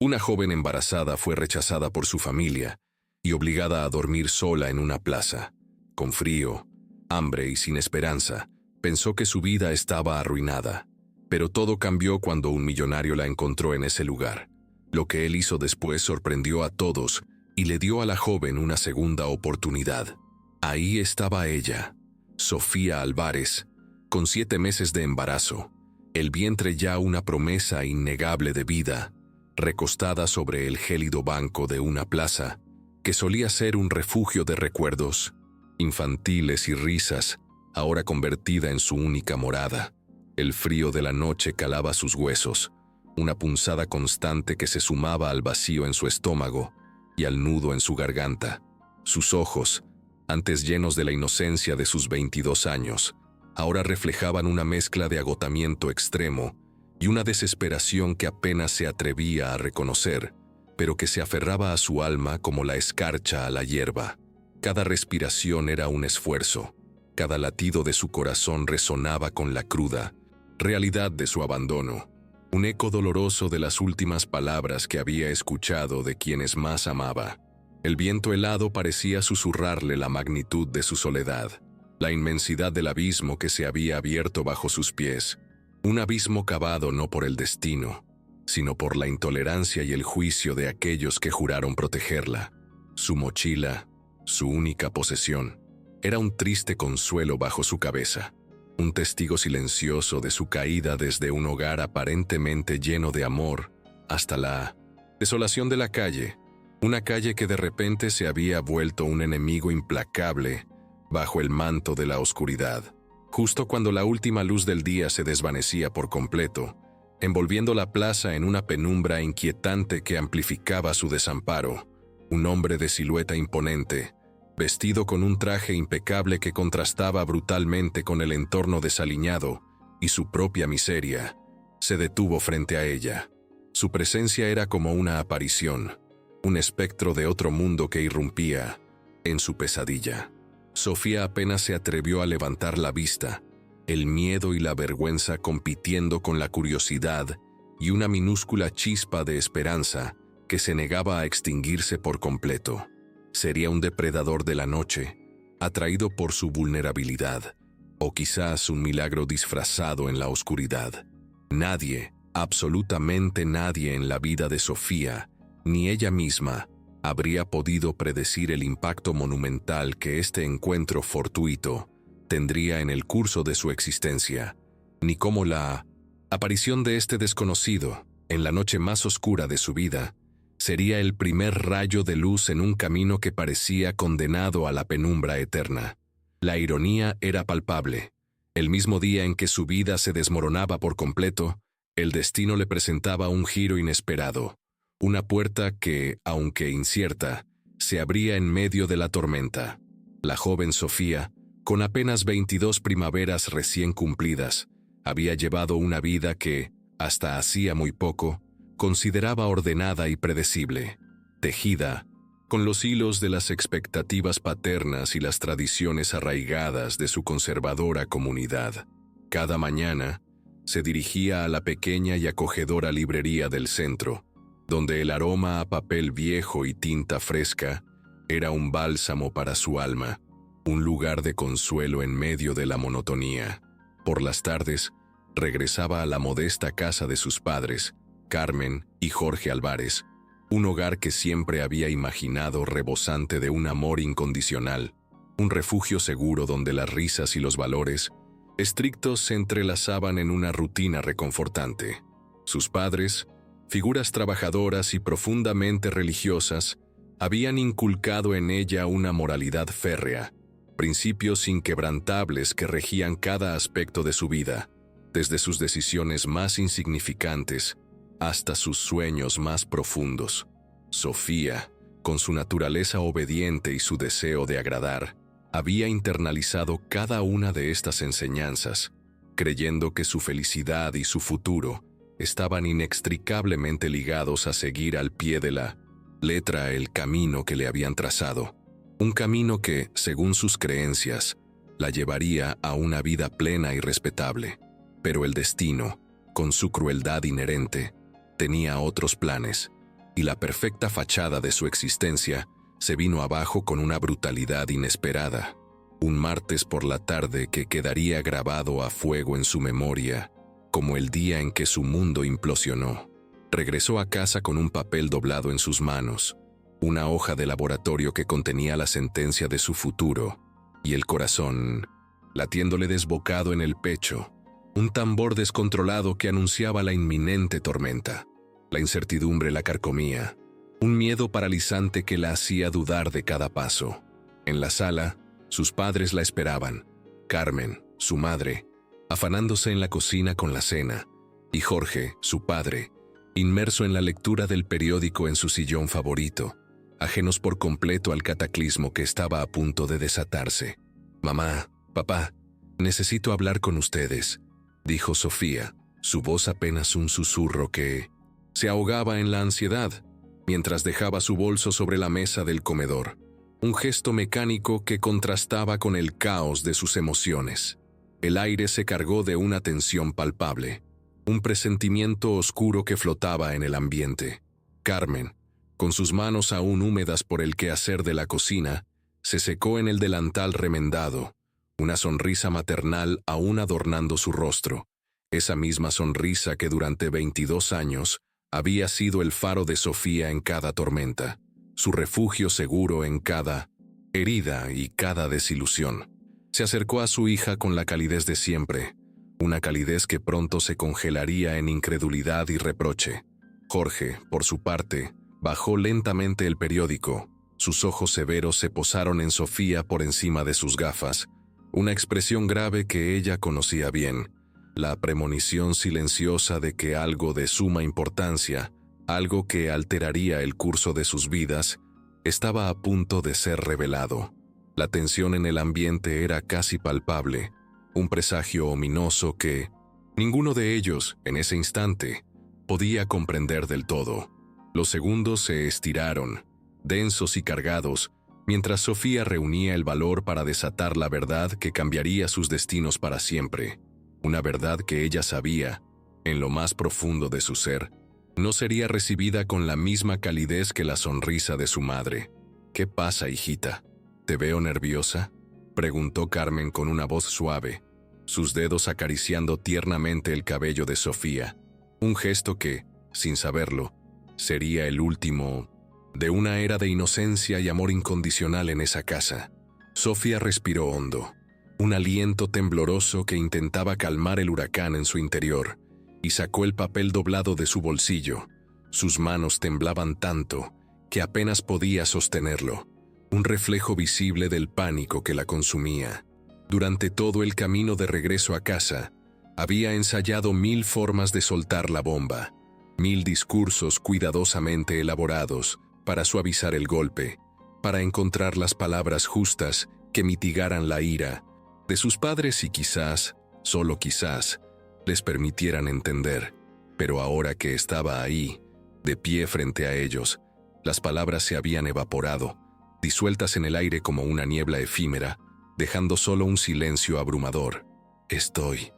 Una joven embarazada fue rechazada por su familia y obligada a dormir sola en una plaza. Con frío, hambre y sin esperanza, pensó que su vida estaba arruinada. Pero todo cambió cuando un millonario la encontró en ese lugar. Lo que él hizo después sorprendió a todos y le dio a la joven una segunda oportunidad. Ahí estaba ella, Sofía Álvarez, con 7 meses de embarazo, el vientre ya una promesa innegable de vida, recostada sobre el gélido banco de una plaza que solía ser un refugio de recuerdos infantiles y risas, ahora convertida en su única morada. El frío de la noche calaba sus huesos, una punzada constante que se sumaba al vacío en su estómago y al nudo en su garganta. Sus ojos, antes llenos de la inocencia de sus 22 años, ahora reflejaban una mezcla de agotamiento extremo y una desesperación que apenas se atrevía a reconocer, pero que se aferraba a su alma como la escarcha a la hierba. Cada respiración era un esfuerzo, cada latido de su corazón resonaba con la cruda realidad de su abandono, un eco doloroso de las últimas palabras que había escuchado de quienes más amaba. El viento helado parecía susurrarle la magnitud de su soledad, la inmensidad del abismo que se había abierto bajo sus pies, un abismo cavado no por el destino, sino por la intolerancia y el juicio de aquellos que juraron protegerla. Su mochila, su única posesión, era un triste consuelo bajo su cabeza, un testigo silencioso de su caída desde un hogar aparentemente lleno de amor hasta la desolación de la calle, una calle que de repente se había vuelto un enemigo implacable bajo el manto de la oscuridad. Justo cuando la última luz del día se desvanecía por completo, envolviendo la plaza en una penumbra inquietante que amplificaba su desamparo, un hombre de silueta imponente, vestido con un traje impecable que contrastaba brutalmente con el entorno desaliñado y su propia miseria, se detuvo frente a ella. Su presencia era como una aparición, un espectro de otro mundo que irrumpía en su pesadilla. Sofía apenas se atrevió a levantar la vista, el miedo y la vergüenza compitiendo con la curiosidad y una minúscula chispa de esperanza que se negaba a extinguirse por completo. Sería un depredador de la noche, atraído por su vulnerabilidad, o quizás un milagro disfrazado en la oscuridad. Nadie, absolutamente nadie en la vida de Sofía, ni ella misma, habría podido predecir el impacto monumental que este encuentro fortuito tendría en el curso de su existencia, ni cómo la aparición de este desconocido, en la noche más oscura de su vida, sería el primer rayo de luz en un camino que parecía condenado a la penumbra eterna. La ironía era palpable. El mismo día en que su vida se desmoronaba por completo, el destino le presentaba un giro inesperado, una puerta que, aunque incierta, se abría en medio de la tormenta. La joven Sofía, con apenas 22 primaveras recién cumplidas, había llevado una vida que, hasta hacía muy poco, consideraba ordenada y predecible, tejida con los hilos de las expectativas paternas y las tradiciones arraigadas de su conservadora comunidad. Cada mañana, se dirigía a la pequeña y acogedora librería del centro, donde el aroma a papel viejo y tinta fresca era un bálsamo para su alma, un lugar de consuelo en medio de la monotonía. Por las tardes, regresaba a la modesta casa de sus padres, Carmen y Jorge Álvarez, un hogar que siempre había imaginado rebosante de un amor incondicional, un refugio seguro donde las risas y los valores estrictos se entrelazaban en una rutina reconfortante. Sus padres, figuras trabajadoras y profundamente religiosas, habían inculcado en ella una moralidad férrea, principios inquebrantables que regían cada aspecto de su vida, desde sus decisiones más insignificantes hasta sus sueños más profundos. Sofía, con su naturaleza obediente y su deseo de agradar, había internalizado cada una de estas enseñanzas, creyendo que su felicidad y su futuro estaban inextricablemente ligados a seguir al pie de la letra el camino que le habían trazado, un camino que, según sus creencias, la llevaría a una vida plena y respetable. Pero el destino, con su crueldad inherente, tenía otros planes. y la perfecta fachada de su existencia se vino abajo con una brutalidad inesperada. Un martes por la tarde que quedaría grabado a fuego en su memoria, como el día en que su mundo implosionó. Regresó a casa con un papel doblado en sus manos, una hoja de laboratorio que contenía la sentencia de su futuro, y el corazón latiéndole desbocado en el pecho, un tambor descontrolado que anunciaba la inminente tormenta. La incertidumbre la carcomía, un miedo paralizante que la hacía dudar de cada paso. En la sala, sus padres la esperaban, Carmen, su madre, afanándose en la cocina con la cena, y Jorge, su padre, inmerso en la lectura del periódico en su sillón favorito, ajenos por completo al cataclismo que estaba a punto de desatarse. «Mamá, papá, necesito hablar con ustedes», dijo Sofía, su voz apenas un susurro que se ahogaba en la ansiedad, mientras dejaba su bolso sobre la mesa del comedor, un gesto mecánico que contrastaba con el caos de sus emociones. El aire se cargó de una tensión palpable, un presentimiento oscuro que flotaba en el ambiente. Carmen, con sus manos aún húmedas por el quehacer de la cocina, se secó en el delantal remendado, una sonrisa maternal aún adornando su rostro, esa misma sonrisa que durante 22 años había sido el faro de Sofía en cada tormenta, su refugio seguro en cada herida y cada desilusión. Se acercó a su hija con la calidez de siempre, una calidez que pronto se congelaría en incredulidad y reproche. Jorge, por su parte, bajó lentamente el periódico. Sus ojos severos se posaron en Sofía por encima de sus gafas, una expresión grave que ella conocía bien, la premonición silenciosa de que algo de suma importancia, algo que alteraría el curso de sus vidas, estaba a punto de ser revelado. La tensión en el ambiente era casi palpable, un presagio ominoso que ninguno de ellos, en ese instante, podía comprender del todo. Los segundos se estiraron, densos y cargados, mientras Sofía reunía el valor para desatar la verdad que cambiaría sus destinos para siempre. Una verdad que ella sabía, en lo más profundo de su ser, no sería recibida con la misma calidez que la sonrisa de su madre. «¿Qué pasa, hijita? ¿Te veo nerviosa?», preguntó Carmen con una voz suave, sus dedos acariciando tiernamente el cabello de Sofía, un gesto que, sin saberlo, sería el último de una era de inocencia y amor incondicional en esa casa. Sofía respiró hondo, un aliento tembloroso que intentaba calmar el huracán en su interior, y sacó el papel doblado de su bolsillo. Sus manos temblaban tanto que apenas podía sostenerlo, un reflejo visible del pánico que la consumía. Durante todo el camino de regreso a casa, había ensayado 1000 formas de soltar la bomba, 1000 discursos cuidadosamente elaborados para suavizar el golpe, para encontrar las palabras justas que mitigaran la ira de sus padres y quizás, solo quizás, les permitieran entender. Pero ahora que estaba ahí, de pie frente a ellos, las palabras se habían evaporado, disueltas en el aire como una niebla efímera, dejando solo un silencio abrumador. Estoy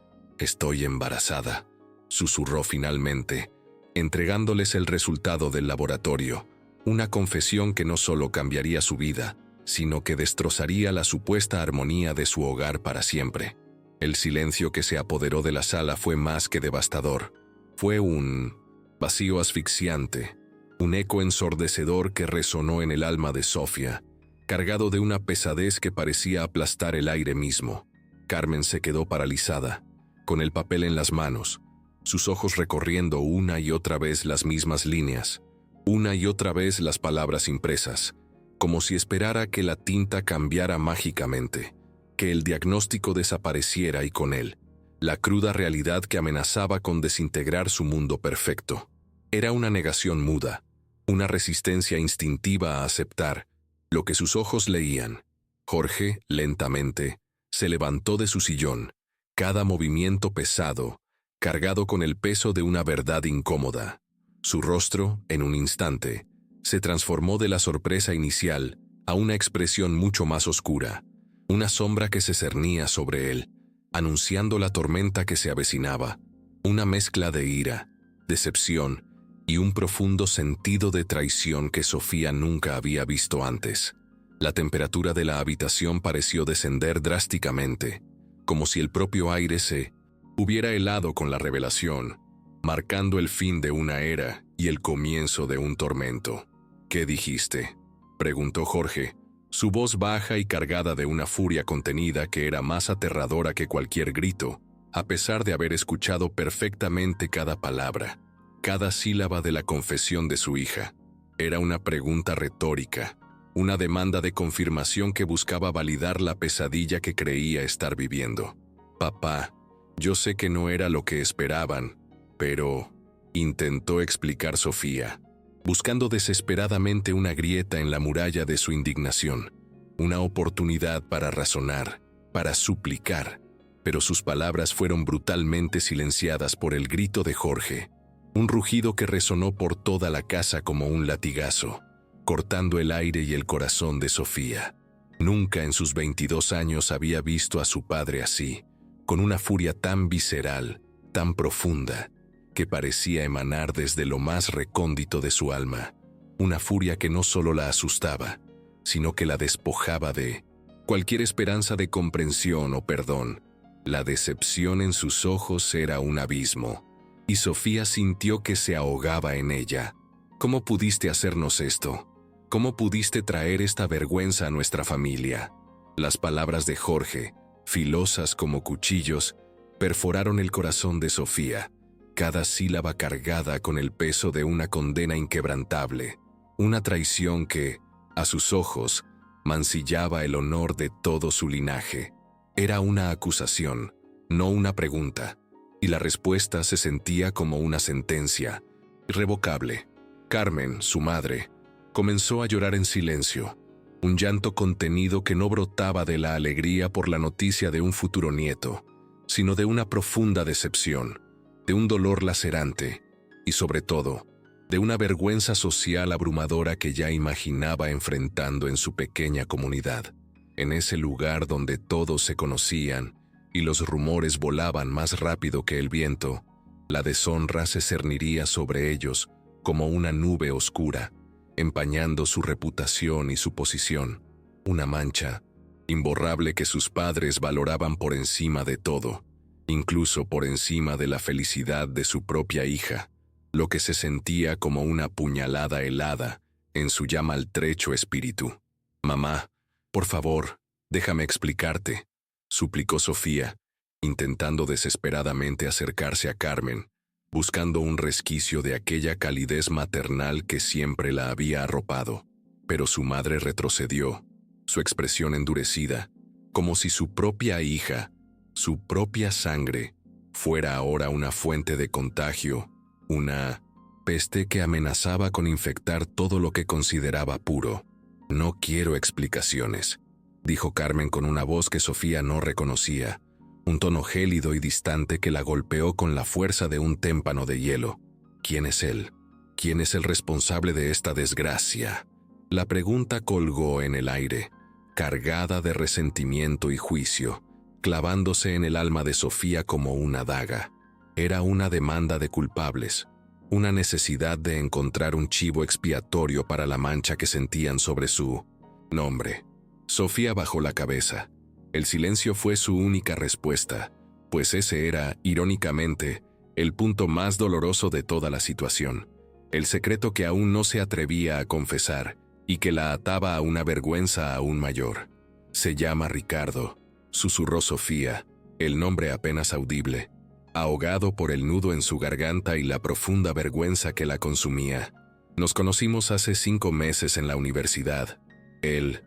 embarazada», susurró finalmente, entregándoles el resultado del laboratorio, una confesión que no solo cambiaría su vida, sino que destrozaría la supuesta armonía de su hogar para siempre. El silencio que se apoderó de la sala fue más que devastador. Fue un vacío asfixiante, un eco ensordecedor que resonó en el alma de Sofía, cargado de una pesadez que parecía aplastar el aire mismo. Carmen se quedó paralizada, con el papel en las manos, sus ojos recorriendo una y otra vez las mismas líneas, una y otra vez las palabras impresas, como si esperara que la tinta cambiara mágicamente, que el diagnóstico desapareciera y con él, la cruda realidad que amenazaba con desintegrar su mundo perfecto. Era una negación muda, una resistencia instintiva a aceptar lo que sus ojos leían. Jorge, lentamente, se levantó de su sillón, cada movimiento pesado, cargado con el peso de una verdad incómoda. Su rostro, en un instante, se transformó de la sorpresa inicial a una expresión mucho más oscura, una sombra que se cernía sobre él, anunciando la tormenta que se avecinaba, una mezcla de ira, decepción y un profundo sentido de traición que Sofía nunca había visto antes. La temperatura de la habitación pareció descender drásticamente, como si el propio aire se hubiera helado con la revelación, marcando el fin de una era y el comienzo de un tormento. «¿Qué dijiste?», preguntó Jorge, su voz baja y cargada de una furia contenida que era más aterradora que cualquier grito, a pesar de haber escuchado perfectamente cada palabra, cada sílaba de la confesión de su hija. Era una pregunta retórica, una demanda de confirmación que buscaba validar la pesadilla que creía estar viviendo. «Papá, yo sé que no era lo que esperaban, pero…», intentó explicar Sofía, buscando desesperadamente una grieta en la muralla de su indignación, una oportunidad para razonar, para suplicar, pero sus palabras fueron brutalmente silenciadas por el grito de Jorge, un rugido que resonó por toda la casa como un latigazo, cortando el aire y el corazón de Sofía. Nunca en sus 22 años había visto a su padre así, con una furia tan visceral, tan profunda, que parecía emanar desde lo más recóndito de su alma, una furia que no solo la asustaba, sino que la despojaba de cualquier esperanza de comprensión o perdón. La decepción en sus ojos era un abismo, y Sofía sintió que se ahogaba en ella. «¿Cómo pudiste hacernos esto? ¿Cómo pudiste traer esta vergüenza a nuestra familia?». Las palabras de Jorge, filosas como cuchillos, perforaron el corazón de Sofía, cada sílaba cargada con el peso de una condena inquebrantable, una traición que, a sus ojos, mancillaba el honor de todo su linaje. Era una acusación, no una pregunta, y la respuesta se sentía como una sentencia, irrevocable. Carmen, su madre, comenzó a llorar en silencio, un llanto contenido que no brotaba de la alegría por la noticia de un futuro nieto, sino de una profunda decepción, de un dolor lacerante y, sobre todo, de una vergüenza social abrumadora que ya imaginaba enfrentando en su pequeña comunidad, en ese lugar donde todos se conocían y los rumores volaban más rápido que el viento. La deshonra se cerniría sobre ellos como una nube oscura, empañando su reputación y su posición, una mancha imborrable que sus padres valoraban por encima de todo, incluso por encima de la felicidad de su propia hija, lo que se sentía como una puñalada helada en su ya maltrecho espíritu. «Mamá, por favor, déjame explicarte», suplicó Sofía, intentando desesperadamente acercarse a Carmen, buscando un resquicio de aquella calidez maternal que siempre la había arropado. Pero su madre retrocedió, su expresión endurecida, como si su propia hija, su propia sangre, fuera ahora una fuente de contagio, una peste que amenazaba con infectar todo lo que consideraba puro. «No quiero explicaciones», dijo Carmen con una voz que Sofía no reconocía, un tono gélido y distante que la golpeó con la fuerza de un témpano de hielo. «¿Quién es él? ¿Quién es el responsable de esta desgracia?». La pregunta colgó en el aire, cargada de resentimiento y juicio, clavándose en el alma de Sofía como una daga. Era una demanda de culpables, una necesidad de encontrar un chivo expiatorio para la mancha que sentían sobre su nombre. Sofía bajó la cabeza. El silencio fue su única respuesta, pues ese era, irónicamente, el punto más doloroso de toda la situación, el secreto que aún no se atrevía a confesar y que la ataba a una vergüenza aún mayor. «Se llama Ricardo», susurró Sofía, el nombre apenas audible, ahogado por el nudo en su garganta y la profunda vergüenza que la consumía. «Nos conocimos hace 5 meses en la universidad. Él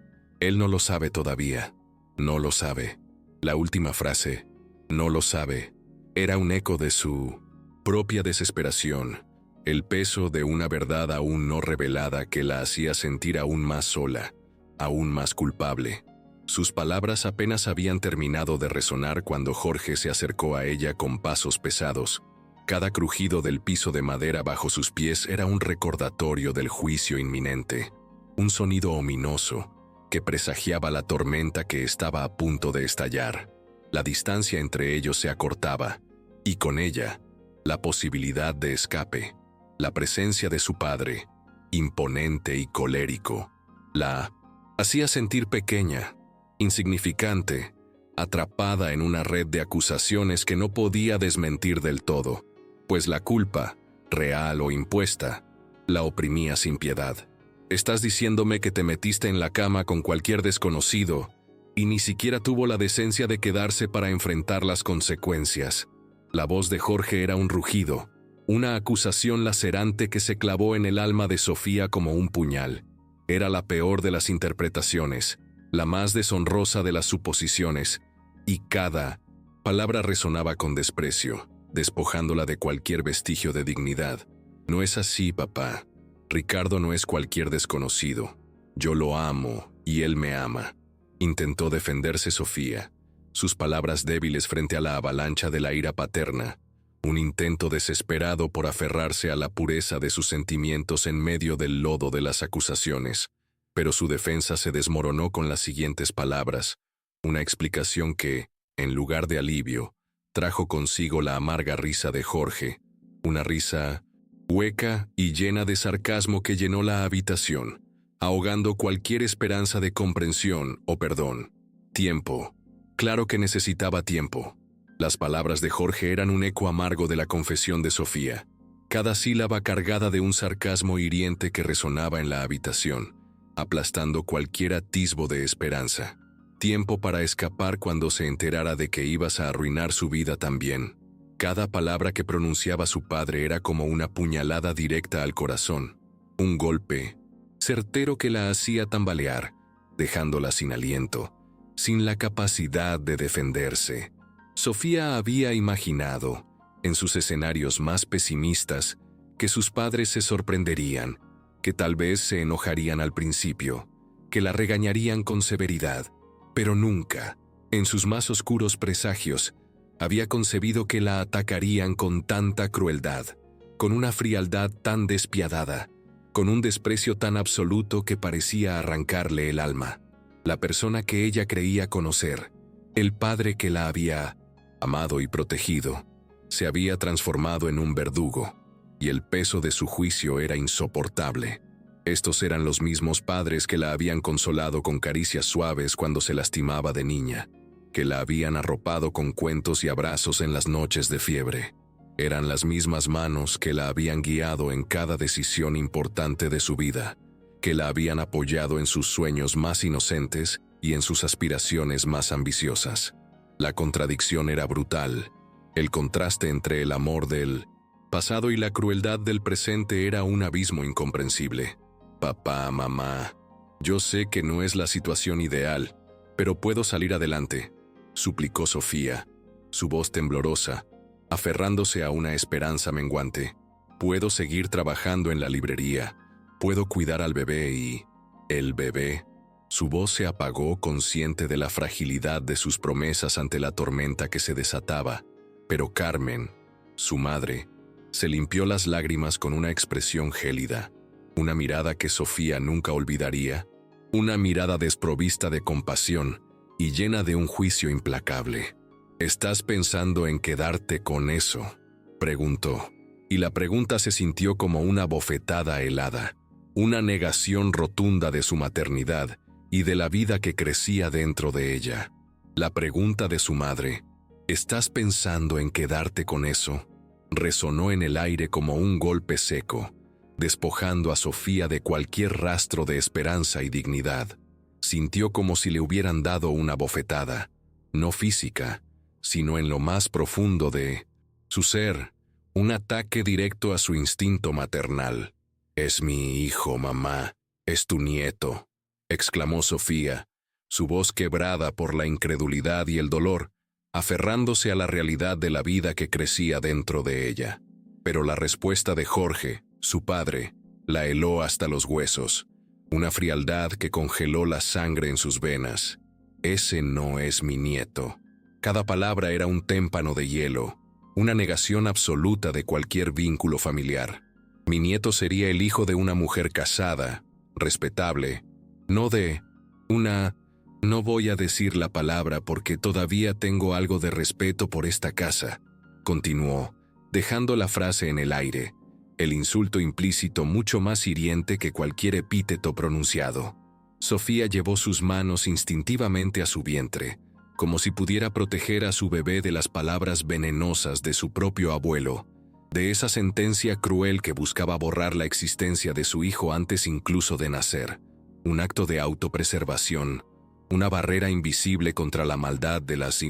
no lo sabe todavía. No lo sabe». La última frase, «no lo sabe», era un eco de su propia desesperación, el peso de una verdad aún no revelada que la hacía sentir aún más sola, aún más culpable. Sus palabras apenas habían terminado de resonar cuando Jorge se acercó a ella con pasos pesados. Cada crujido del piso de madera bajo sus pies era un recordatorio del juicio inminente, un sonido ominoso que presagiaba la tormenta que estaba a punto de estallar. La distancia entre ellos se acortaba, y con ella, la posibilidad de escape. La presencia de su padre, imponente y colérico, la hacía sentir pequeña, insignificante, atrapada en una red de acusaciones que no podía desmentir del todo, pues la culpa, real o impuesta, la oprimía sin piedad. Estás diciéndome que te metiste en la cama con cualquier desconocido y ni siquiera tuvo la decencia de quedarse para enfrentar las consecuencias. La voz de Jorge era un rugido, una acusación lacerante que se clavó en el alma de Sofía como un puñal. Era la peor de las interpretaciones, la más deshonrosa de las suposiciones, y cada palabra resonaba con desprecio, despojándola de cualquier vestigio de dignidad. No es así, papá. Ricardo no es cualquier desconocido. Yo lo amo y él me ama. Intentó defenderse Sofía, sus palabras débiles frente a la avalancha de la ira paterna, un intento desesperado por aferrarse a la pureza de sus sentimientos en medio del lodo de las acusaciones, pero su defensa se desmoronó con las siguientes palabras, una explicación que, en lugar de alivio, trajo consigo la amarga risa de Jorge, una risa hueca y llena de sarcasmo que llenó la habitación, ahogando cualquier esperanza de comprensión o perdón. Tiempo. Claro que necesitaba tiempo. Las palabras de Jorge eran un eco amargo de la confesión de Sofía, cada sílaba cargada de un sarcasmo hiriente que resonaba en la habitación, aplastando cualquier atisbo de esperanza. Tiempo para escapar cuando se enterara de que ibas a arruinar su vida también. Cada palabra que pronunciaba su padre era como una puñalada directa al corazón, un golpe certero que la hacía tambalear, dejándola sin aliento, sin la capacidad de defenderse. Sofía había imaginado, en sus escenarios más pesimistas, que sus padres se sorprenderían, que tal vez se enojarían al principio, que la regañarían con severidad, pero nunca, en sus más oscuros presagios, había concebido que la atacarían con tanta crueldad, con una frialdad tan despiadada, con un desprecio tan absoluto que parecía arrancarle el alma. La persona que ella creía conocer, el padre que la había amado y protegido, se había transformado en un verdugo, y el peso de su juicio era insoportable. Estos eran los mismos padres que la habían consolado con caricias suaves cuando se lastimaba de niña, que la habían arropado con cuentos y abrazos en las noches de fiebre. Eran las mismas manos que la habían guiado en cada decisión importante de su vida, que la habían apoyado en sus sueños más inocentes y en sus aspiraciones más ambiciosas. La contradicción era brutal. El contraste entre el amor del pasado y la crueldad del presente era un abismo incomprensible. Papá, mamá, yo sé que no es la situación ideal, pero puedo salir adelante, suplicó Sofía, su voz temblorosa, aferrándose a una esperanza menguante. Puedo seguir trabajando en la librería, puedo cuidar al bebé y... ¿El bebé? Su voz se apagó consciente de la fragilidad de sus promesas ante la tormenta que se desataba, pero Carmen, su madre, se limpió las lágrimas con una expresión gélida, una mirada que Sofía nunca olvidaría, una mirada desprovista de compasión y llena de un juicio implacable. ¿Estás pensando en quedarte con eso?, preguntó, y la pregunta se sintió como una bofetada helada, una negación rotunda de su maternidad y de la vida que crecía dentro de ella. La pregunta de su madre, ¿estás pensando en quedarte con eso?, resonó en el aire como un golpe seco, despojando a Sofía de cualquier rastro de esperanza y dignidad. Sintió como si le hubieran dado una bofetada, no física, sino en lo más profundo de su ser, un ataque directo a su instinto maternal. «Es mi hijo, mamá, es tu nieto», exclamó Sofía, su voz quebrada por la incredulidad y el dolor, aferrándose a la realidad de la vida que crecía dentro de ella. Pero la respuesta de Jorge, su padre, la heló hasta los huesos, una frialdad que congeló la sangre en sus venas. «Ese no es mi nieto». Cada palabra era un témpano de hielo, una negación absoluta de cualquier vínculo familiar. Mi nieto sería el hijo de una mujer casada, respetable, no de una... No voy a decir la palabra porque todavía tengo algo de respeto por esta casa, continuó, dejando la frase en el aire, el insulto implícito mucho más hiriente que cualquier epíteto pronunciado. Sofía llevó sus manos instintivamente a su vientre, como si pudiera proteger a su bebé de las palabras venenosas de su propio abuelo, de esa sentencia cruel que buscaba borrar la existencia de su hijo antes incluso de nacer, un acto de autopreservación, una barrera invisible contra la maldad de las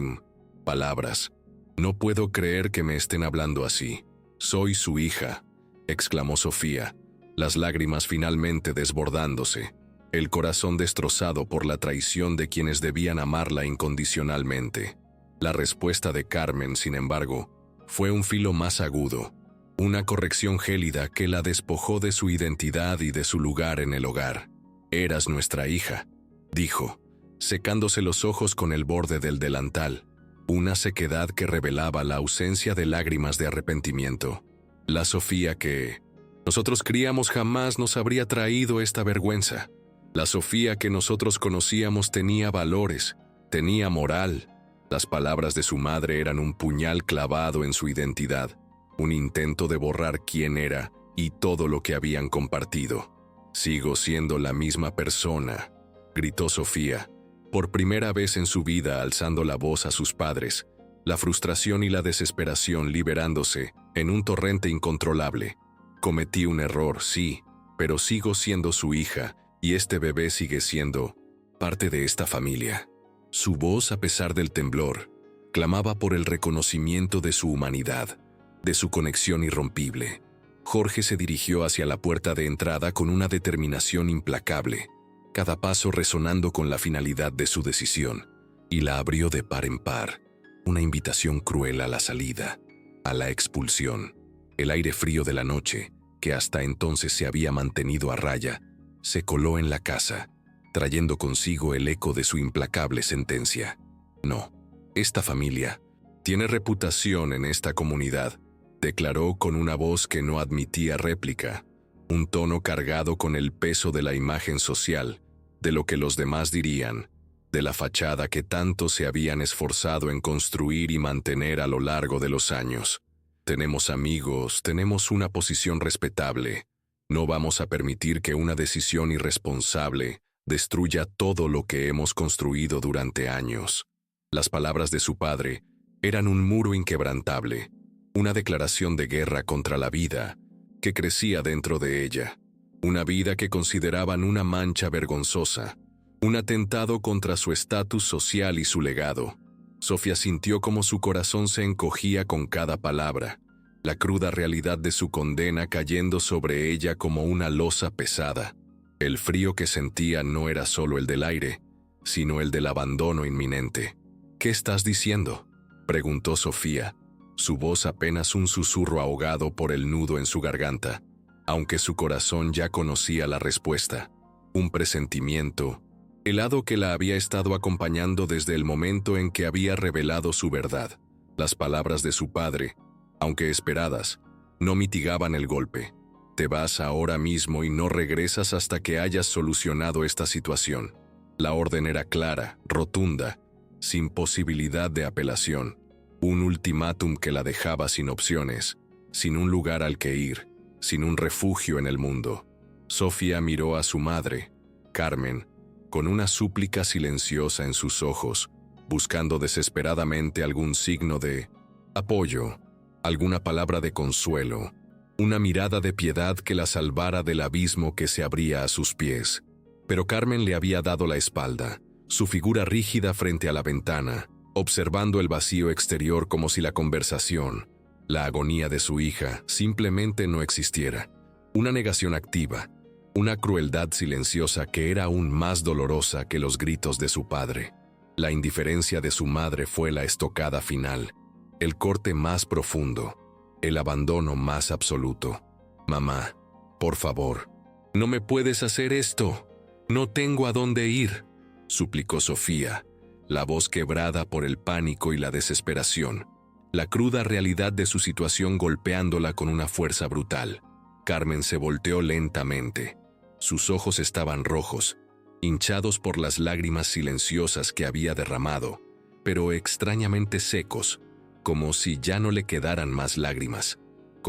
palabras. «No puedo creer que me estén hablando así. Soy su hija», exclamó Sofía, las lágrimas finalmente desbordándose, el corazón destrozado por la traición de quienes debían amarla incondicionalmente. La respuesta de Carmen, sin embargo, fue un filo más agudo, una corrección gélida que la despojó de su identidad y de su lugar en el hogar. «Eras nuestra hija», dijo, secándose los ojos con el borde del delantal, una sequedad que revelaba la ausencia de lágrimas de arrepentimiento. La Sofía que nosotros criamos jamás nos habría traído esta vergüenza. La Sofía que nosotros conocíamos tenía valores, tenía moral. Las palabras de su madre eran un puñal clavado en su identidad, un intento de borrar quién era y todo lo que habían compartido. «Sigo siendo la misma persona», gritó Sofía, por primera vez en su vida alzando la voz a sus padres, la frustración y la desesperación liberándose en un torrente incontrolable. «Cometí un error, sí, pero sigo siendo su hija y este bebé sigue siendo parte de esta familia». Su voz, a pesar del temblor, clamaba por el reconocimiento de su humanidad, de su conexión irrompible. Jorge se dirigió hacia la puerta de entrada con una determinación implacable, cada paso resonando con la finalidad de su decisión, y la abrió de par en par, una invitación cruel a la salida, a la expulsión. El aire frío de la noche, que hasta entonces se había mantenido a raya, se coló en la casa, trayendo consigo el eco de su implacable sentencia. «No, esta familia tiene reputación en esta comunidad», declaró con una voz que no admitía réplica, un tono cargado con el peso de la imagen social, de lo que los demás dirían, de la fachada que tanto se habían esforzado en construir y mantener a lo largo de los años. «Tenemos amigos, tenemos una posición respetable. No vamos a permitir que una decisión irresponsable destruya todo lo que hemos construido durante años». Las palabras de su padre eran un muro inquebrantable, una declaración de guerra contra la vida que crecía dentro de ella, una vida que consideraban una mancha vergonzosa, un atentado contra su estatus social y su legado. Sofía sintió como su corazón se encogía con cada palabra, la cruda realidad de su condena cayendo sobre ella como una losa pesada. El frío que sentía no era solo el del aire, sino el del abandono inminente. «¿Qué estás diciendo?», preguntó Sofía, su voz apenas un susurro ahogado por el nudo en su garganta, aunque su corazón ya conocía la respuesta. Un presentimiento, el hado que la había estado acompañando desde el momento en que había revelado su verdad. Las palabras de su padre, aunque esperadas, no mitigaban el golpe. «Te vas ahora mismo y no regresas hasta que hayas solucionado esta situación». La orden era clara, rotunda, sin posibilidad de apelación. Un ultimátum que la dejaba sin opciones, sin un lugar al que ir, sin un refugio en el mundo. Sofía miró a su madre, Carmen, con una súplica silenciosa en sus ojos, buscando desesperadamente algún signo de apoyo, alguna palabra de consuelo, una mirada de piedad que la salvara del abismo que se abría a sus pies. Pero Carmen le había dado la espalda, su figura rígida frente a la ventana, observando el vacío exterior como si la conversación, la agonía de su hija, simplemente no existiera. Una negación activa, una crueldad silenciosa que era aún más dolorosa que los gritos de su padre. La indiferencia de su madre fue la estocada final, el corte más profundo, el abandono más absoluto. «Mamá, por favor, no me puedes hacer esto. No tengo a dónde ir», suplicó Sofía, la voz quebrada por el pánico y la desesperación, la cruda realidad de su situación golpeándola con una fuerza brutal. Carmen se volteó lentamente. Sus ojos estaban rojos, hinchados por las lágrimas silenciosas que había derramado, pero extrañamente secos, como si ya no le quedaran más lágrimas,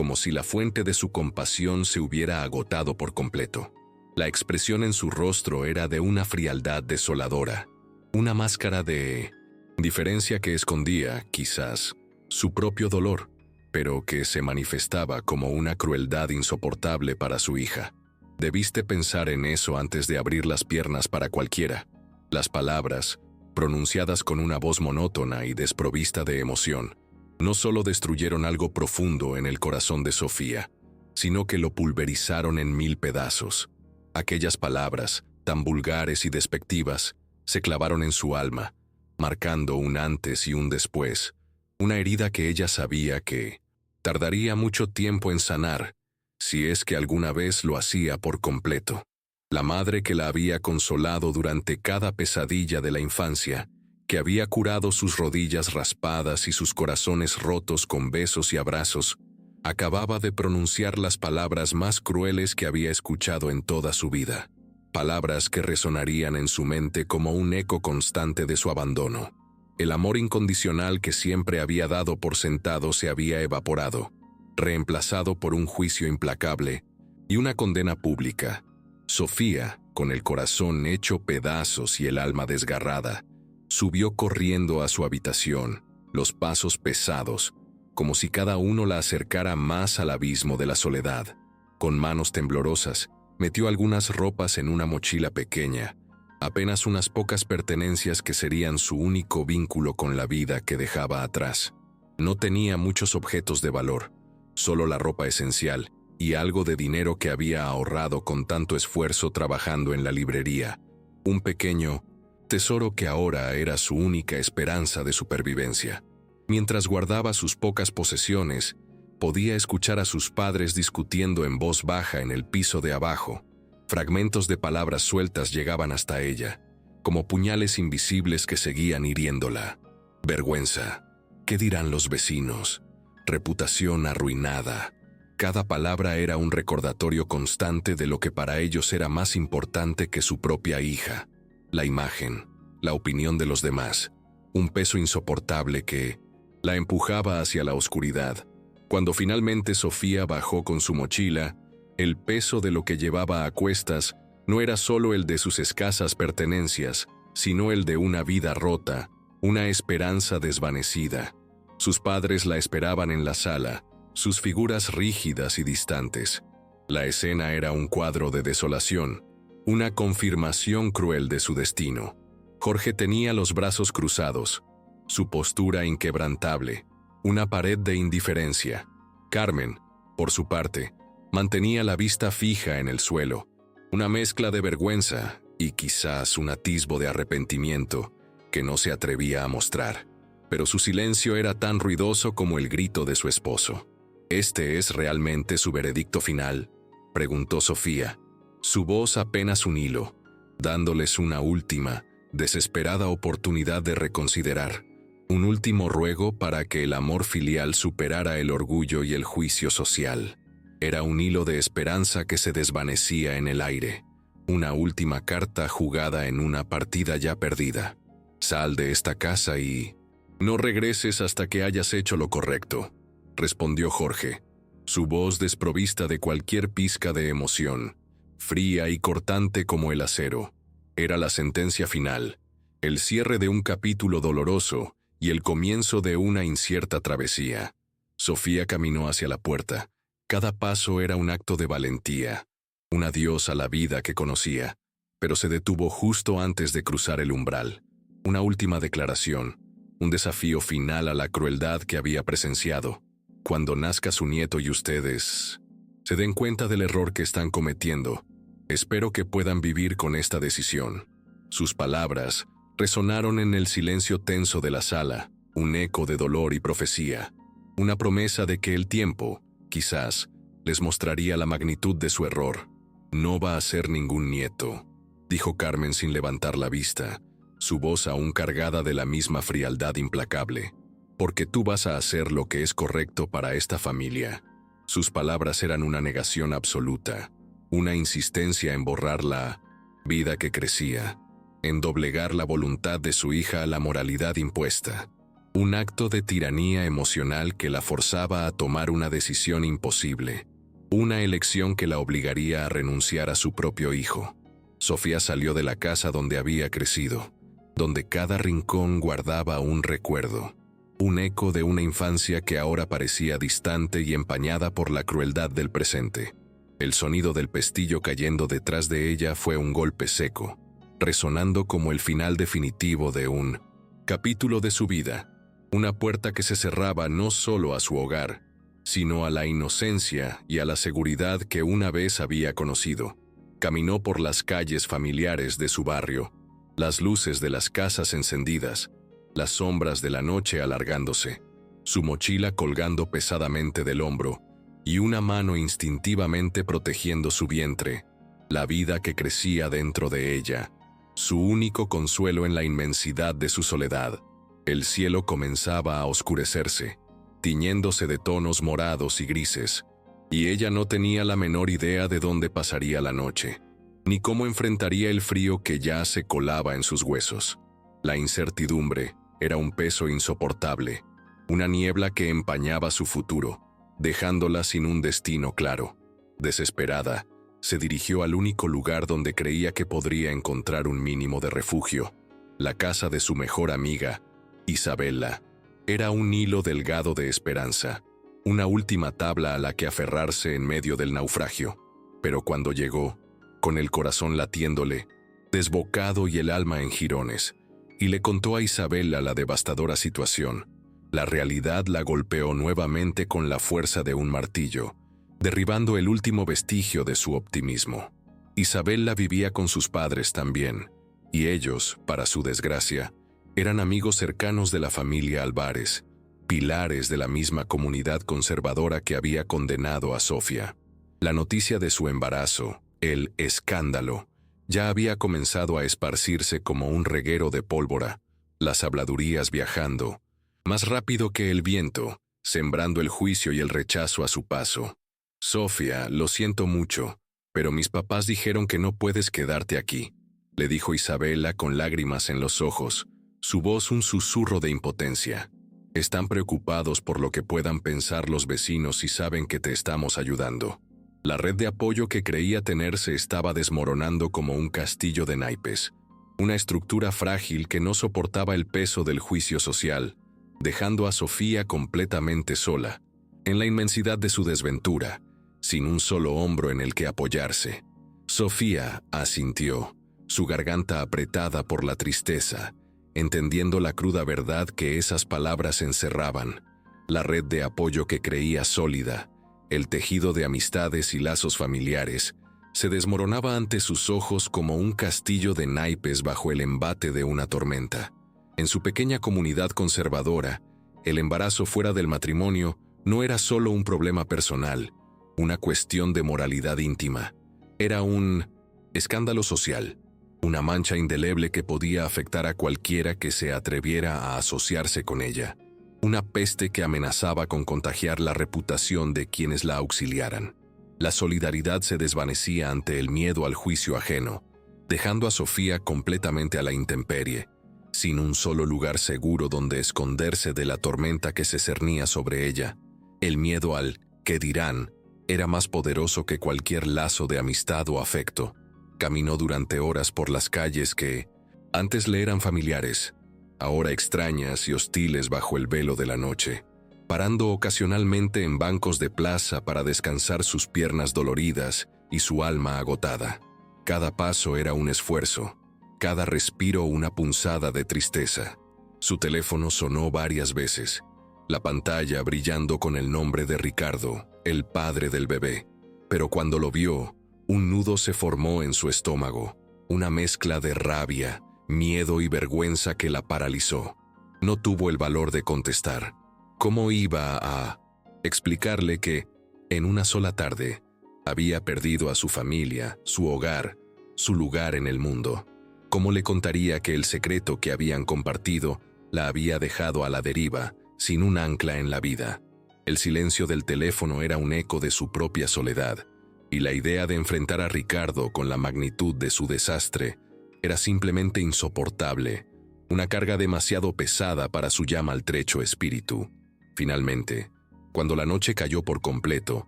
como si la fuente de su compasión se hubiera agotado por completo. La expresión en su rostro era de una frialdad desoladora, una máscara de indiferencia que escondía, quizás, su propio dolor, pero que se manifestaba como una crueldad insoportable para su hija. Debiste pensar en eso antes de abrir las piernas para cualquiera. Las palabras, pronunciadas con una voz monótona y desprovista de emoción, no solo destruyeron algo profundo en el corazón de Sofía, sino que lo pulverizaron en 1000 pedazos. Aquellas palabras, tan vulgares y despectivas, se clavaron en su alma, marcando un antes y un después, una herida que ella sabía que tardaría mucho tiempo en sanar, si es que alguna vez lo hacía por completo. La madre que la había consolado durante cada pesadilla de la infancia, que había curado sus rodillas raspadas y sus corazones rotos con besos y abrazos, acababa de pronunciar las palabras más crueles que había escuchado en toda su vida. Palabras que resonarían en su mente como un eco constante de su abandono. El amor incondicional que siempre había dado por sentado se había evaporado, reemplazado por un juicio implacable y una condena pública. Sofía, con el corazón hecho pedazos y el alma desgarrada, subió corriendo a su habitación, los pasos pesados, como si cada uno la acercara más al abismo de la soledad. Con manos temblorosas, metió algunas ropas en una mochila pequeña, apenas unas pocas pertenencias que serían su único vínculo con la vida que dejaba atrás. No tenía muchos objetos de valor, solo la ropa esencial y algo de dinero que había ahorrado con tanto esfuerzo trabajando en la librería, un pequeño tesoro que ahora era su única esperanza de supervivencia. Mientras guardaba sus pocas posesiones, podía escuchar a sus padres discutiendo en voz baja en el piso de abajo. Fragmentos de palabras sueltas llegaban hasta ella, como puñales invisibles que seguían hiriéndola. Vergüenza. ¿Qué dirán los vecinos? Reputación arruinada. Cada palabra era un recordatorio constante de lo que para ellos era más importante que su propia hija. La imagen, la opinión de los demás, un peso insoportable que la empujaba hacia la oscuridad. Cuando finalmente Sofía bajó con su mochila, el peso de lo que llevaba a cuestas no era solo el de sus escasas pertenencias, sino el de una vida rota, una esperanza desvanecida. Sus padres la esperaban en la sala, sus figuras rígidas y distantes. La escena era un cuadro de desolación, una confirmación cruel de su destino. Jorge tenía los brazos cruzados, su postura inquebrantable, una pared de indiferencia. Carmen, por su parte, mantenía la vista fija en el suelo, una mezcla de vergüenza y quizás un atisbo de arrepentimiento que no se atrevía a mostrar. Pero su silencio era tan ruidoso como el grito de su esposo. ¿Este es realmente su veredicto final?, preguntó Sofía, su voz apenas un hilo, dándoles una última, desesperada oportunidad de reconsiderar, un último ruego para que el amor filial superara el orgullo y el juicio social. Era un hilo de esperanza que se desvanecía en el aire, una última carta jugada en una partida ya perdida. Sal de esta casa y no regreses hasta que hayas hecho lo correcto, respondió Jorge, su voz desprovista de cualquier pizca de emoción, fría y cortante como el acero. Era la sentencia final, el cierre de un capítulo doloroso y el comienzo de una incierta travesía. Sofía caminó hacia la puerta. Cada paso era un acto de valentía, un adiós a la vida que conocía, pero se detuvo justo antes de cruzar el umbral. Una última declaración, un desafío final a la crueldad que había presenciado. Cuando nazca su nieto y ustedes se den cuenta del error que están cometiendo, espero que puedan vivir con esta decisión. Sus palabras resonaron en el silencio tenso de la sala, un eco de dolor y profecía, una promesa de que el tiempo, quizás, les mostraría la magnitud de su error. No va a ser ningún nieto, dijo Carmen sin levantar la vista, su voz aún cargada de la misma frialdad implacable, porque tú vas a hacer lo que es correcto para esta familia. Sus palabras eran una negación absoluta, una insistencia en borrar la vida que crecía, en doblegar la voluntad de su hija a la moralidad impuesta. Un acto de tiranía emocional que la forzaba a tomar una decisión imposible, una elección que la obligaría a renunciar a su propio hijo. Sofía salió de la casa donde había crecido, donde cada rincón guardaba un recuerdo, un eco de una infancia que ahora parecía distante y empañada por la crueldad del presente. El sonido del pestillo cayendo detrás de ella fue un golpe seco, resonando como el final definitivo de un capítulo de su vida. Una puerta que se cerraba no solo a su hogar, sino a la inocencia y a la seguridad que una vez había conocido. Caminó por las calles familiares de su barrio, las luces de las casas encendidas, las sombras de la noche alargándose, su mochila colgando pesadamente del hombro y una mano instintivamente protegiendo su vientre, la vida que crecía dentro de ella, su único consuelo en la inmensidad de su soledad. El cielo comenzaba a oscurecerse, tiñéndose de tonos morados y grises, y ella no tenía la menor idea de dónde pasaría la noche, ni cómo enfrentaría el frío que ya se colaba en sus huesos. La incertidumbre era un peso insoportable, una niebla que empañaba su futuro, dejándola sin un destino claro. Desesperada, se dirigió al único lugar donde creía que podría encontrar un mínimo de refugio, la casa de su mejor amiga, Isabella. Era un hilo delgado de esperanza, una última tabla a la que aferrarse en medio del naufragio. Pero cuando llegó, con el corazón latiéndole, desbocado y el alma en jirones, y le contó a Isabella la devastadora situación, la realidad la golpeó nuevamente con la fuerza de un martillo, derribando el último vestigio de su optimismo. Isabella vivía con sus padres también, y ellos, para su desgracia, eran amigos cercanos de la familia Álvarez, pilares de la misma comunidad conservadora que había condenado a Sofía. La noticia de su embarazo, el escándalo, ya había comenzado a esparcirse como un reguero de pólvora, las habladurías viajando, más rápido que el viento, sembrando el juicio y el rechazo a su paso. «Sofía, lo siento mucho, pero mis papás dijeron que no puedes quedarte aquí», le dijo Isabella con lágrimas en los ojos, su voz un susurro de impotencia. «Están preocupados por lo que puedan pensar los vecinos y saben que te estamos ayudando». La red de apoyo que creía tener se estaba desmoronando como un castillo de naipes, una estructura frágil que no soportaba el peso del juicio social, dejando a Sofía completamente sola, en la inmensidad de su desventura, sin un solo hombro en el que apoyarse. Sofía asintió, su garganta apretada por la tristeza, entendiendo la cruda verdad que esas palabras encerraban. La red de apoyo que creía sólida, el tejido de amistades y lazos familiares, se desmoronaba ante sus ojos como un castillo de naipes bajo el embate de una tormenta. En su pequeña comunidad conservadora, el embarazo fuera del matrimonio no era solo un problema personal, una cuestión de moralidad íntima. Era un escándalo social, una mancha indeleble que podía afectar a cualquiera que se atreviera a asociarse con ella. Una peste que amenazaba con contagiar la reputación de quienes la auxiliaran. La solidaridad se desvanecía ante el miedo al juicio ajeno, dejando a Sofía completamente a la intemperie, sin un solo lugar seguro donde esconderse de la tormenta que se cernía sobre ella. El miedo al «¿qué dirán?» era más poderoso que cualquier lazo de amistad o afecto. Caminó durante horas por las calles que antes le eran familiares, ahora extrañas y hostiles bajo el velo de la noche, parando ocasionalmente en bancos de plaza para descansar sus piernas doloridas y su alma agotada. Cada paso era un esfuerzo, cada respiro una punzada de tristeza. Su teléfono sonó varias veces, la pantalla brillando con el nombre de Ricardo, el padre del bebé. Pero cuando lo vio, un nudo se formó en su estómago, una mezcla de rabia, miedo y vergüenza que la paralizó. No tuvo el valor de contestar. ¿Cómo iba a explicarle que, en una sola tarde, había perdido a su familia, su hogar, su lugar en el mundo? ¿Cómo le contaría que el secreto que habían compartido la había dejado a la deriva, sin un ancla en la vida? El silencio del teléfono era un eco de su propia soledad, y la idea de enfrentar a Ricardo con la magnitud de su desastre era simplemente insoportable, una carga demasiado pesada para su ya maltrecho espíritu. Finalmente, cuando la noche cayó por completo,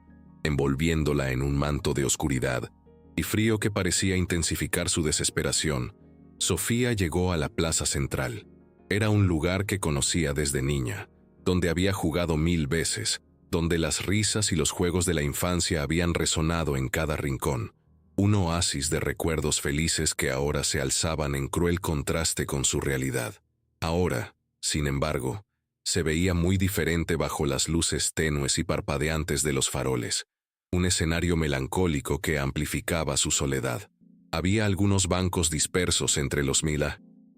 envolviéndola en un manto de oscuridad y frío que parecía intensificar su desesperación, Sofía llegó a la plaza central. Era un lugar que conocía desde niña, donde había jugado 1000 veces, donde las risas y los juegos de la infancia habían resonado en cada rincón, un oasis de recuerdos felices que ahora se alzaban en cruel contraste con su realidad. Ahora, sin embargo, se veía muy diferente bajo las luces tenues y parpadeantes de los faroles, un escenario melancólico que amplificaba su soledad. Había algunos bancos dispersos entre los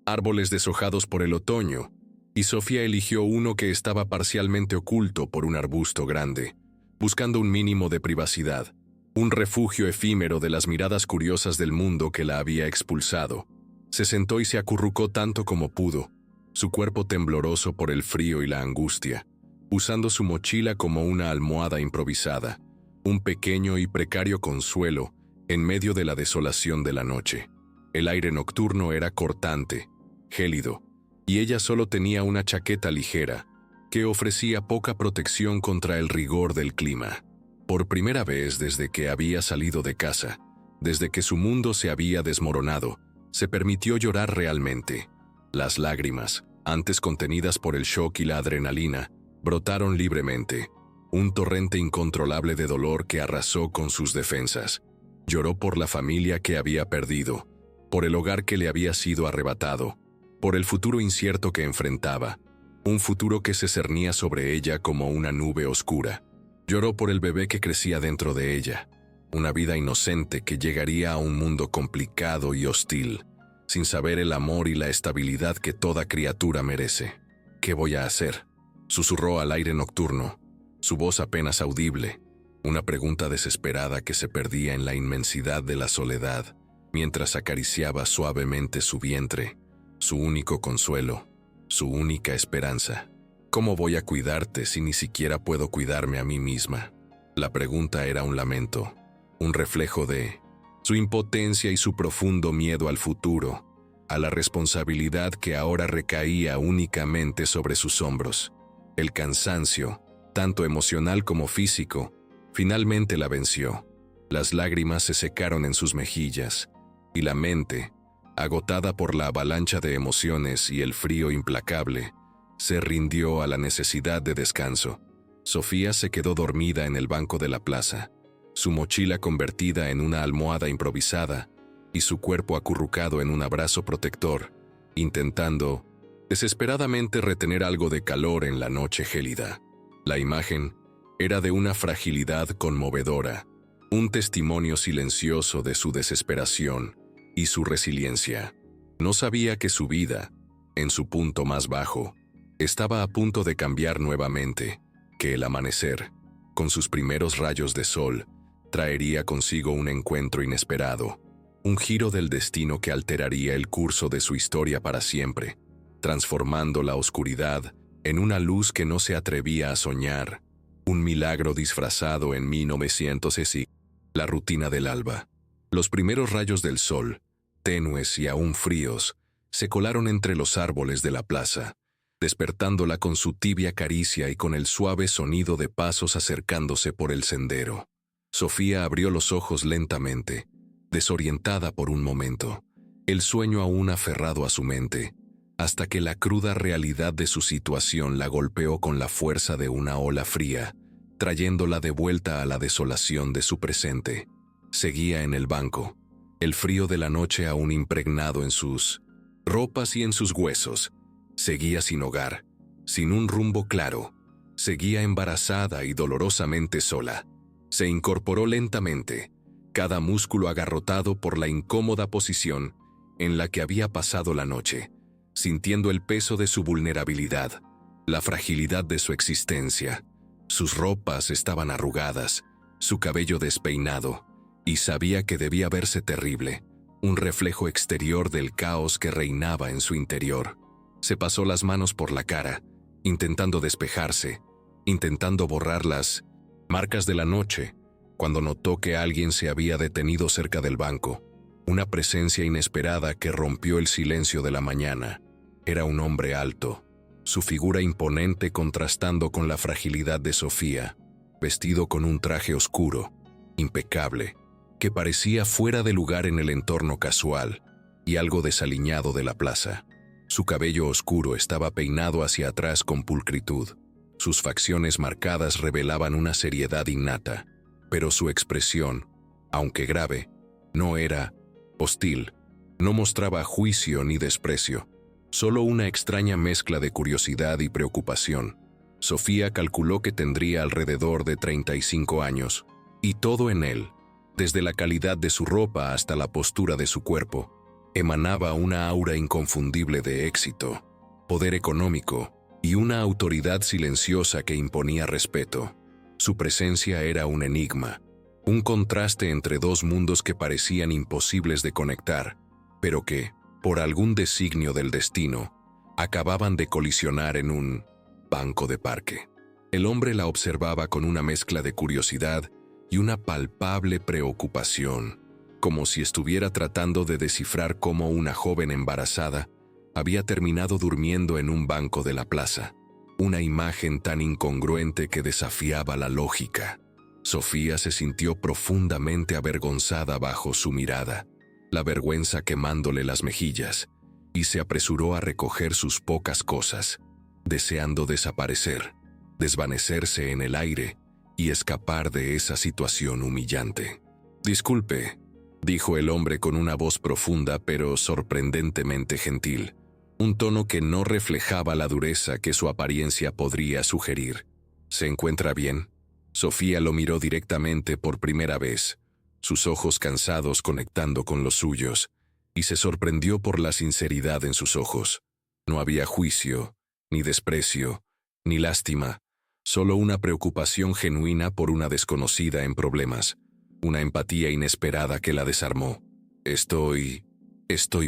árboles deshojados por el otoño, y Sofía eligió uno que estaba parcialmente oculto por un arbusto grande, buscando un mínimo de privacidad, un refugio efímero de las miradas curiosas del mundo que la había expulsado. Se sentó y se acurrucó tanto como pudo, su cuerpo tembloroso por el frío y la angustia, usando su mochila como una almohada improvisada, un pequeño y precario consuelo en medio de la desolación de la noche. El aire nocturno era cortante, gélido, y ella solo tenía una chaqueta ligera, que ofrecía poca protección contra el rigor del clima. Por primera vez desde que había salido de casa, desde que su mundo se había desmoronado, se permitió llorar realmente. Las lágrimas, antes contenidas por el shock y la adrenalina, brotaron libremente, un torrente incontrolable de dolor que arrasó con sus defensas. Lloró por la familia que había perdido, por el hogar que le había sido arrebatado, por el futuro incierto que enfrentaba, un futuro que se cernía sobre ella como una nube oscura. Lloró por el bebé que crecía dentro de ella, una vida inocente que llegaría a un mundo complicado y hostil, sin saber el amor y la estabilidad que toda criatura merece. ¿Qué voy a hacer?, susurró al aire nocturno, su voz apenas audible, una pregunta desesperada que se perdía en la inmensidad de la soledad, mientras acariciaba suavemente su vientre, su único consuelo, su única esperanza. ¿Cómo voy a cuidarte si ni siquiera puedo cuidarme a mí misma? La pregunta era un lamento, un reflejo de su impotencia y su profundo miedo al futuro, a la responsabilidad que ahora recaía únicamente sobre sus hombros. El cansancio, tanto emocional como físico, finalmente la venció. Las lágrimas se secaron en sus mejillas, y la mente, agotada por la avalancha de emociones y el frío implacable, se rindió a la necesidad de descanso. Sofía se quedó dormida en el banco de la plaza, su mochila convertida en una almohada improvisada y su cuerpo acurrucado en un abrazo protector, intentando desesperadamente retener algo de calor en la noche gélida. La imagen era de una fragilidad conmovedora, un testimonio silencioso de su desesperación y su resiliencia. No sabía que su vida, en su punto más bajo, estaba a punto de cambiar nuevamente, que el amanecer, con sus primeros rayos de sol, traería consigo un encuentro inesperado, un giro del destino que alteraría el curso de su historia para siempre, transformando la oscuridad en una luz que no se atrevía a soñar, un milagro disfrazado en 1960. La rutina del alba. Los primeros rayos del sol, tenues y aún fríos, se colaron entre los árboles de la plaza, despertándola con su tibia caricia y con el suave sonido de pasos acercándose por el sendero. Sofía abrió los ojos lentamente, desorientada por un momento, el sueño aún aferrado a su mente, hasta que la cruda realidad de su situación la golpeó con la fuerza de una ola fría, trayéndola de vuelta a la desolación de su presente. Seguía en el banco, el frío de la noche aún impregnado en sus ropas y en sus huesos. Seguía sin hogar, sin un rumbo claro. Seguía embarazada y dolorosamente sola. Se incorporó lentamente, cada músculo agarrotado por la incómoda posición en la que había pasado la noche, sintiendo el peso de su vulnerabilidad, la fragilidad de su existencia. Sus ropas estaban arrugadas, su cabello despeinado, y sabía que debía verse terrible, un reflejo exterior del caos que reinaba en su interior. Se pasó las manos por la cara, intentando despejarse, intentando borrar las marcas de la noche, cuando notó que alguien se había detenido cerca del banco, una presencia inesperada que rompió el silencio de la mañana. Era un hombre alto, su figura imponente contrastando con la fragilidad de Sofía, vestido con un traje oscuro, impecable, que parecía fuera de lugar en el entorno casual y algo desaliñado de la plaza. Su cabello oscuro estaba peinado hacia atrás con pulcritud. Sus facciones marcadas revelaban una seriedad innata, pero su expresión, aunque grave, no era hostil, no mostraba juicio ni desprecio, solo una extraña mezcla de curiosidad y preocupación. Sofía calculó que tendría alrededor de 35 años, y todo en él, desde la calidad de su ropa hasta la postura de su cuerpo, emanaba una aura inconfundible de éxito, poder económico y una autoridad silenciosa que imponía respeto. Su presencia era un enigma, un contraste entre dos mundos que parecían imposibles de conectar, pero que, por algún designio del destino, acababan de colisionar en un banco de parque. El hombre la observaba con una mezcla de curiosidad y una palpable preocupación, como si estuviera tratando de descifrar cómo una joven embarazada había terminado durmiendo en un banco de la plaza, una imagen tan incongruente que desafiaba la lógica. Sofía se sintió profundamente avergonzada bajo su mirada, la vergüenza quemándole las mejillas, y se apresuró a recoger sus pocas cosas, deseando desaparecer, desvanecerse en el aire y escapar de esa situación humillante. «Disculpe», dijo el hombre con una voz profunda pero sorprendentemente gentil, un tono que no reflejaba la dureza que su apariencia podría sugerir. «¿Se encuentra bien?» Sofía lo miró directamente por primera vez, sus ojos cansados conectando con los suyos, y se sorprendió por la sinceridad en sus ojos. No había juicio, ni desprecio, ni lástima, solo una preocupación genuina por una desconocida en problemas, una empatía inesperada que la desarmó. Estoy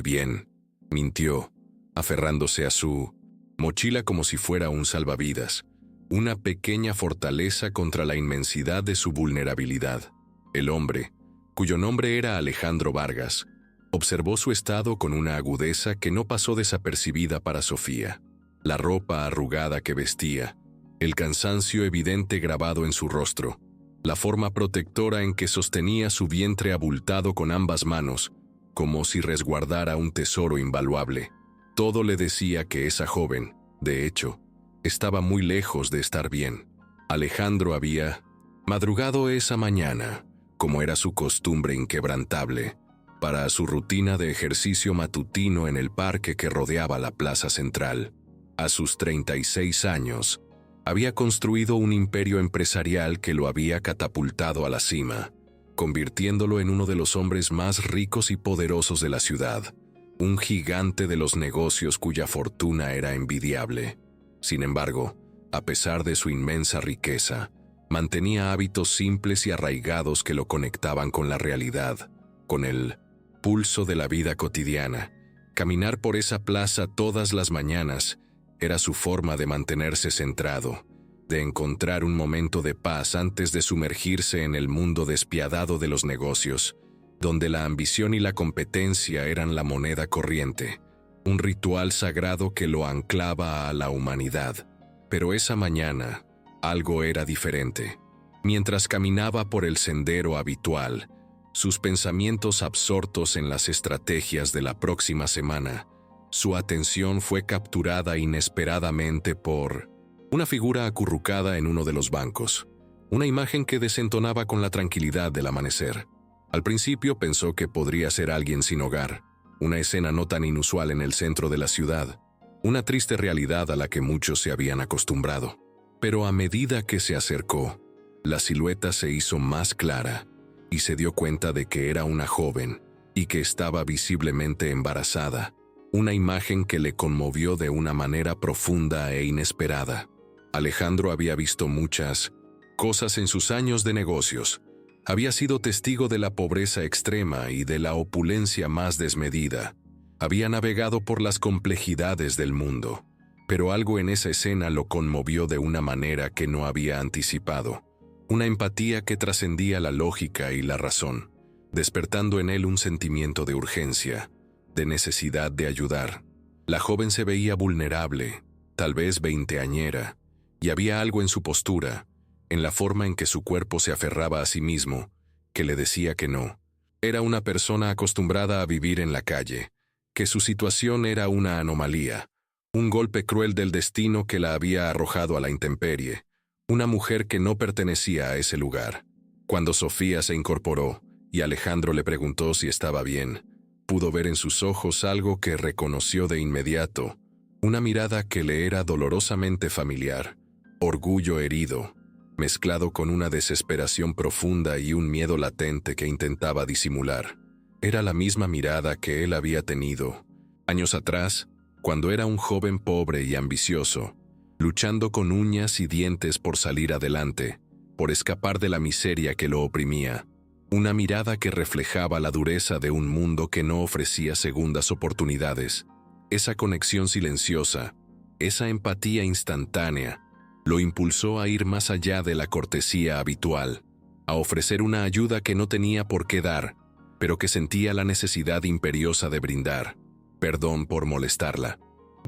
bien», mintió, aferrándose a su mochila como si fuera un salvavidas, una pequeña fortaleza contra la inmensidad de su vulnerabilidad. El hombre, cuyo nombre era Alejandro Vargas, observó su estado con una agudeza que no pasó desapercibida para Sofía. La ropa arrugada que vestía, el cansancio evidente grabado en su rostro, la forma protectora en que sostenía su vientre abultado con ambas manos, como si resguardara un tesoro invaluable. Todo le decía que esa joven, de hecho, estaba muy lejos de estar bien. Alejandro había madrugado esa mañana, como era su costumbre inquebrantable, para su rutina de ejercicio matutino en el parque que rodeaba la plaza central. A sus 36 años, había construido un imperio empresarial que lo había catapultado a la cima, convirtiéndolo en uno de los hombres más ricos y poderosos de la ciudad, un gigante de los negocios cuya fortuna era envidiable. Sin embargo, a pesar de su inmensa riqueza, mantenía hábitos simples y arraigados que lo conectaban con la realidad, con el pulso de la vida cotidiana. Caminar por esa plaza todas las mañanas era su forma de mantenerse centrado, de encontrar un momento de paz antes de sumergirse en el mundo despiadado de los negocios, donde la ambición y la competencia eran la moneda corriente, un ritual sagrado que lo anclaba a la humanidad. Pero esa mañana, algo era diferente. Mientras caminaba por el sendero habitual, sus pensamientos absortos en las estrategias de la próxima semana, su atención fue capturada inesperadamente por una figura acurrucada en uno de los bancos, una imagen que desentonaba con la tranquilidad del amanecer. Al principio pensó que podría ser alguien sin hogar, una escena no tan inusual en el centro de la ciudad, una triste realidad a la que muchos se habían acostumbrado. Pero a medida que se acercó, la silueta se hizo más clara y se dio cuenta de que era una joven y que estaba visiblemente embarazada, una imagen que le conmovió de una manera profunda e inesperada. Alejandro había visto muchas cosas en sus años de negocios. Había sido testigo de la pobreza extrema y de la opulencia más desmedida. Había navegado por las complejidades del mundo, pero algo en esa escena lo conmovió de una manera que no había anticipado, una empatía que trascendía la lógica y la razón, despertando en él un sentimiento de urgencia, de necesidad de ayudar. La joven se veía vulnerable, tal vez veinteañera, y había algo en su postura, en la forma en que su cuerpo se aferraba a sí mismo, que le decía que no. Era una persona acostumbrada a vivir en la calle, que su situación era una anomalía, un golpe cruel del destino que la había arrojado a la intemperie, una mujer que no pertenecía a ese lugar. Cuando Sofía se incorporó y Alejandro le preguntó si estaba bien, pudo ver en sus ojos algo que reconoció de inmediato, una mirada que le era dolorosamente familiar, orgullo herido, mezclado con una desesperación profunda y un miedo latente que intentaba disimular. Era la misma mirada que él había tenido años atrás, cuando era un joven pobre y ambicioso, luchando con uñas y dientes por salir adelante, por escapar de la miseria que lo oprimía. Una mirada que reflejaba la dureza de un mundo que no ofrecía segundas oportunidades. Esa conexión silenciosa, esa empatía instantánea, lo impulsó a ir más allá de la cortesía habitual, a ofrecer una ayuda que no tenía por qué dar, pero que sentía la necesidad imperiosa de brindar. «Perdón por molestarla»,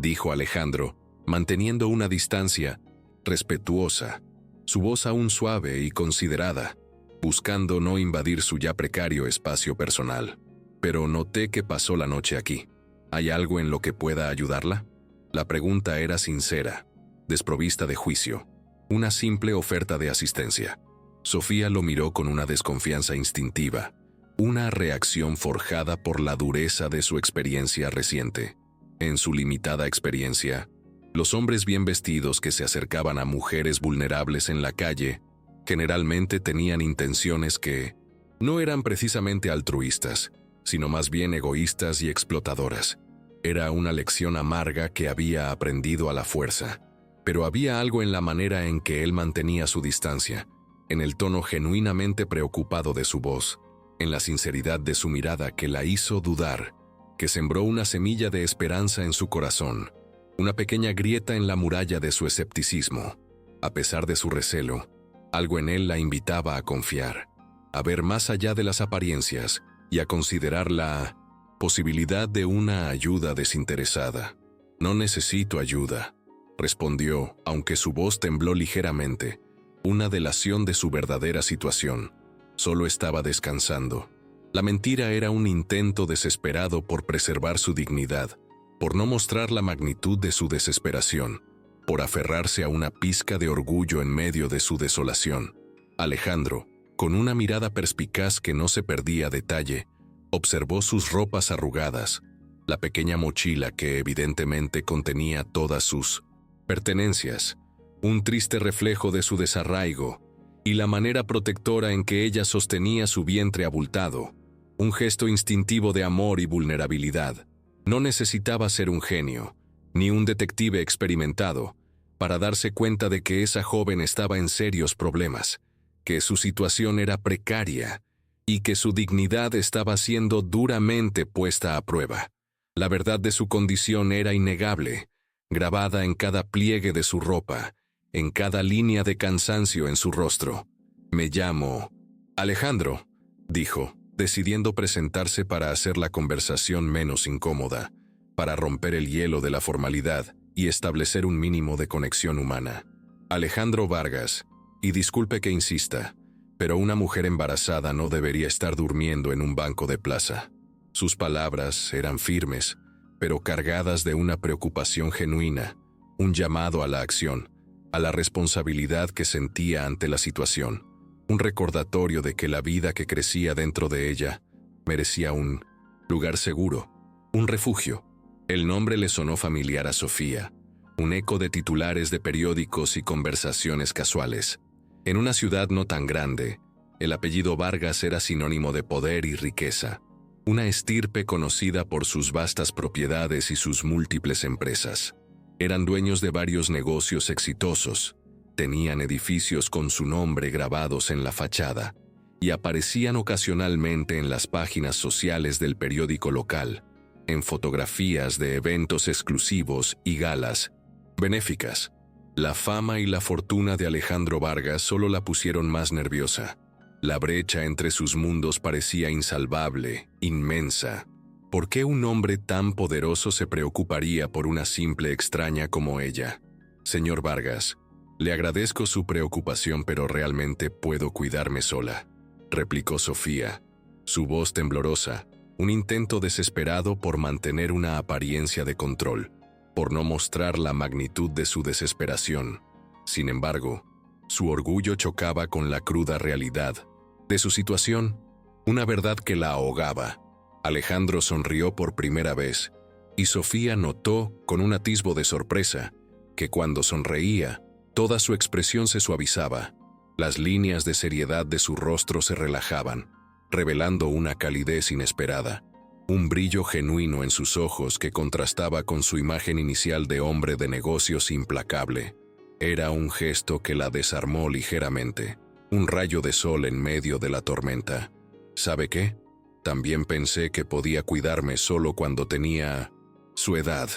dijo Alejandro, manteniendo una distancia respetuosa, su voz aún suave y considerada, buscando no invadir su ya precario espacio personal. «Pero noté que pasó la noche aquí. ¿Hay algo en lo que pueda ayudarla?» La pregunta era sincera, desprovista de juicio, una simple oferta de asistencia. Sofía lo miró con una desconfianza instintiva, una reacción forjada por la dureza de su experiencia reciente. En su limitada experiencia, los hombres bien vestidos que se acercaban a mujeres vulnerables en la calle generalmente tenían intenciones que no eran precisamente altruistas, sino más bien egoístas y explotadoras. Era una lección amarga que había aprendido a la fuerza, pero había algo en la manera en que él mantenía su distancia, en el tono genuinamente preocupado de su voz, en la sinceridad de su mirada que la hizo dudar, que sembró una semilla de esperanza en su corazón, una pequeña grieta en la muralla de su escepticismo. A pesar de su recelo, algo en él la invitaba a confiar, a ver más allá de las apariencias y a considerar la posibilidad de una ayuda desinteresada. «No necesito ayuda», respondió, aunque su voz tembló ligeramente, una delación de su verdadera situación. Solo estaba descansando. La mentira era un intento desesperado por preservar su dignidad, por no mostrar la magnitud de su desesperación, por aferrarse a una pizca de orgullo en medio de su desolación. Alejandro, con una mirada perspicaz que no se perdía detalle, observó sus ropas arrugadas, la pequeña mochila que evidentemente contenía todas sus pertenencias, un triste reflejo de su desarraigo, y la manera protectora en que ella sostenía su vientre abultado, un gesto instintivo de amor y vulnerabilidad. No necesitaba ser un genio, ni un detective experimentado, para darse cuenta de que esa joven estaba en serios problemas, que su situación era precaria y que su dignidad estaba siendo duramente puesta a prueba. La verdad de su condición era innegable, grabada en cada pliegue de su ropa, en cada línea de cansancio en su rostro. «Me llamo Alejandro», dijo, decidiendo presentarse para hacer la conversación menos incómoda, para romper el hielo de la formalidad y establecer un mínimo de conexión humana. «Alejandro Vargas, y disculpe que insista, pero una mujer embarazada no debería estar durmiendo en un banco de plaza». Sus palabras eran firmes, pero cargadas de una preocupación genuina, un llamado a la acción, a la responsabilidad que sentía ante la situación, un recordatorio de que la vida que crecía dentro de ella merecía un lugar seguro, un refugio. El nombre le sonó familiar a Sofía, un eco de titulares de periódicos y conversaciones casuales. En una ciudad no tan grande, el apellido Vargas era sinónimo de poder y riqueza, una estirpe conocida por sus vastas propiedades y sus múltiples empresas. Eran dueños de varios negocios exitosos, tenían edificios con su nombre grabados en la fachada, y aparecían ocasionalmente en las páginas sociales del periódico local, en fotografías de eventos exclusivos y galas benéficas. La fama y la fortuna de Alejandro Vargas solo la pusieron más nerviosa. La brecha entre sus mundos parecía insalvable, inmensa. ¿Por qué un hombre tan poderoso se preocuparía por una simple extraña como ella? Señor Vargas, le agradezco su preocupación, pero realmente puedo cuidarme sola, replicó Sofía, su voz temblorosa, un intento desesperado por mantener una apariencia de control, por no mostrar la magnitud de su desesperación. Sin embargo, su orgullo chocaba con la cruda realidad de su situación, una verdad que la ahogaba. Alejandro sonrió por primera vez, y Sofía notó, con un atisbo de sorpresa, que cuando sonreía, toda su expresión se suavizaba. Las líneas de seriedad de su rostro se relajaban, revelando una calidez inesperada, un brillo genuino en sus ojos que contrastaba con su imagen inicial de hombre de negocios implacable. Era un gesto que la desarmó ligeramente, un rayo de sol en medio de la tormenta. ¿Sabe qué? También pensé que podía cuidarme solo cuando tenía su edad,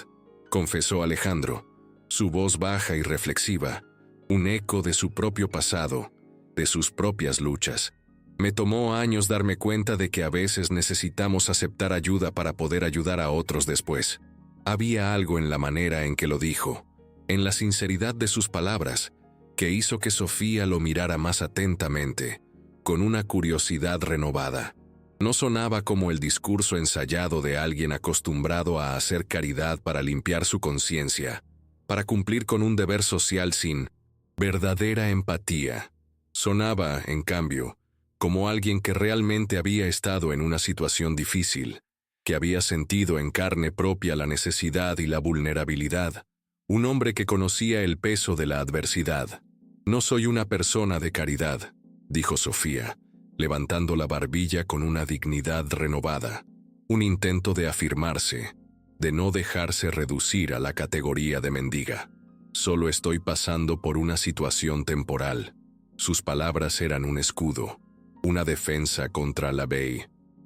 confesó Alejandro, su voz baja y reflexiva, un eco de su propio pasado, de sus propias luchas. Me tomó años darme cuenta de que a veces necesitamos aceptar ayuda para poder ayudar a otros después. Había algo en la manera en que lo dijo, en la sinceridad de sus palabras, que hizo que Sofía lo mirara más atentamente, con una curiosidad renovada. No sonaba como el discurso ensayado de alguien acostumbrado a hacer caridad para limpiar su conciencia, para cumplir con un deber social sin verdadera empatía. Sonaba, en cambio, como alguien que realmente había estado en una situación difícil, que había sentido en carne propia la necesidad y la vulnerabilidad, un hombre que conocía el peso de la adversidad. No soy una persona de caridad, dijo Sofía, levantando la barbilla con una dignidad renovada, un intento de afirmarse, de no dejarse reducir a la categoría de mendiga. Solo estoy pasando por una situación temporal. Sus palabras eran un escudo, una defensa contra la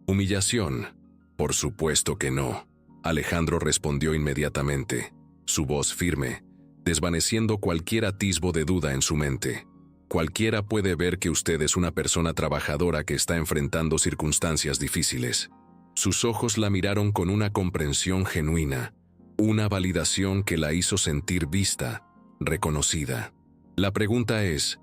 humillación. Por supuesto que no. Alejandro respondió inmediatamente, su voz firme, desvaneciendo cualquier atisbo de duda en su mente. Cualquiera puede ver que usted es una persona trabajadora que está enfrentando circunstancias difíciles. Sus ojos la miraron con una comprensión genuina, una validación que la hizo sentir vista, reconocida. La pregunta es,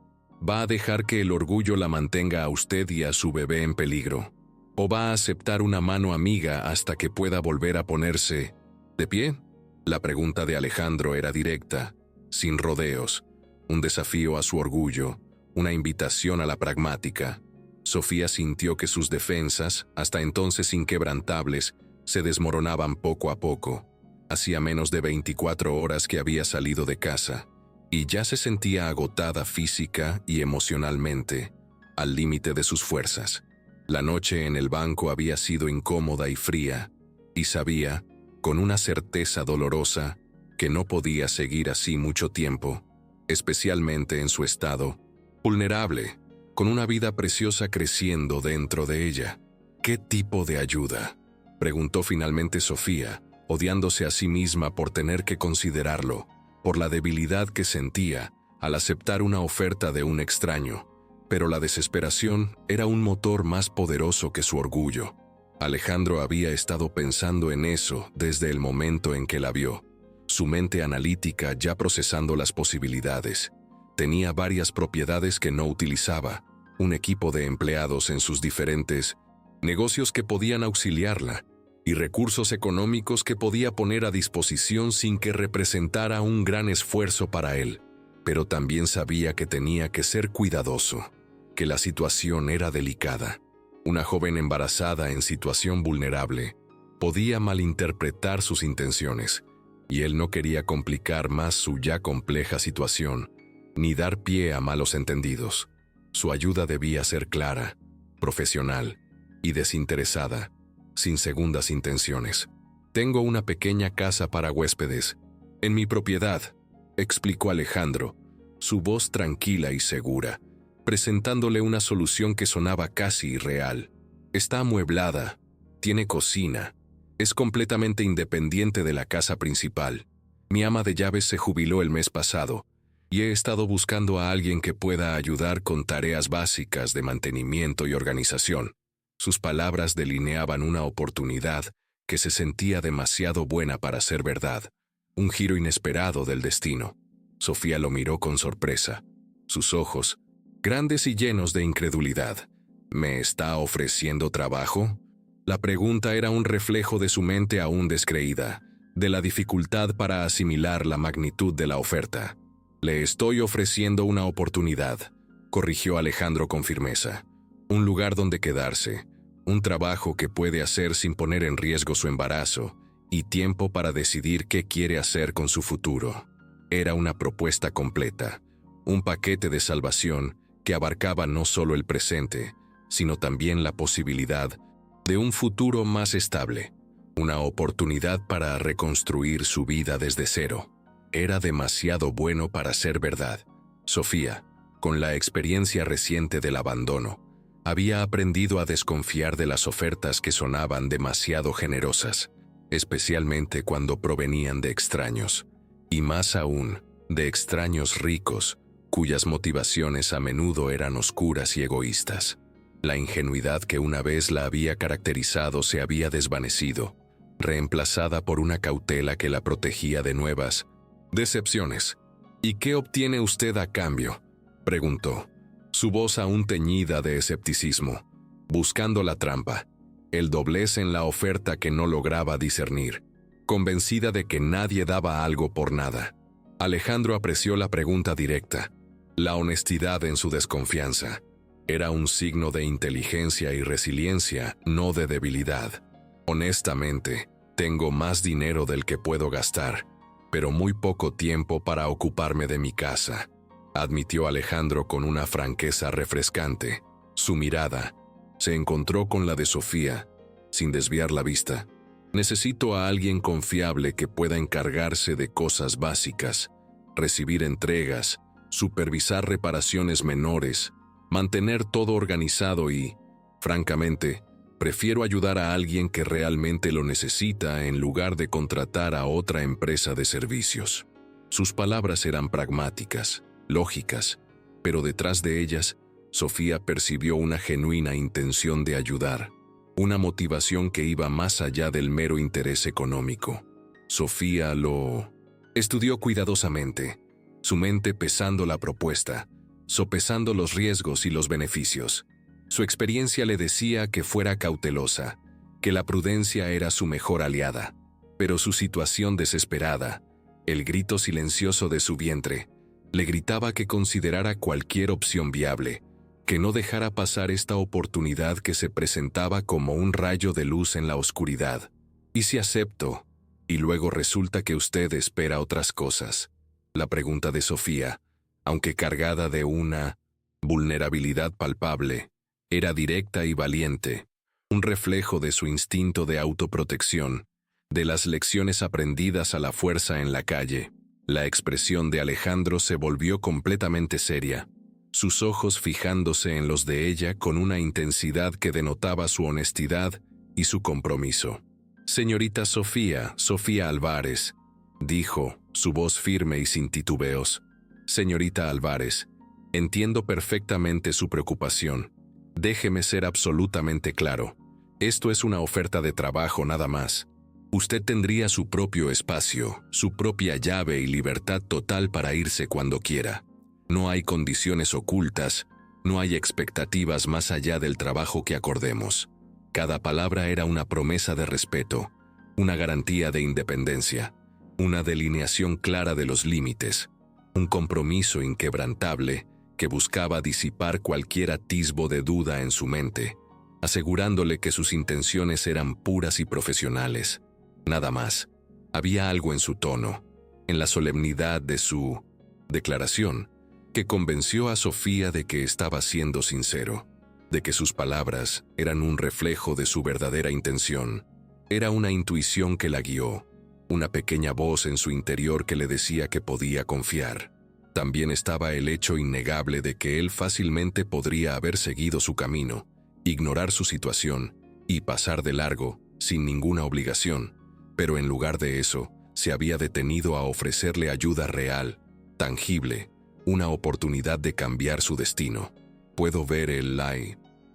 ¿va a dejar que el orgullo la mantenga a usted y a su bebé en peligro? ¿O va a aceptar una mano amiga hasta que pueda volver a ponerse de pie? La pregunta de Alejandro era directa, sin rodeos, un desafío a su orgullo, una invitación a la pragmática. Sofía sintió que sus defensas, hasta entonces inquebrantables, se desmoronaban poco a poco. Hacía menos de 24 horas que había salido de casa, y ya se sentía agotada física y emocionalmente, al límite de sus fuerzas. La noche en el banco había sido incómoda y fría, y sabía, con una certeza dolorosa, que no podía seguir así mucho tiempo, especialmente en su estado vulnerable, con una vida preciosa creciendo dentro de ella. ¿Qué tipo de ayuda?, preguntó finalmente Sofía, odiándose a sí misma por tener que considerarlo, por la debilidad que sentía al aceptar una oferta de un extraño. Pero la desesperación era un motor más poderoso que su orgullo. Alejandro había estado pensando en eso desde el momento en que la vio, su mente analítica ya procesando las posibilidades. Tenía varias propiedades que no utilizaba, un equipo de empleados en sus diferentes negocios que podían auxiliarla, y recursos económicos que podía poner a disposición sin que representara un gran esfuerzo para él. Pero también sabía que tenía que ser cuidadoso, que la situación era delicada. Una joven embarazada en situación vulnerable podía malinterpretar sus intenciones, y él no quería complicar más su ya compleja situación, ni dar pie a malos entendidos. Su ayuda debía ser clara, profesional y desinteresada, sin segundas intenciones. Tengo una pequeña casa para huéspedes, en mi propiedad, explicó Alejandro, su voz tranquila y segura, presentándole una solución que sonaba casi irreal. Está amueblada, tiene cocina, es completamente independiente de la casa principal. Mi ama de llaves se jubiló el mes pasado, y he estado buscando a alguien que pueda ayudar con tareas básicas de mantenimiento y organización. Sus palabras delineaban una oportunidad que se sentía demasiado buena para ser verdad, un giro inesperado del destino. Sofía lo miró con sorpresa. Sus ojos, grandes y llenos de incredulidad. ¿Me está ofreciendo trabajo? La pregunta era un reflejo de su mente aún descreída, de la dificultad para asimilar la magnitud de la oferta. Le estoy ofreciendo una oportunidad, corrigió Alejandro con firmeza. Un lugar donde quedarse, un trabajo que puede hacer sin poner en riesgo su embarazo, y tiempo para decidir qué quiere hacer con su futuro. Era una propuesta completa, un paquete de salvación que abarcaba no solo el presente, sino también la posibilidad de un futuro más estable, una oportunidad para reconstruir su vida desde cero. Era demasiado bueno para ser verdad. Sofía, con la experiencia reciente del abandono, había aprendido a desconfiar de las ofertas que sonaban demasiado generosas, especialmente cuando provenían de extraños, y más aún, de extraños ricos, cuyas motivaciones a menudo eran oscuras y egoístas. La ingenuidad que una vez la había caracterizado se había desvanecido, reemplazada por una cautela que la protegía de nuevas decepciones. ¿Y qué obtiene usted a cambio?, preguntó, su voz aún teñida de escepticismo, buscando la trampa, el doblez en la oferta que no lograba discernir, convencida de que nadie daba algo por nada. Alejandro apreció la pregunta directa, la honestidad en su desconfianza. Era un signo de inteligencia y resiliencia, no de debilidad. Honestamente, tengo más dinero del que puedo gastar, pero muy poco tiempo para ocuparme de mi casa, admitió Alejandro con una franqueza refrescante. Su mirada se encontró con la de Sofía, sin desviar la vista. Necesito a alguien confiable que pueda encargarse de cosas básicas, recibir entregas, supervisar reparaciones menores, mantener todo organizado y, francamente, prefiero ayudar a alguien que realmente lo necesita en lugar de contratar a otra empresa de servicios. Sus palabras eran pragmáticas, lógicas, pero detrás de ellas, Sofía percibió una genuina intención de ayudar, una motivación que iba más allá del mero interés económico. Sofía lo estudió cuidadosamente, su mente pesando la propuesta, sopesando los riesgos y los beneficios. Su experiencia le decía que fuera cautelosa, que la prudencia era su mejor aliada, pero su situación desesperada, el grito silencioso de su vientre, le gritaba que considerara cualquier opción viable, que no dejara pasar esta oportunidad que se presentaba como un rayo de luz en la oscuridad. ¿Y si acepto, y luego resulta que usted espera otras cosas? La pregunta de Sofía, aunque cargada de una vulnerabilidad palpable, era directa y valiente, un reflejo de su instinto de autoprotección, de las lecciones aprendidas a la fuerza en la calle. La expresión de Alejandro se volvió completamente seria, sus ojos fijándose en los de ella con una intensidad que denotaba su honestidad y su compromiso. «Señorita Sofía, Sofía Álvarez», dijo, su voz firme y sin titubeos. «Señorita Álvarez, entiendo perfectamente su preocupación. Déjeme ser absolutamente claro. Esto es una oferta de trabajo nada más. Usted tendría su propio espacio, su propia llave y libertad total para irse cuando quiera. No hay condiciones ocultas, no hay expectativas más allá del trabajo que acordemos. Cada palabra era una promesa de respeto, una garantía de independencia, una delineación clara de los límites, un compromiso inquebrantable que buscaba disipar cualquier atisbo de duda en su mente, asegurándole que sus intenciones eran puras y profesionales. Nada más. Había algo en su tono, en la solemnidad de su declaración, que convenció a Sofía de que estaba siendo sincero, de que sus palabras eran un reflejo de su verdadera intención. Era una intuición que la guió, una pequeña voz en su interior que le decía que podía confiar. También estaba el hecho innegable de que él fácilmente podría haber seguido su camino, ignorar su situación y pasar de largo, sin ninguna obligación, pero en lugar de eso, se había detenido a ofrecerle ayuda real, tangible, una oportunidad de cambiar su destino. «¿Puedo ver el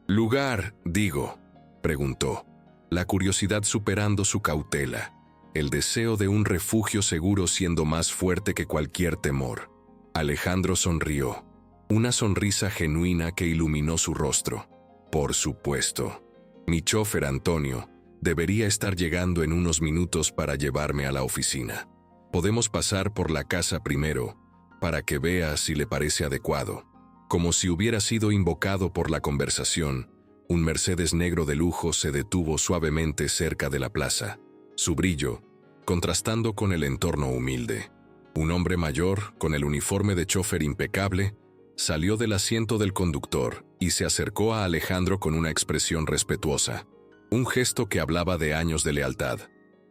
lugar, digo?», preguntó. la curiosidad superando su cautela, el deseo de un refugio seguro siendo más fuerte que cualquier temor. Alejandro sonrió, una sonrisa genuina que iluminó su rostro. Por supuesto. Mi chofer Antonio debería estar llegando en unos minutos para llevarme a la oficina. Podemos pasar por la casa primero, para que vea si le parece adecuado. Como si hubiera sido invocado por la conversación, un Mercedes negro de lujo se detuvo suavemente cerca de la plaza, su brillo contrastando con el entorno humilde. Un hombre mayor, con el uniforme de chofer impecable, salió del asiento del conductor y se acercó a Alejandro con una expresión respetuosa, un gesto que hablaba de años de lealtad.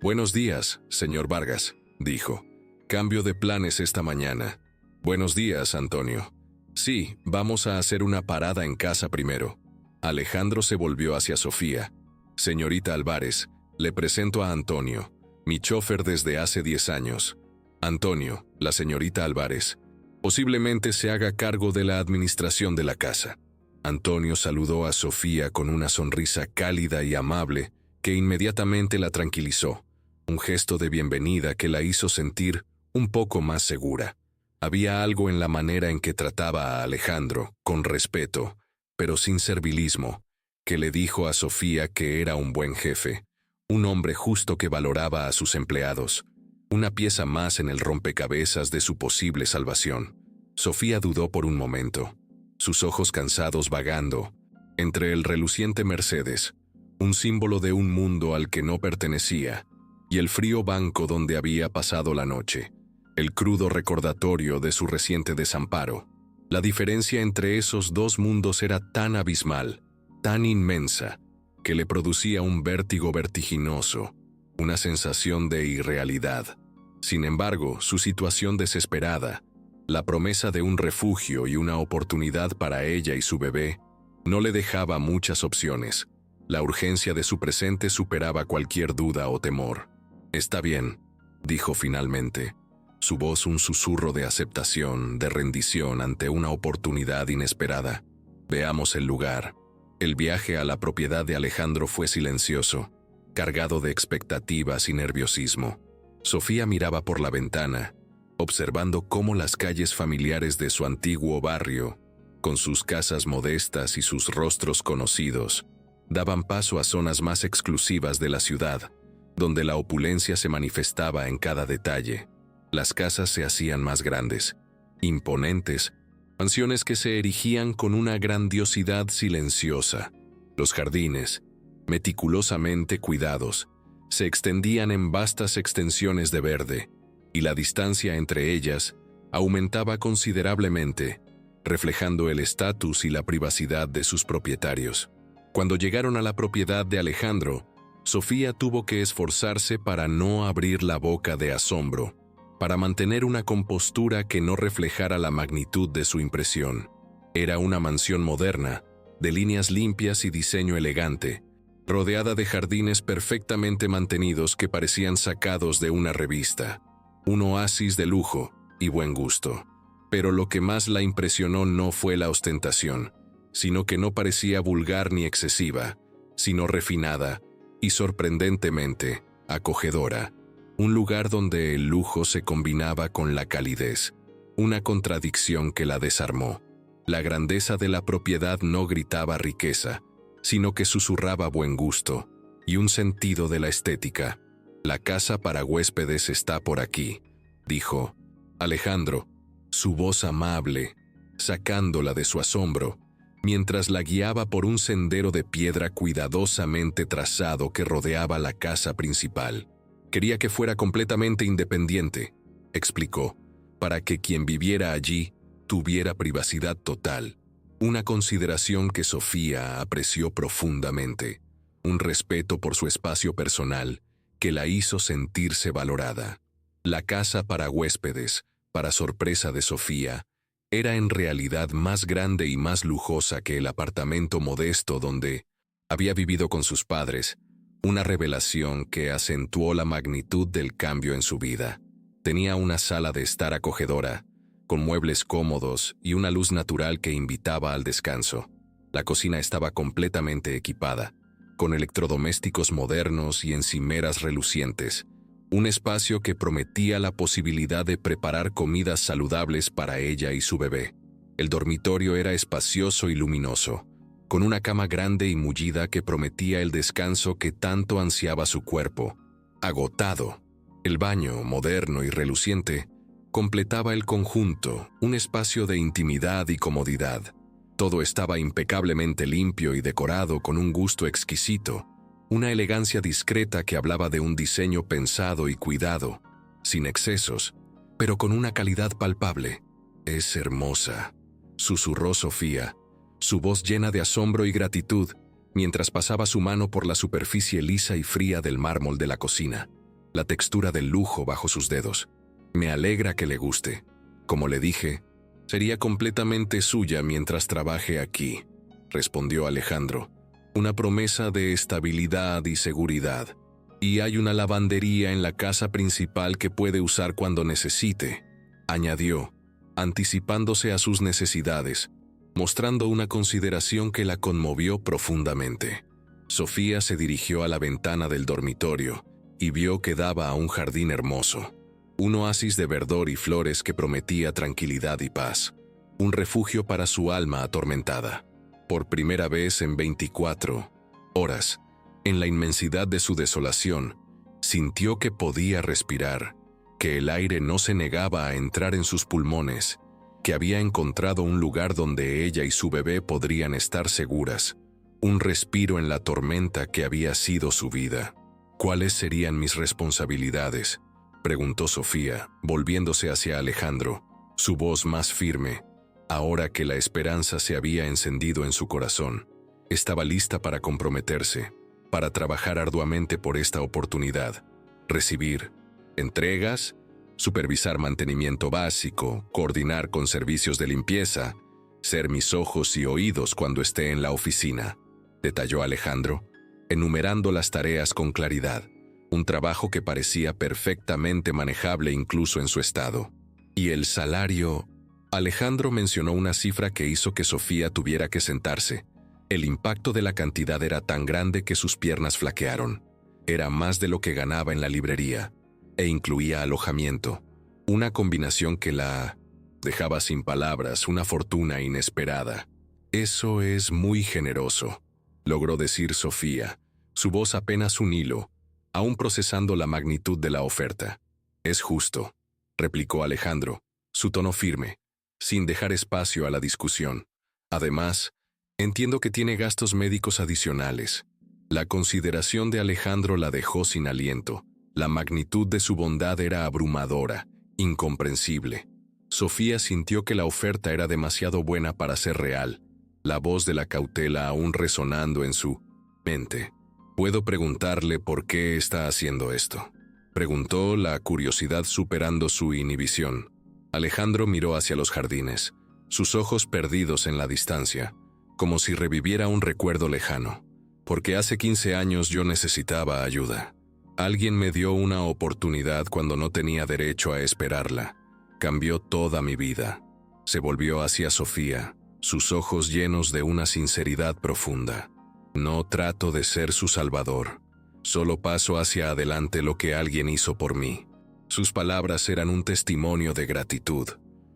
«Buenos días, señor Vargas», dijo. «Cambio de planes esta mañana». «Buenos días, Antonio». «Sí, vamos a hacer una parada en casa primero». Alejandro se volvió hacia Sofía. «Señorita Álvarez, le presento a Antonio, mi chofer desde hace 10 años. Antonio, la señorita Álvarez, posiblemente se haga cargo de la administración de la casa». Antonio saludó a Sofía con una sonrisa cálida y amable que inmediatamente la tranquilizó, un gesto de bienvenida que la hizo sentir un poco más segura. Había algo en la manera en que trataba a Alejandro, con respeto, pero sin servilismo, que le dijo a Sofía que era un buen jefe, un hombre justo que valoraba a sus empleados, una pieza más en el rompecabezas de su posible salvación. Sofía dudó por un momento, sus ojos cansados vagando entre el reluciente Mercedes, un símbolo de un mundo al que no pertenecía, y el frío banco donde había pasado la noche, el crudo recordatorio de su reciente desamparo. La diferencia entre esos dos mundos era tan abismal, tan inmensa, que le producía un vértigo vertiginoso, una sensación de irrealidad. Sin embargo, su situación desesperada, la promesa de un refugio y una oportunidad para ella y su bebé, no le dejaba muchas opciones. La urgencia de su presente superaba cualquier duda o temor. «Está bien», dijo finalmente, su voz un susurro de aceptación, de rendición ante una oportunidad inesperada. «Veamos el lugar». El viaje a la propiedad de Alejandro fue silencioso, cargado de expectativas y nerviosismo. Sofía miraba por la ventana, observando cómo las calles familiares de su antiguo barrio, con sus casas modestas y sus rostros conocidos, daban paso a zonas más exclusivas de la ciudad, donde la opulencia se manifestaba en cada detalle. Las casas se hacían más grandes, imponentes, mansiones que se erigían con una grandiosidad silenciosa. Los jardines, meticulosamente cuidados, se extendían en vastas extensiones de verde, y la distancia entre ellas aumentaba considerablemente, reflejando el estatus y la privacidad de sus propietarios. Cuando llegaron a la propiedad de Alejandro, Sofía tuvo que esforzarse para no abrir la boca de asombro, para mantener una compostura que no reflejara la magnitud de su impresión. Era una mansión moderna, de líneas limpias y diseño elegante, rodeada de jardines perfectamente mantenidos que parecían sacados de una revista. Un oasis de lujo y buen gusto. Pero lo que más la impresionó no fue la ostentación, sino que no parecía vulgar ni excesiva, sino refinada y sorprendentemente acogedora. Un lugar donde el lujo se combinaba con la calidez, una contradicción que la desarmó. La grandeza de la propiedad no gritaba riqueza, sino que susurraba buen gusto y un sentido de la estética. «La casa para huéspedes está por aquí», dijo Alejandro, su voz amable, sacándola de su asombro, mientras la guiaba por un sendero de piedra cuidadosamente trazado que rodeaba la casa principal. «Quería que fuera completamente independiente», explicó, «para que quien viviera allí tuviera privacidad total». Una consideración que Sofía apreció profundamente, un respeto por su espacio personal que la hizo sentirse valorada. La casa para huéspedes, para sorpresa de Sofía, era en realidad más grande y más lujosa que el apartamento modesto donde había vivido con sus padres, una revelación que acentuó la magnitud del cambio en su vida. Tenía una sala de estar acogedora, con muebles cómodos y una luz natural que invitaba al descanso. La cocina estaba completamente equipada, con electrodomésticos modernos y encimeras relucientes, un espacio que prometía la posibilidad de preparar comidas saludables para ella y su bebé. El dormitorio era espacioso y luminoso, con una cama grande y mullida que prometía el descanso que tanto ansiaba su cuerpo, agotado. El baño, moderno y reluciente, completaba el conjunto, un espacio de intimidad y comodidad. Todo estaba impecablemente limpio y decorado con un gusto exquisito, una elegancia discreta que hablaba de un diseño pensado y cuidado, sin excesos, pero con una calidad palpable. «Es hermosa», susurró Sofía, su voz llena de asombro y gratitud, mientras pasaba su mano por la superficie lisa y fría del mármol de la cocina, la textura del lujo bajo sus dedos. «Me alegra que le guste. Como le dije, sería completamente suya mientras trabaje aquí», respondió Alejandro. «Una promesa de estabilidad y seguridad. Y hay una lavandería en la casa principal que puede usar cuando necesite», añadió, anticipándose a sus necesidades, mostrando una consideración que la conmovió profundamente. Sofía se dirigió a la ventana del dormitorio y vio que daba a un jardín hermoso, un oasis de verdor y flores que prometía tranquilidad y paz, un refugio para su alma atormentada. Por primera vez en 24 horas, en la inmensidad de su desolación, sintió que podía respirar, que el aire no se negaba a entrar en sus pulmones, que había encontrado un lugar donde ella y su bebé podrían estar seguras, un respiro en la tormenta que había sido su vida. «¿Cuáles serían mis responsabilidades?», preguntó Sofía, volviéndose hacia Alejandro, su voz más firme. Ahora que la esperanza se había encendido en su corazón, estaba lista para comprometerse, para trabajar arduamente por esta oportunidad, recibir entregas, supervisar mantenimiento básico, coordinar con servicios de limpieza, ser mis ojos y oídos cuando esté en la oficina, detalló Alejandro, enumerando las tareas con claridad, un trabajo que parecía perfectamente manejable incluso en su estado. «¿Y el salario?». Alejandro mencionó una cifra que hizo que Sofía tuviera que sentarse. El impacto de la cantidad era tan grande que sus piernas flaquearon. Era más de lo que ganaba en la librería, e incluía alojamiento, una combinación que la dejaba sin palabras, una fortuna inesperada. «Eso es muy generoso», logró decir Sofía, su voz apenas un hilo, aún procesando la magnitud de la oferta. «Es justo», replicó Alejandro, su tono firme, sin dejar espacio a la discusión. «Además, entiendo que tiene gastos médicos adicionales». La consideración de Alejandro la dejó sin aliento. La magnitud de su bondad era abrumadora, incomprensible. Sofía sintió que la oferta era demasiado buena para ser real, la voz de la cautela aún resonando en su mente. «¿Puedo preguntarle por qué está haciendo esto?», preguntó, la curiosidad superando su inhibición. Alejandro miró hacia los jardines, sus ojos perdidos en la distancia, como si reviviera un recuerdo lejano. «Porque hace 15 años yo necesitaba ayuda. Alguien me dio una oportunidad cuando no tenía derecho a esperarla. Cambió toda mi vida». Se volvió hacia Sofía, sus ojos llenos de una sinceridad profunda. «No trato de ser su salvador. Solo paso hacia adelante lo que alguien hizo por mí». Sus palabras eran un testimonio de gratitud,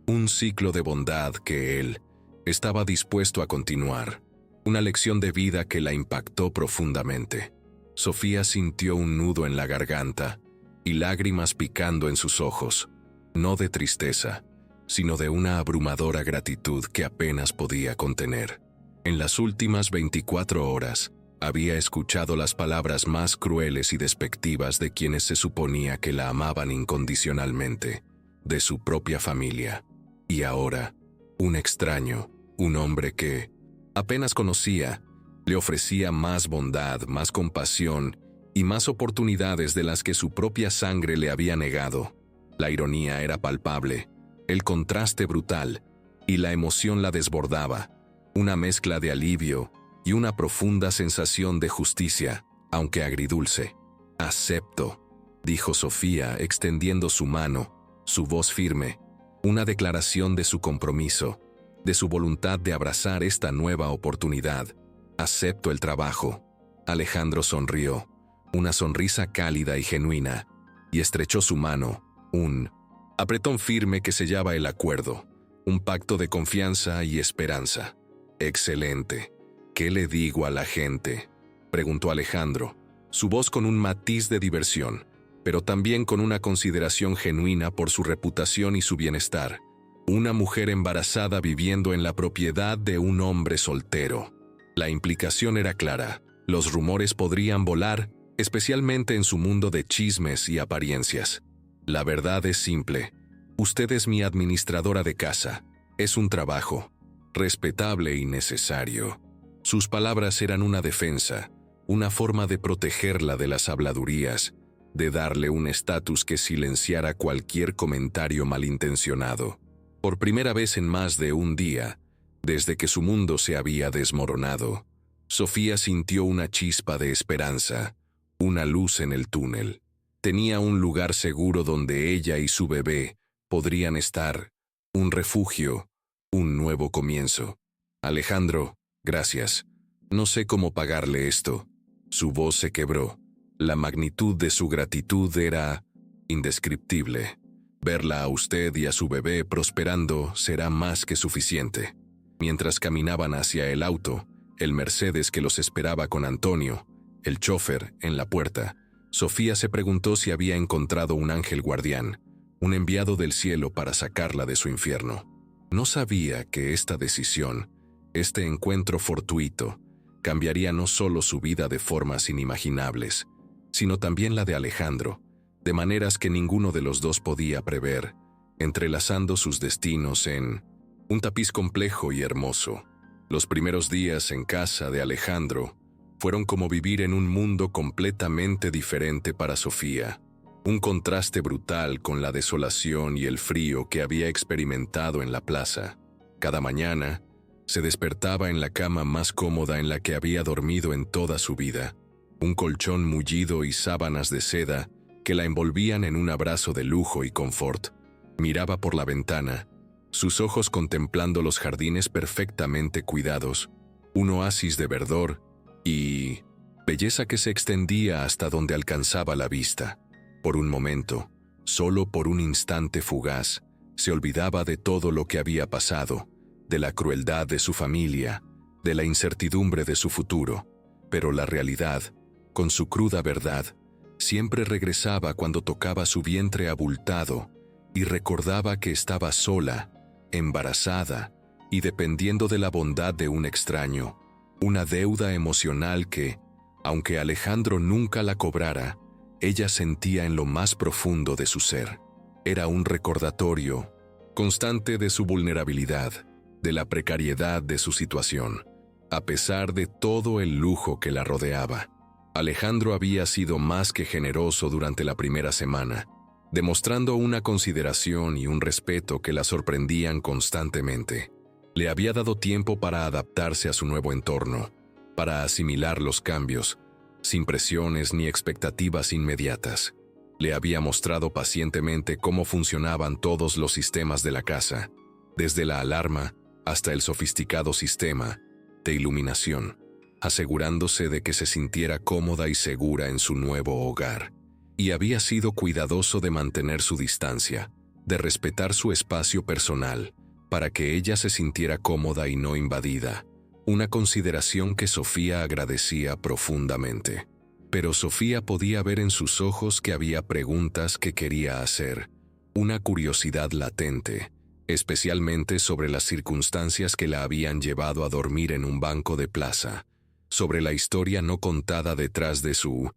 un ciclo de bondad que él estaba dispuesto a continuar, una lección de vida que la impactó profundamente. Sofía sintió un nudo en la garganta y lágrimas picando en sus ojos, no de tristeza, sino de una abrumadora gratitud que apenas podía contener. En las últimas 24 horas, había escuchado las palabras más crueles y despectivas de quienes se suponía que la amaban incondicionalmente, de su propia familia. Y ahora, un extraño, un hombre que apenas conocía, le ofrecía más bondad, más compasión y más oportunidades de las que su propia sangre le había negado. La ironía era palpable, el contraste brutal, y la emoción la desbordaba, una mezcla de alivio y una profunda sensación de justicia, aunque agridulce. «Acepto», dijo Sofía extendiendo su mano, su voz firme, una declaración de su compromiso, de su voluntad de abrazar esta nueva oportunidad. «Acepto el trabajo. Alejandro sonrió, una sonrisa cálida y genuina, y estrechó su mano, un apretón firme que sellaba el acuerdo, un pacto de confianza y esperanza. «Excelente. ¿Qué le digo a la gente?», preguntó Alejandro, su voz con un matiz de diversión, pero también con una consideración genuina por su reputación y su bienestar. Una mujer embarazada viviendo en la propiedad de un hombre soltero. La implicación era clara. Los rumores podrían volar, especialmente en su mundo de chismes y apariencias. La verdad es simple. Usted es mi administradora de casa. Es un trabajo, respetable y necesario. Sus palabras eran una defensa, una forma de protegerla de las habladurías, de darle un estatus que silenciara cualquier comentario malintencionado. Por primera vez en más de un día, desde que su mundo se había desmoronado, Sofía sintió una chispa de esperanza, una luz en el túnel. Tenía un lugar seguro donde ella y su bebé podrían estar, un refugio, un nuevo comienzo. «Alejandro, gracias. No sé cómo pagarle esto». Su voz se quebró. La magnitud de su gratitud era indescriptible. Verla a usted y a su bebé prosperando será más que suficiente. Mientras caminaban hacia el auto, el Mercedes que los esperaba con Antonio, el chofer, en la puerta, Sofía se preguntó si había encontrado un ángel guardián, un enviado del cielo para sacarla de su infierno. No sabía que esta decisión, este encuentro fortuito, cambiaría no solo su vida de formas inimaginables, sino también la de Alejandro, de maneras que ninguno de los dos podía prever, entrelazando sus destinos en un tapiz complejo y hermoso. Los primeros días en casa de Alejandro fueron como vivir en un mundo completamente diferente para Sofía, un contraste brutal con la desolación y el frío que había experimentado en la plaza. Cada mañana, se despertaba en la cama más cómoda en la que había dormido en toda su vida, un colchón mullido y sábanas de seda que la envolvían en un abrazo de lujo y confort. Miraba por la ventana, sus ojos contemplando los jardines perfectamente cuidados, un oasis de verdor y belleza que se extendía hasta donde alcanzaba la vista. Por un momento, solo por un instante fugaz, se olvidaba de todo lo que había pasado, de la crueldad de su familia, de la incertidumbre de su futuro, pero la realidad, con su cruda verdad, siempre regresaba cuando tocaba su vientre abultado y recordaba que estaba sola, embarazada y dependiendo de la bondad de un extraño, una deuda emocional que, aunque Alejandro nunca la cobrara, ella sentía en lo más profundo de su ser. Era un recordatorio constante de su vulnerabilidad, de la precariedad de su situación, a pesar de todo el lujo que la rodeaba. Alejandro había sido más que generoso durante la primera semana, demostrando una consideración y un respeto que la sorprendían constantemente. Le había dado tiempo para adaptarse a su nuevo entorno, para asimilar los cambios, sin presiones ni expectativas inmediatas. Le había mostrado pacientemente cómo funcionaban todos los sistemas de la casa, desde la alarma hasta el sofisticado sistema de iluminación, asegurándose de que se sintiera cómoda y segura en su nuevo hogar. Y había sido cuidadoso de mantener su distancia, de respetar su espacio personal, para que ella se sintiera cómoda y no invadida, una consideración que Sofía agradecía profundamente. Pero Sofía podía ver en sus ojos que había preguntas que quería hacer, una curiosidad latente, especialmente sobre las circunstancias que la habían llevado a dormir en un banco de plaza, sobre la historia no contada detrás de su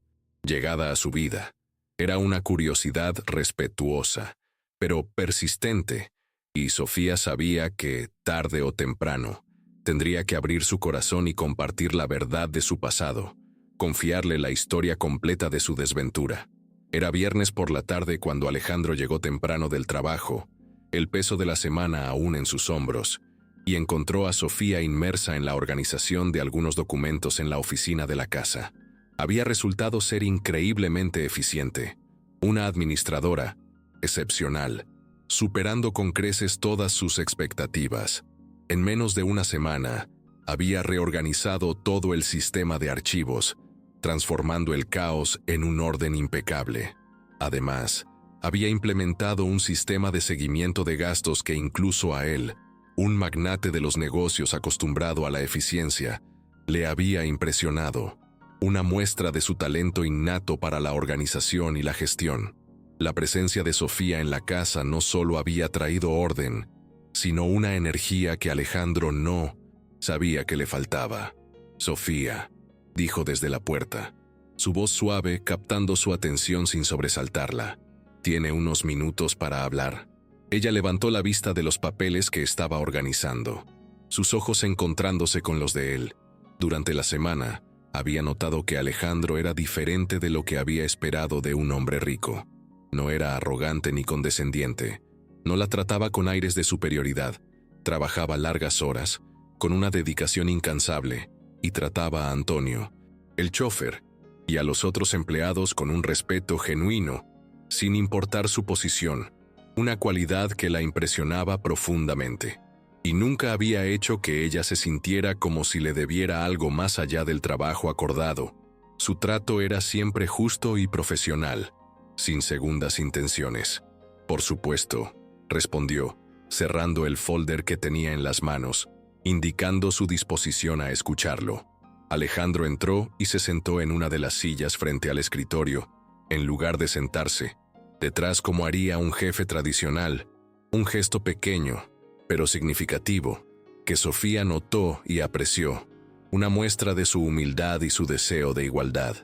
llegada a su vida. Era una curiosidad respetuosa, pero persistente, y Sofía sabía que, tarde o temprano, tendría que abrir su corazón y compartir la verdad de su pasado, confiarle la historia completa de su desventura. Era viernes por la tarde cuando Alejandro llegó temprano del trabajo, el peso de la semana aún en sus hombros, y encontró a Sofía inmersa en la organización de algunos documentos en la oficina de la casa. Había resultado ser increíblemente eficiente, una administradora excepcional, superando con creces todas sus expectativas. En menos de una semana, había reorganizado todo el sistema de archivos, transformando el caos en un orden impecable. Además, había implementado un sistema de seguimiento de gastos que incluso a él, un magnate de los negocios acostumbrado a la eficiencia, le había impresionado. Una muestra de su talento innato para la organización y la gestión. La presencia de Sofía en la casa no solo había traído orden, sino una energía que Alejandro no sabía que le faltaba. «Sofía», dijo desde la puerta, su voz suave captando su atención sin sobresaltarla. «¿Tiene unos minutos para hablar?» Ella levantó la vista de los papeles que estaba organizando, sus ojos encontrándose con los de él. Durante la semana, había notado que Alejandro era diferente de lo que había esperado de un hombre rico. No era arrogante ni condescendiente. No la trataba con aires de superioridad. Trabajaba largas horas, con una dedicación incansable, y trataba a Antonio, el chofer, y a los otros empleados con un respeto genuino, sin importar su posición, una cualidad que la impresionaba profundamente. Y nunca había hecho que ella se sintiera como si le debiera algo más allá del trabajo acordado. Su trato era siempre justo y profesional, sin segundas intenciones. «Por supuesto», respondió, cerrando el folder que tenía en las manos, indicando su disposición a escucharlo. Alejandro entró y se sentó en una de las sillas frente al escritorio, en lugar de sentarse, detrás como haría un jefe tradicional, un gesto pequeño, pero significativo, que Sofía notó y apreció, una muestra de su humildad y su deseo de igualdad.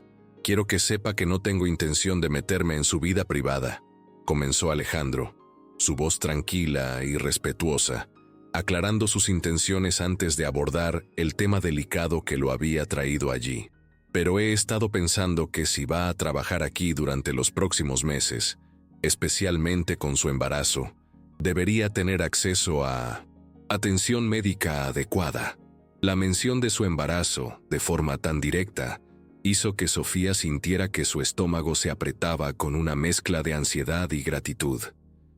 «Quiero que sepa que no tengo intención de meterme en su vida privada», comenzó Alejandro, su voz tranquila y respetuosa, aclarando sus intenciones antes de abordar el tema delicado que lo había traído allí. «Pero he estado pensando que si va a trabajar aquí durante los próximos meses, especialmente con su embarazo, debería tener acceso a atención médica adecuada». La mención de su embarazo, de forma tan directa, hizo que Sofía sintiera que su estómago se apretaba con una mezcla de ansiedad y gratitud.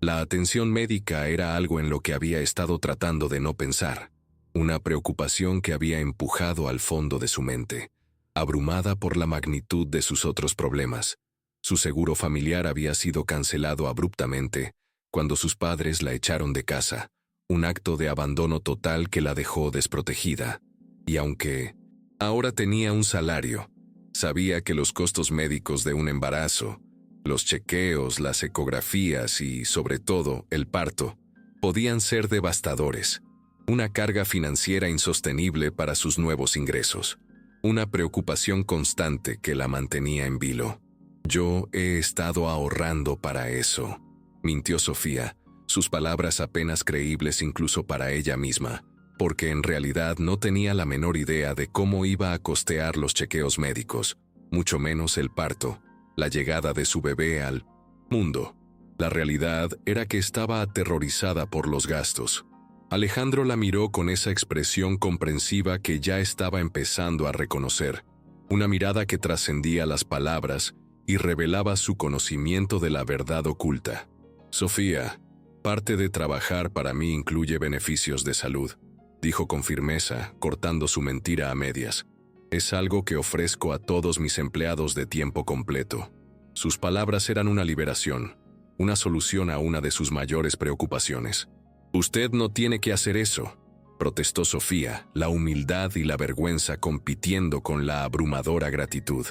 La atención médica era algo en lo que había estado tratando de no pensar, una preocupación que había empujado al fondo de su mente, abrumada por la magnitud de sus otros problemas. Su seguro familiar había sido cancelado abruptamente cuando sus padres la echaron de casa, un acto de abandono total que la dejó desprotegida. Y aunque ahora tenía un salario, sabía que los costos médicos de un embarazo, los chequeos, las ecografías y, sobre todo, el parto, podían ser devastadores, una carga financiera insostenible para sus nuevos ingresos, una preocupación constante que la mantenía en vilo. «Yo he estado ahorrando para eso», mintió Sofía, sus palabras apenas creíbles incluso para ella misma, porque en realidad no tenía la menor idea de cómo iba a costear los chequeos médicos, mucho menos el parto, la llegada de su bebé al mundo. La realidad era que estaba aterrorizada por los gastos. Alejandro la miró con esa expresión comprensiva que ya estaba empezando a reconocer, una mirada que trascendía las palabras y revelaba su conocimiento de la verdad oculta. «Sofía, parte de trabajar para mí incluye beneficios de salud», dijo con firmeza, cortando su mentira a medias. «Es algo que ofrezco a todos mis empleados de tiempo completo». Sus palabras eran una liberación, una solución a una de sus mayores preocupaciones. «Usted no tiene que hacer eso», protestó Sofía, la humildad y la vergüenza compitiendo con la abrumadora gratitud.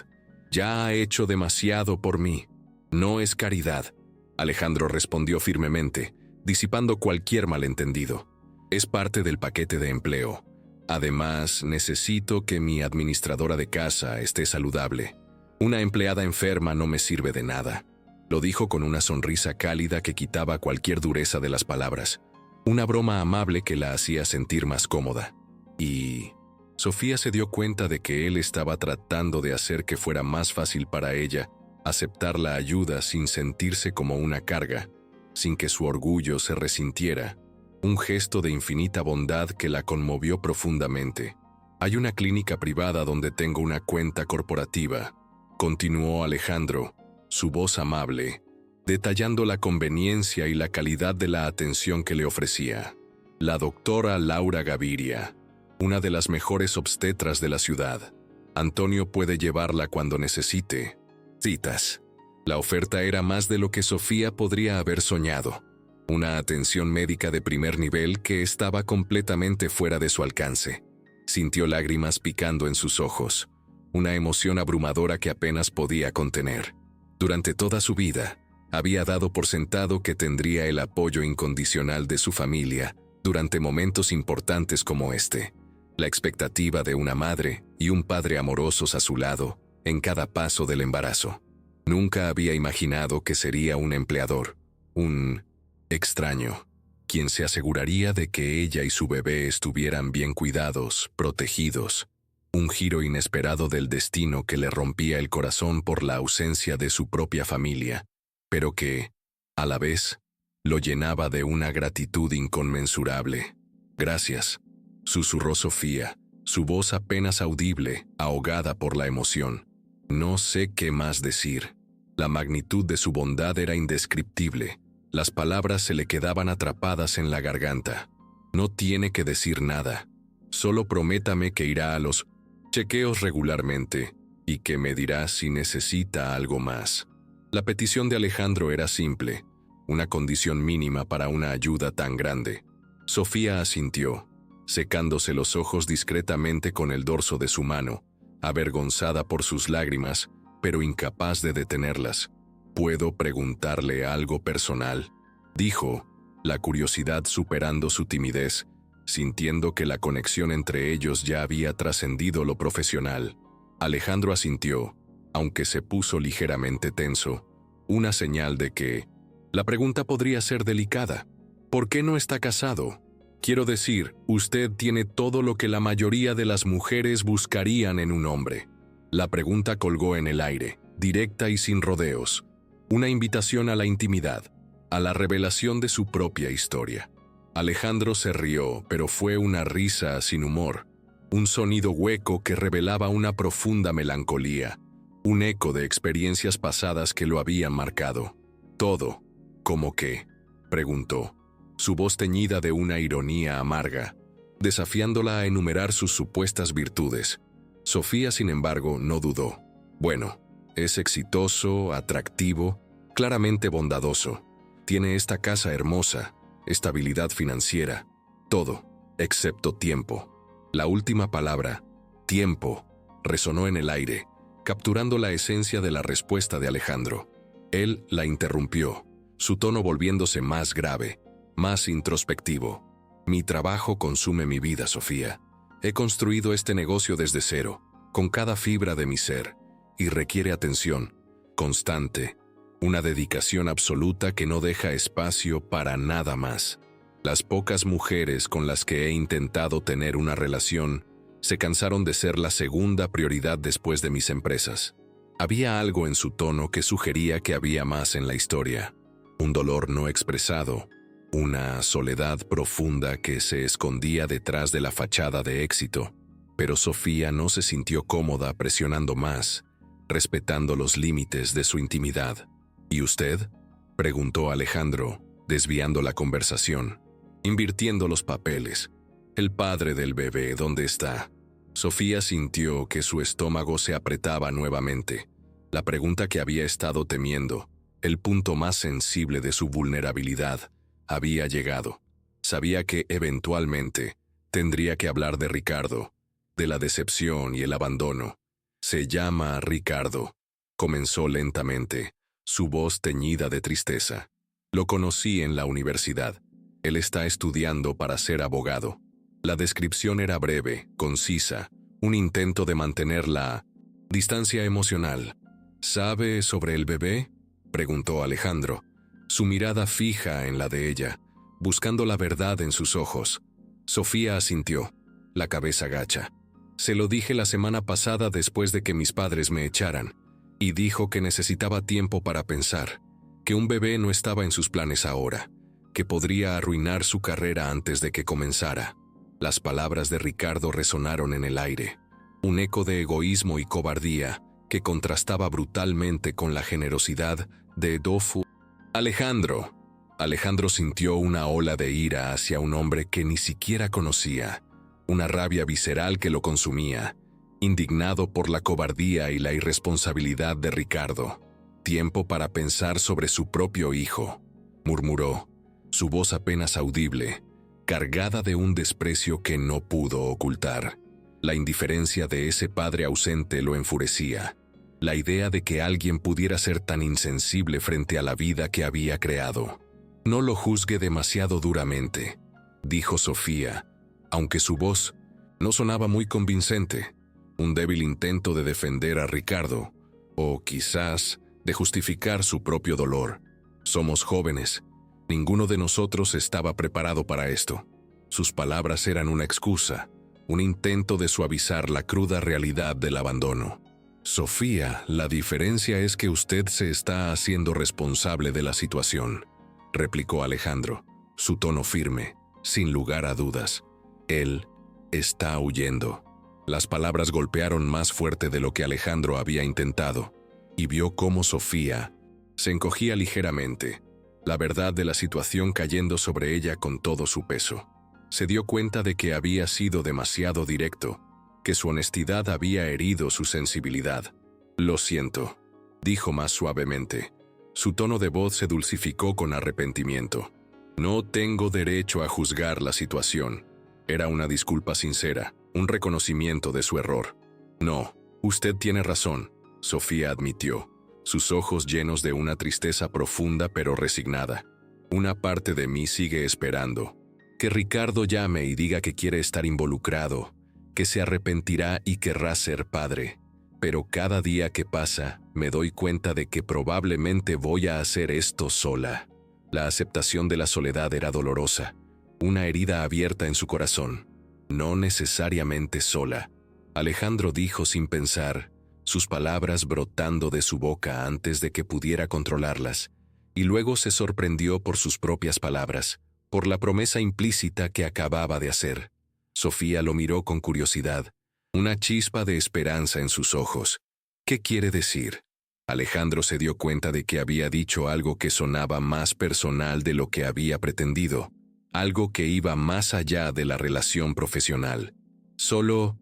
«Ya ha hecho demasiado por mí. No es caridad», Alejandro respondió firmemente, disipando cualquier malentendido. «Es parte del paquete de empleo. Además, necesito que mi administradora de casa esté saludable. Una empleada enferma no me sirve de nada», lo dijo con una sonrisa cálida que quitaba cualquier dureza de las palabras, una broma amable que la hacía sentir más cómoda. Y Sofía se dio cuenta de que él estaba tratando de hacer que fuera más fácil para ella aceptar la ayuda sin sentirse como una carga, sin que su orgullo se resintiera, un gesto de infinita bondad que la conmovió profundamente. «Hay una clínica privada donde tengo una cuenta corporativa», continuó Alejandro, su voz amable, detallando la conveniencia y la calidad de la atención que le ofrecía. «La doctora Laura Gaviria, una de las mejores obstetras de la ciudad. Antonio puede llevarla cuando necesite. Citas. La oferta era más de lo que Sofía podría haber soñado. Una atención médica de primer nivel que estaba completamente fuera de su alcance. Sintió lágrimas picando en sus ojos, una emoción abrumadora que apenas podía contener. Durante toda su vida, había dado por sentado que tendría el apoyo incondicional de su familia durante momentos importantes como este. La expectativa de una madre y un padre amorosos a su lado en cada paso del embarazo. Nunca había imaginado que sería un empleador, un extraño, quien se aseguraría de que ella y su bebé estuvieran bien cuidados, protegidos. Un giro inesperado del destino que le rompía el corazón por la ausencia de su propia familia, pero que, a la vez, lo llenaba de una gratitud inconmensurable. «Gracias», susurró Sofía, su voz apenas audible, ahogada por la emoción. No sé qué más decir. La magnitud de su bondad era indescriptible. Las palabras se le quedaban atrapadas en la garganta. No tiene que decir nada. Solo prométame que irá a los chequeos regularmente y que me dirá si necesita algo más. La petición de Alejandro era simple, una condición mínima para una ayuda tan grande. Sofía asintió, secándose los ojos discretamente con el dorso de su mano, avergonzada por sus lágrimas, pero incapaz de detenerlas. «¿Puedo preguntarle algo personal?», dijo, la curiosidad superando su timidez, sintiendo que la conexión entre ellos ya había trascendido lo profesional. Alejandro asintió, aunque se puso ligeramente tenso, una señal de que la pregunta podría ser delicada. «¿Por qué no está casado? Quiero decir, usted tiene todo lo que la mayoría de las mujeres buscarían en un hombre». La pregunta colgó en el aire, directa y sin rodeos. Una invitación a la intimidad, a la revelación de su propia historia. Alejandro se rió, pero fue una risa sin humor. Un sonido hueco que revelaba una profunda melancolía. Un eco de experiencias pasadas que lo habían marcado. «¿Todo? ¿Cómo qué?», preguntó, su voz teñida de una ironía amarga, desafiándola a enumerar sus supuestas virtudes. Sofía, sin embargo, no dudó. «Bueno, es exitoso, atractivo, claramente bondadoso. Tiene esta casa hermosa, estabilidad financiera, todo, excepto tiempo». La última palabra, tiempo, resonó en el aire, capturando la esencia de la respuesta de Alejandro. Él la interrumpió, su tono volviéndose más grave, más introspectivo. «Mi trabajo consume mi vida, Sofía. He construido este negocio desde cero, con cada fibra de mi ser, y requiere atención, constante, una dedicación absoluta que no deja espacio para nada más. Las pocas mujeres con las que he intentado tener una relación se cansaron de ser la segunda prioridad después de mis empresas». Había algo en su tono que sugería que había más en la historia. Un dolor no expresado, una soledad profunda que se escondía detrás de la fachada de éxito. Pero Sofía no se sintió cómoda presionando más, respetando los límites de su intimidad. «¿Y usted?», preguntó Alejandro, desviando la conversación, invirtiendo los papeles. «El padre del bebé, ¿dónde está?». Sofía sintió que su estómago se apretaba nuevamente. La pregunta que había estado temiendo, el punto más sensible de su vulnerabilidad, había llegado. Sabía que, eventualmente, tendría que hablar de Ricardo, de la decepción y el abandono. «Se llama Ricardo», comenzó lentamente, su voz teñida de tristeza. «Lo conocí en la universidad. Él está estudiando para ser abogado». La descripción era breve, concisa, un intento de mantener la distancia emocional. «¿Sabe sobre el bebé?», preguntó Alejandro, su mirada fija en la de ella, buscando la verdad en sus ojos. Sofía asintió, la cabeza gacha. «Se lo dije la semana pasada después de que mis padres me echaran, y dijo que necesitaba tiempo para pensar, que un bebé no estaba en sus planes ahora, que podría arruinar su carrera antes de que comenzara». Las palabras de Ricardo resonaron en el aire, un eco de egoísmo y cobardía que contrastaba brutalmente con la generosidad de Dofu. «Alejandro». Alejandro sintió una ola de ira hacia un hombre que ni siquiera conocía, una rabia visceral que lo consumía. indignado por la cobardía y la irresponsabilidad de Ricardo. «Tiempo para pensar sobre su propio hijo», murmuró, su voz apenas audible, cargada de un desprecio que no pudo ocultar. La indiferencia de ese padre ausente lo enfurecía. La idea de que alguien pudiera ser tan insensible frente a la vida que había creado. «No lo juzgue demasiado duramente», dijo Sofía, aunque su voz no sonaba muy convincente. Un débil intento de defender a Ricardo, o quizás de justificar su propio dolor. «Somos jóvenes. Ninguno de nosotros estaba preparado para esto». Sus palabras eran una excusa, un intento de suavizar la cruda realidad del abandono. «Sofía, la diferencia es que usted se está haciendo responsable de la situación», replicó Alejandro, su tono firme, sin lugar a dudas. «Él está huyendo». Las palabras golpearon más fuerte de lo que Alejandro había intentado, y vio cómo Sofía se encogía ligeramente, la verdad de la situación cayendo sobre ella con todo su peso. Se dio cuenta de que había sido demasiado directo, que su honestidad había herido su sensibilidad. «Lo siento», dijo más suavemente. Su tono de voz se dulcificó con arrepentimiento. «No tengo derecho a juzgar la situación». Era una disculpa sincera, un reconocimiento de su error. «No, usted tiene razón», Sofía admitió, sus ojos llenos de una tristeza profunda pero resignada. «Una parte de mí sigue esperando. Que Ricardo llame y diga que quiere estar involucrado, que se arrepentirá y querrá ser padre. Pero cada día que pasa, me doy cuenta de que probablemente voy a hacer esto sola». La aceptación de la soledad era dolorosa, una herida abierta en su corazón. «No necesariamente sola», Alejandro dijo sin pensar, sus palabras brotando de su boca antes de que pudiera controlarlas, y luego se sorprendió por sus propias palabras, por la promesa implícita que acababa de hacer. Sofía lo miró con curiosidad, una chispa de esperanza en sus ojos. «¿Qué quiere decir?». Alejandro se dio cuenta de que había dicho algo que sonaba más personal de lo que había pretendido, algo que iba más allá de la relación profesional. Solo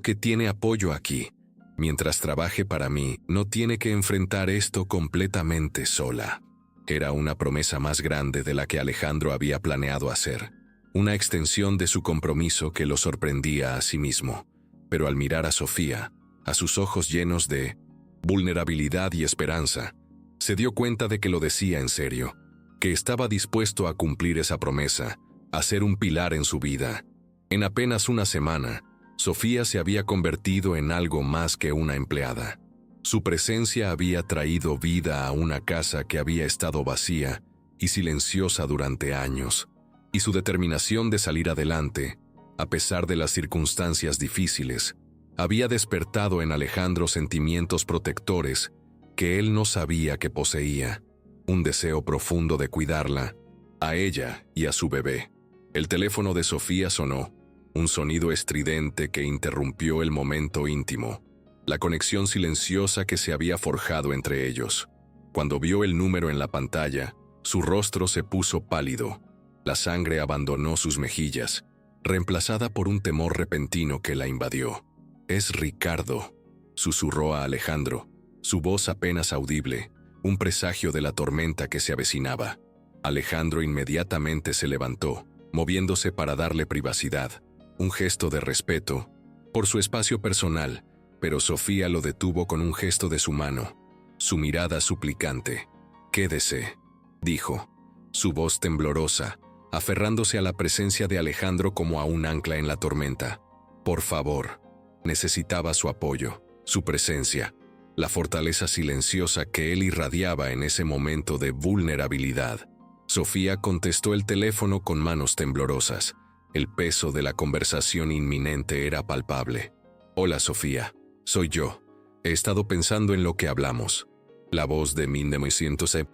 que tiene apoyo aquí. Mientras trabaje para mí, no tiene que enfrentar esto completamente sola». Era una promesa más grande de la que Alejandro había planeado hacer, una extensión de su compromiso que lo sorprendía a sí mismo. Pero al mirar a Sofía, a sus ojos llenos de vulnerabilidad y esperanza, se dio cuenta de que lo decía en serio, que estaba dispuesto a cumplir esa promesa, a ser un pilar en su vida. En apenas una semana, Sofía se había convertido en algo más que una empleada. Su presencia había traído vida a una casa que había estado vacía y silenciosa durante años, y su determinación de salir adelante, a pesar de las circunstancias difíciles, había despertado en Alejandro sentimientos protectores que él no sabía que poseía, un deseo profundo de cuidarla, a ella y a su bebé. El teléfono de Sofía sonó, un sonido estridente que interrumpió el momento íntimo, la conexión silenciosa que se había forjado entre ellos. Cuando vio el número en la pantalla, su rostro se puso pálido, la sangre abandonó sus mejillas, reemplazada por un temor repentino que la invadió. «Es Ricardo», susurró a Alejandro, su voz apenas audible, un presagio de la tormenta que se avecinaba. Alejandro inmediatamente se levantó, moviéndose para darle privacidad, un gesto de respeto por su espacio personal, pero Sofía lo detuvo con un gesto de su mano, su mirada suplicante. «Quédese», dijo, su voz temblorosa, aferrándose a la presencia de Alejandro como a un ancla en la tormenta. «Por favor». Necesitaba su apoyo, su presencia, la fortaleza silenciosa que él irradiaba en ese momento de vulnerabilidad. Sofía contestó el teléfono con manos temblorosas. El peso de la conversación inminente era palpable. «Hola, Sofía, soy yo. He estado pensando en lo que hablamos». La voz de 1900.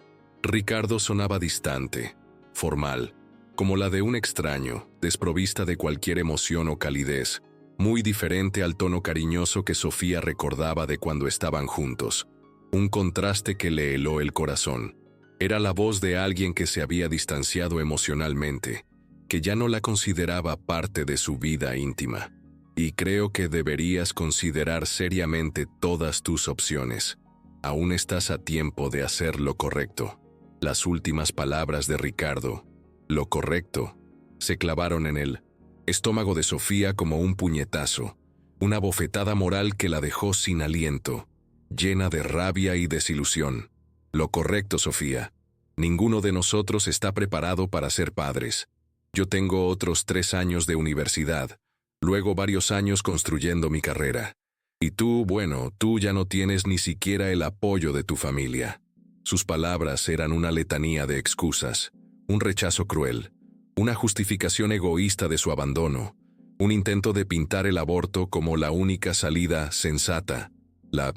Ricardo sonaba distante, formal, como la de un extraño, desprovista de cualquier emoción o calidez, muy diferente al tono cariñoso que Sofía recordaba de cuando estaban juntos. Un contraste que le heló el corazón. Era la voz de alguien que se había distanciado emocionalmente, que ya no la consideraba parte de su vida íntima. Y creo que deberías considerar seriamente todas tus opciones. Aún estás a tiempo de hacer lo correcto. Las últimas palabras de Ricardo, lo correcto, se clavaron en el estómago de Sofía como un puñetazo, una bofetada moral que la dejó sin aliento, llena de rabia y desilusión. Lo correcto, Sofía. Ninguno de nosotros está preparado para ser padres. Yo tengo otros 3 años de universidad, luego varios años construyendo mi carrera. Y tú, bueno, tú ya no tienes ni siquiera el apoyo de tu familia. Sus palabras eran una letanía de excusas, un rechazo cruel, una justificación egoísta de su abandono, un intento de pintar el aborto como la única salida sensata, la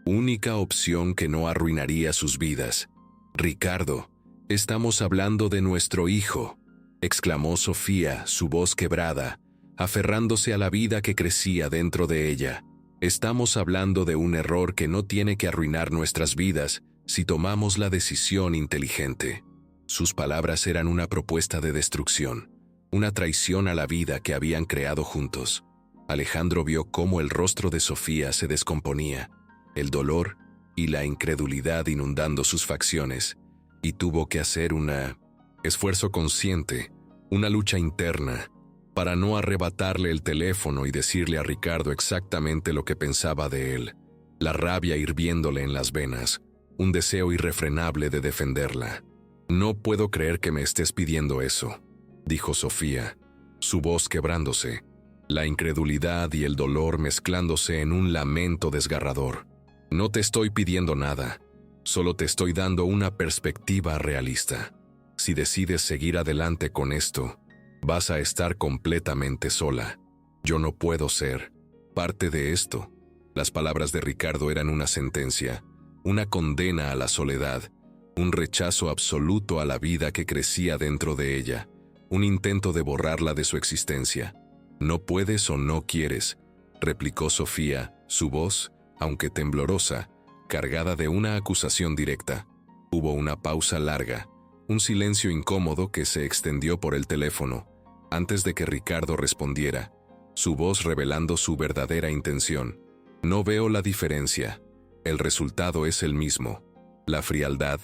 única opción que no arruinaría sus vidas. «Ricardo, estamos hablando de nuestro hijo», exclamó Sofía, su voz quebrada, aferrándose a la vida que crecía dentro de ella. «Estamos hablando de un error que no tiene que arruinar nuestras vidas si tomamos la decisión inteligente». Sus palabras eran una propuesta de destrucción, una traición a la vida que habían creado juntos. Alejandro vio cómo el rostro de Sofía se descomponía, el dolor y la incredulidad inundando sus facciones, y tuvo que hacer un esfuerzo consciente, una lucha interna, para no arrebatarle el teléfono y decirle a Ricardo exactamente lo que pensaba de él, la rabia hirviéndole en las venas, un deseo irrefrenable de defenderla. «No puedo creer que me estés pidiendo eso», dijo Sofía, su voz quebrándose, la incredulidad y el dolor mezclándose en un lamento desgarrador. «No te estoy pidiendo nada, solo te estoy dando una perspectiva realista. Si decides seguir adelante con esto, vas a estar completamente sola. Yo no puedo ser parte de esto». Las palabras de Ricardo eran una sentencia, una condena a la soledad, un rechazo absoluto a la vida que crecía dentro de ella, un intento de borrarla de su existencia. «No puedes o no quieres», replicó Sofía, su voz, aunque temblorosa, cargada de una acusación directa. Hubo una pausa larga, un silencio incómodo que se extendió por el teléfono, antes de que Ricardo respondiera, su voz revelando su verdadera intención. «No veo la diferencia. El resultado es el mismo». La frialdad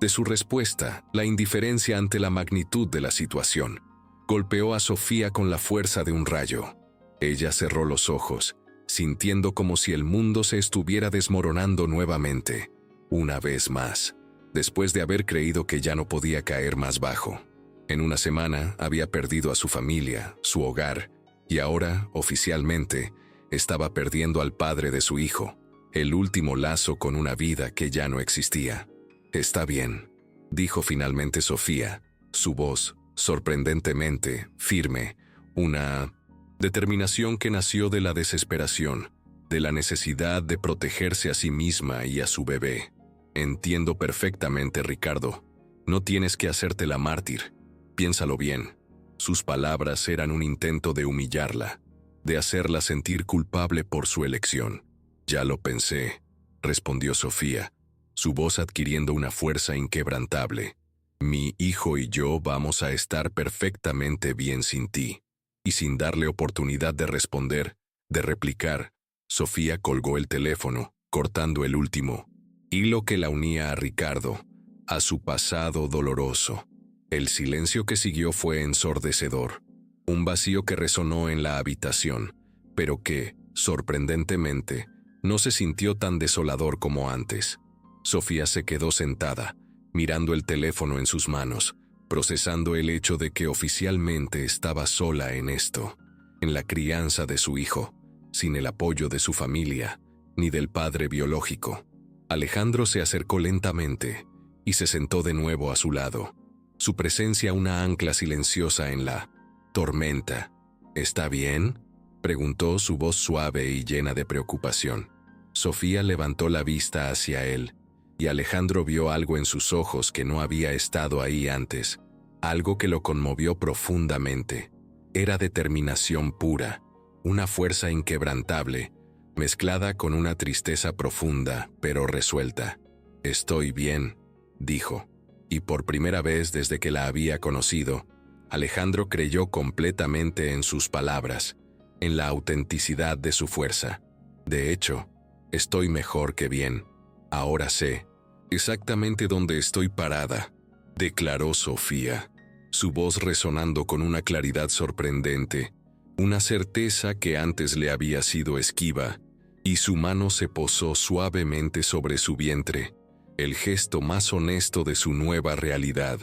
de su respuesta, la indiferencia ante la magnitud de la situación, golpeó a Sofía con la fuerza de un rayo. Ella cerró los ojos, sintiendo como si el mundo se estuviera desmoronando nuevamente, una vez más, después de haber creído que ya no podía caer más bajo. En una semana había perdido a su familia, su hogar, y ahora, oficialmente, estaba perdiendo al padre de su hijo, el último lazo con una vida que ya no existía. «Está bien», dijo finalmente Sofía, su voz, sorprendentemente firme, una determinación que nació de la desesperación, de la necesidad de protegerse a sí misma y a su bebé. «Entiendo perfectamente, Ricardo. No tienes que hacerte la mártir. Piénsalo bien». Sus palabras eran un intento de humillarla, de hacerla sentir culpable por su elección. «Ya lo pensé», respondió Sofía, su voz adquiriendo una fuerza inquebrantable. «Mi hijo y yo vamos a estar perfectamente bien sin ti». Y sin darle oportunidad de responder, de replicar, Sofía colgó el teléfono, cortando el último hilo que la unía a Ricardo, a su pasado doloroso. El silencio que siguió fue ensordecedor, un vacío que resonó en la habitación, pero que, sorprendentemente, no se sintió tan desolador como antes. Sofía se quedó sentada, mirando el teléfono en sus manos, procesando el hecho de que oficialmente estaba sola en esto, en la crianza de su hijo, sin el apoyo de su familia, ni del padre biológico. Alejandro se acercó lentamente y se sentó de nuevo a su lado, su presencia una ancla silenciosa en la tormenta. «¿Está bien?», preguntó, su voz suave y llena de preocupación. Sofía levantó la vista hacia él, y Alejandro vio algo en sus ojos que no había estado ahí antes, algo que lo conmovió profundamente. Era determinación pura, una fuerza inquebrantable, mezclada con una tristeza profunda, pero resuelta. «Estoy bien», dijo, y por primera vez desde que la había conocido, Alejandro creyó completamente en sus palabras. en la autenticidad de su fuerza. De hecho, estoy mejor que bien. Ahora sé exactamente dónde estoy parada, declaró Sofía, su voz resonando con una claridad sorprendente, una certeza que antes le había sido esquiva, y su mano se posó suavemente sobre su vientre, el gesto más honesto de su nueva realidad.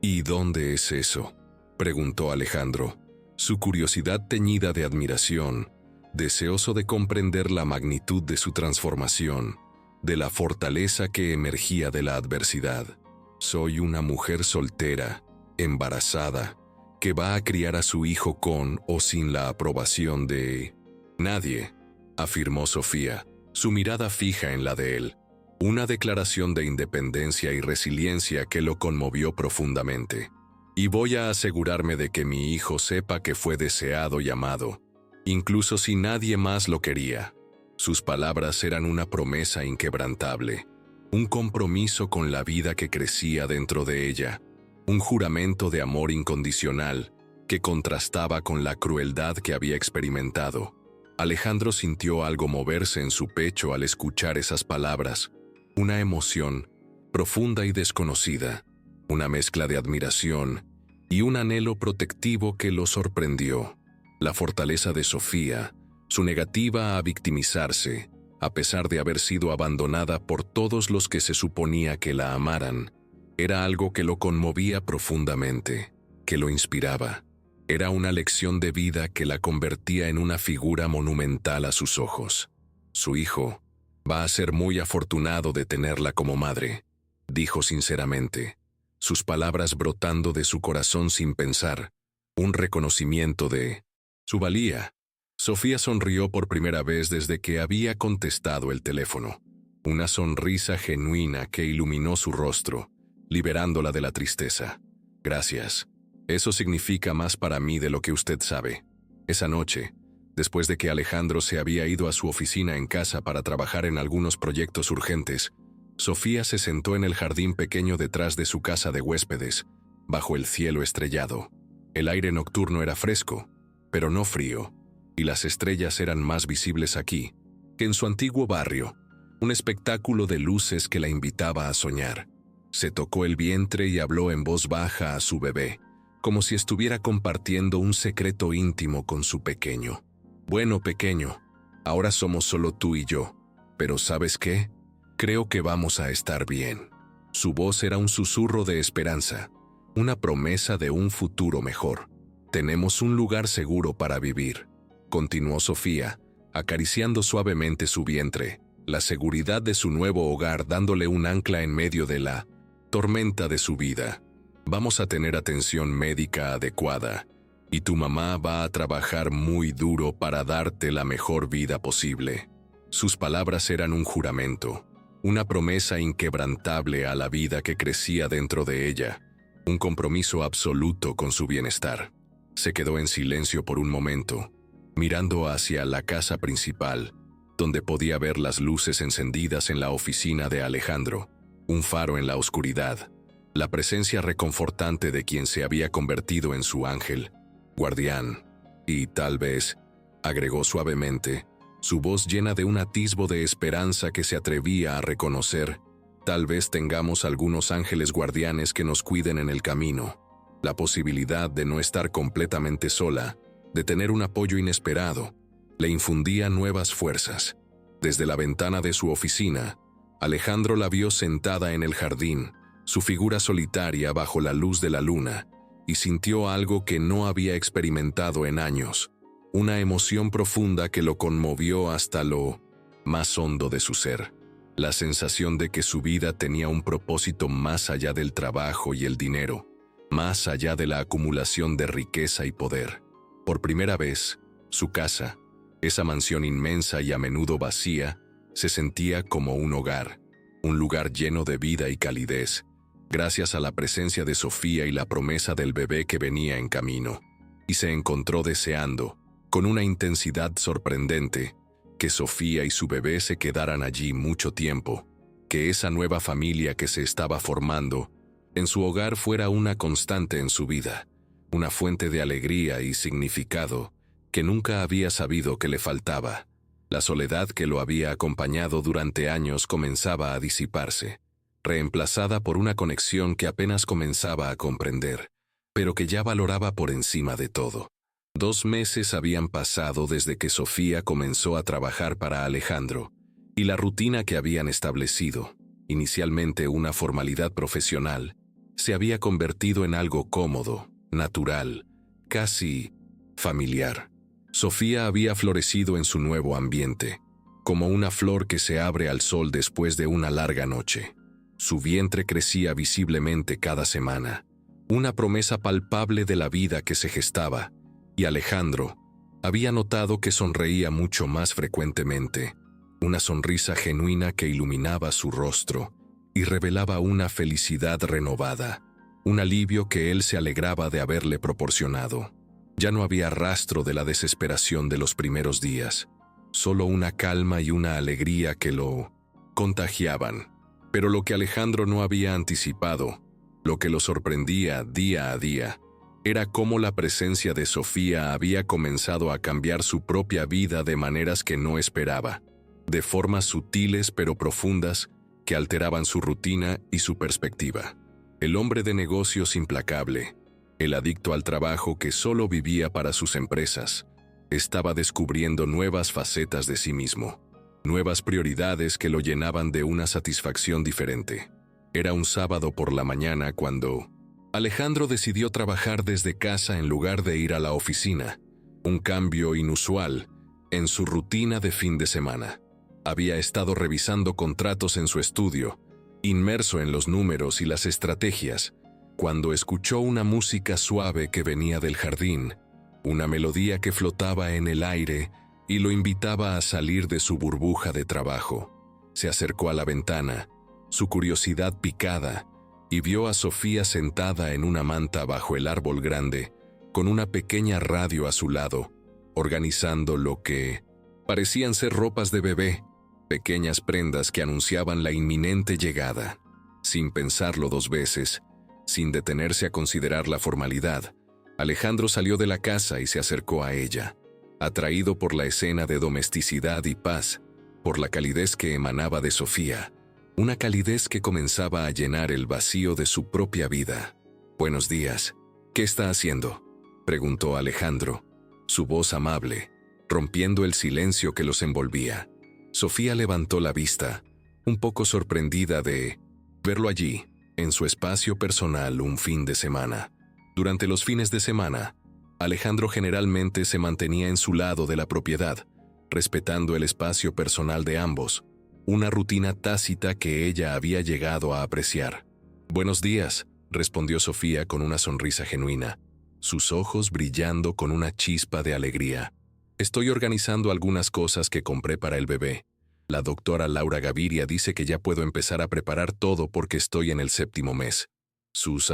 ¿Y dónde es eso?, preguntó Alejandro, su curiosidad teñida de admiración, deseoso de comprender la magnitud de su transformación, de la fortaleza que emergía de la adversidad. Soy una mujer soltera, embarazada, que va a criar a su hijo con o sin la aprobación de nadie, afirmó Sofía, su mirada fija en la de él. Una declaración de independencia y resiliencia que lo conmovió profundamente. Y voy a asegurarme de que mi hijo sepa que fue deseado y amado, incluso si nadie más lo quería. Sus palabras eran una promesa inquebrantable, un compromiso con la vida que crecía dentro de ella, un juramento de amor incondicional que contrastaba con la crueldad que había experimentado. Alejandro sintió algo moverse en su pecho al escuchar esas palabras, una emoción profunda y desconocida, una mezcla de admiración y un anhelo protectivo que lo sorprendió. La fortaleza de Sofía, su negativa a victimizarse, a pesar de haber sido abandonada por todos los que se suponía que la amaran, era algo que lo conmovía profundamente, que lo inspiraba. Era una lección de vida que la convertía en una figura monumental a sus ojos. Su hijo va a ser muy afortunado de tenerla como madre, dijo sinceramente, sus palabras brotando de su corazón sin pensar, un reconocimiento de su valía. Sofía sonrió por primera vez desde que había contestado el teléfono, una sonrisa genuina que iluminó su rostro, liberándola de la tristeza. Gracias. Eso significa más para mí de lo que usted sabe. Esa noche, después de que Alejandro se había ido a su oficina en casa para trabajar en algunos proyectos urgentes, Sofía se sentó en el jardín pequeño detrás de su casa de huéspedes, bajo el cielo estrellado. El aire nocturno era fresco, pero no frío, y las estrellas eran más visibles aquí que en su antiguo barrio, un espectáculo de luces que la invitaba a soñar. Se tocó el vientre y habló en voz baja a su bebé, como si estuviera compartiendo un secreto íntimo con su pequeño. Bueno, pequeño, ahora somos solo tú y yo, pero ¿sabes qué? Creo que vamos a estar bien. Su voz era un susurro de esperanza, una promesa de un futuro mejor. Tenemos un lugar seguro para vivir, continuó Sofía, acariciando suavemente su vientre, la seguridad de su nuevo hogar dándole un ancla en medio de la tormenta de su vida. Vamos a tener atención médica adecuada, y tu mamá va a trabajar muy duro para darte la mejor vida posible. Sus palabras eran un juramento, una promesa inquebrantable a la vida que crecía dentro de ella, un compromiso absoluto con su bienestar. Se quedó en silencio por un momento, mirando hacia la casa principal, donde podía ver las luces encendidas en la oficina de Alejandro, un faro en la oscuridad, la presencia reconfortante de quien se había convertido en su ángel, guardián, y tal vez, agregó suavemente, su voz llena de un atisbo de esperanza que se atrevía a reconocer, tal vez tengamos algunos ángeles guardianes que nos cuiden en el camino. La posibilidad de no estar completamente sola, de tener un apoyo inesperado, le infundía nuevas fuerzas. Desde la ventana de su oficina, Alejandro la vio sentada en el jardín, su figura solitaria bajo la luz de la luna, y sintió algo que no había experimentado en años, una emoción profunda que lo conmovió hasta lo más hondo de su ser, la sensación de que su vida tenía un propósito más allá del trabajo y el dinero, más allá de la acumulación de riqueza y poder. Por primera vez, su casa, esa mansión inmensa y a menudo vacía, se sentía como un hogar, un lugar lleno de vida y calidez, gracias a la presencia de Sofía y la promesa del bebé que venía en camino. Y se encontró deseando, con una intensidad sorprendente, que Sofía y su bebé se quedaran allí mucho tiempo, que esa nueva familia que se estaba formando en su hogar fuera una constante en su vida, una fuente de alegría y significado que nunca había sabido que le faltaba. La soledad que lo había acompañado durante años comenzaba a disiparse, reemplazada por una conexión que apenas comenzaba a comprender, pero que ya valoraba por encima de todo. 2 meses habían pasado desde que Sofía comenzó a trabajar para Alejandro, y la rutina que habían establecido, inicialmente una formalidad profesional, se había convertido en algo cómodo, natural, casi familiar. Sofía había florecido en su nuevo ambiente, como una flor que se abre al sol después de una larga noche. Su vientre crecía visiblemente cada semana, una promesa palpable de la vida que se gestaba, y Alejandro había notado que sonreía mucho más frecuentemente, una sonrisa genuina que iluminaba su rostro y revelaba una felicidad renovada, un alivio que él se alegraba de haberle proporcionado. Ya no había rastro de la desesperación de los primeros días, solo una calma y una alegría que lo contagiaban. Pero lo que Alejandro no había anticipado, lo que lo sorprendía día a día, era cómo la presencia de Sofía había comenzado a cambiar su propia vida de maneras que no esperaba, de formas sutiles pero profundas que alteraban su rutina y su perspectiva. El hombre de negocios implacable, el adicto al trabajo que solo vivía para sus empresas, estaba descubriendo nuevas facetas de sí mismo, nuevas prioridades que lo llenaban de una satisfacción diferente. Era un sábado por la mañana cuando Alejandro decidió trabajar desde casa en lugar de ir a la oficina, un cambio inusual en su rutina de fin de semana. Había estado revisando contratos en su estudio, inmerso en los números y las estrategias, cuando escuchó una música suave que venía del jardín, una melodía que flotaba en el aire y lo invitaba a salir de su burbuja de trabajo. Se acercó a la ventana, su curiosidad picada, y vio a Sofía sentada en una manta bajo el árbol grande, con una pequeña radio a su lado, organizando lo que parecían ser ropas de bebé, pequeñas prendas que anunciaban la inminente llegada. Sin pensarlo 2 veces, sin detenerse a considerar la formalidad, Alejandro salió de la casa y se acercó a ella, atraído por la escena de domesticidad y paz, por la calidez que emanaba de Sofía, una calidez que comenzaba a llenar el vacío de su propia vida. «Buenos días. ¿Qué está haciendo?», preguntó Alejandro, su voz amable, rompiendo el silencio que los envolvía. Sofía levantó la vista, un poco sorprendida de verlo allí, en su espacio personal un fin de semana. Durante los fines de semana, Alejandro generalmente se mantenía en su lado de la propiedad, respetando el espacio personal de ambos, una rutina tácita que ella había llegado a apreciar. «Buenos días», respondió Sofía con una sonrisa genuina, sus ojos brillando con una chispa de alegría. «Estoy organizando algunas cosas que compré para el bebé. La doctora Laura Gaviria dice que ya puedo empezar a preparar todo porque estoy en el 7º mes». Sus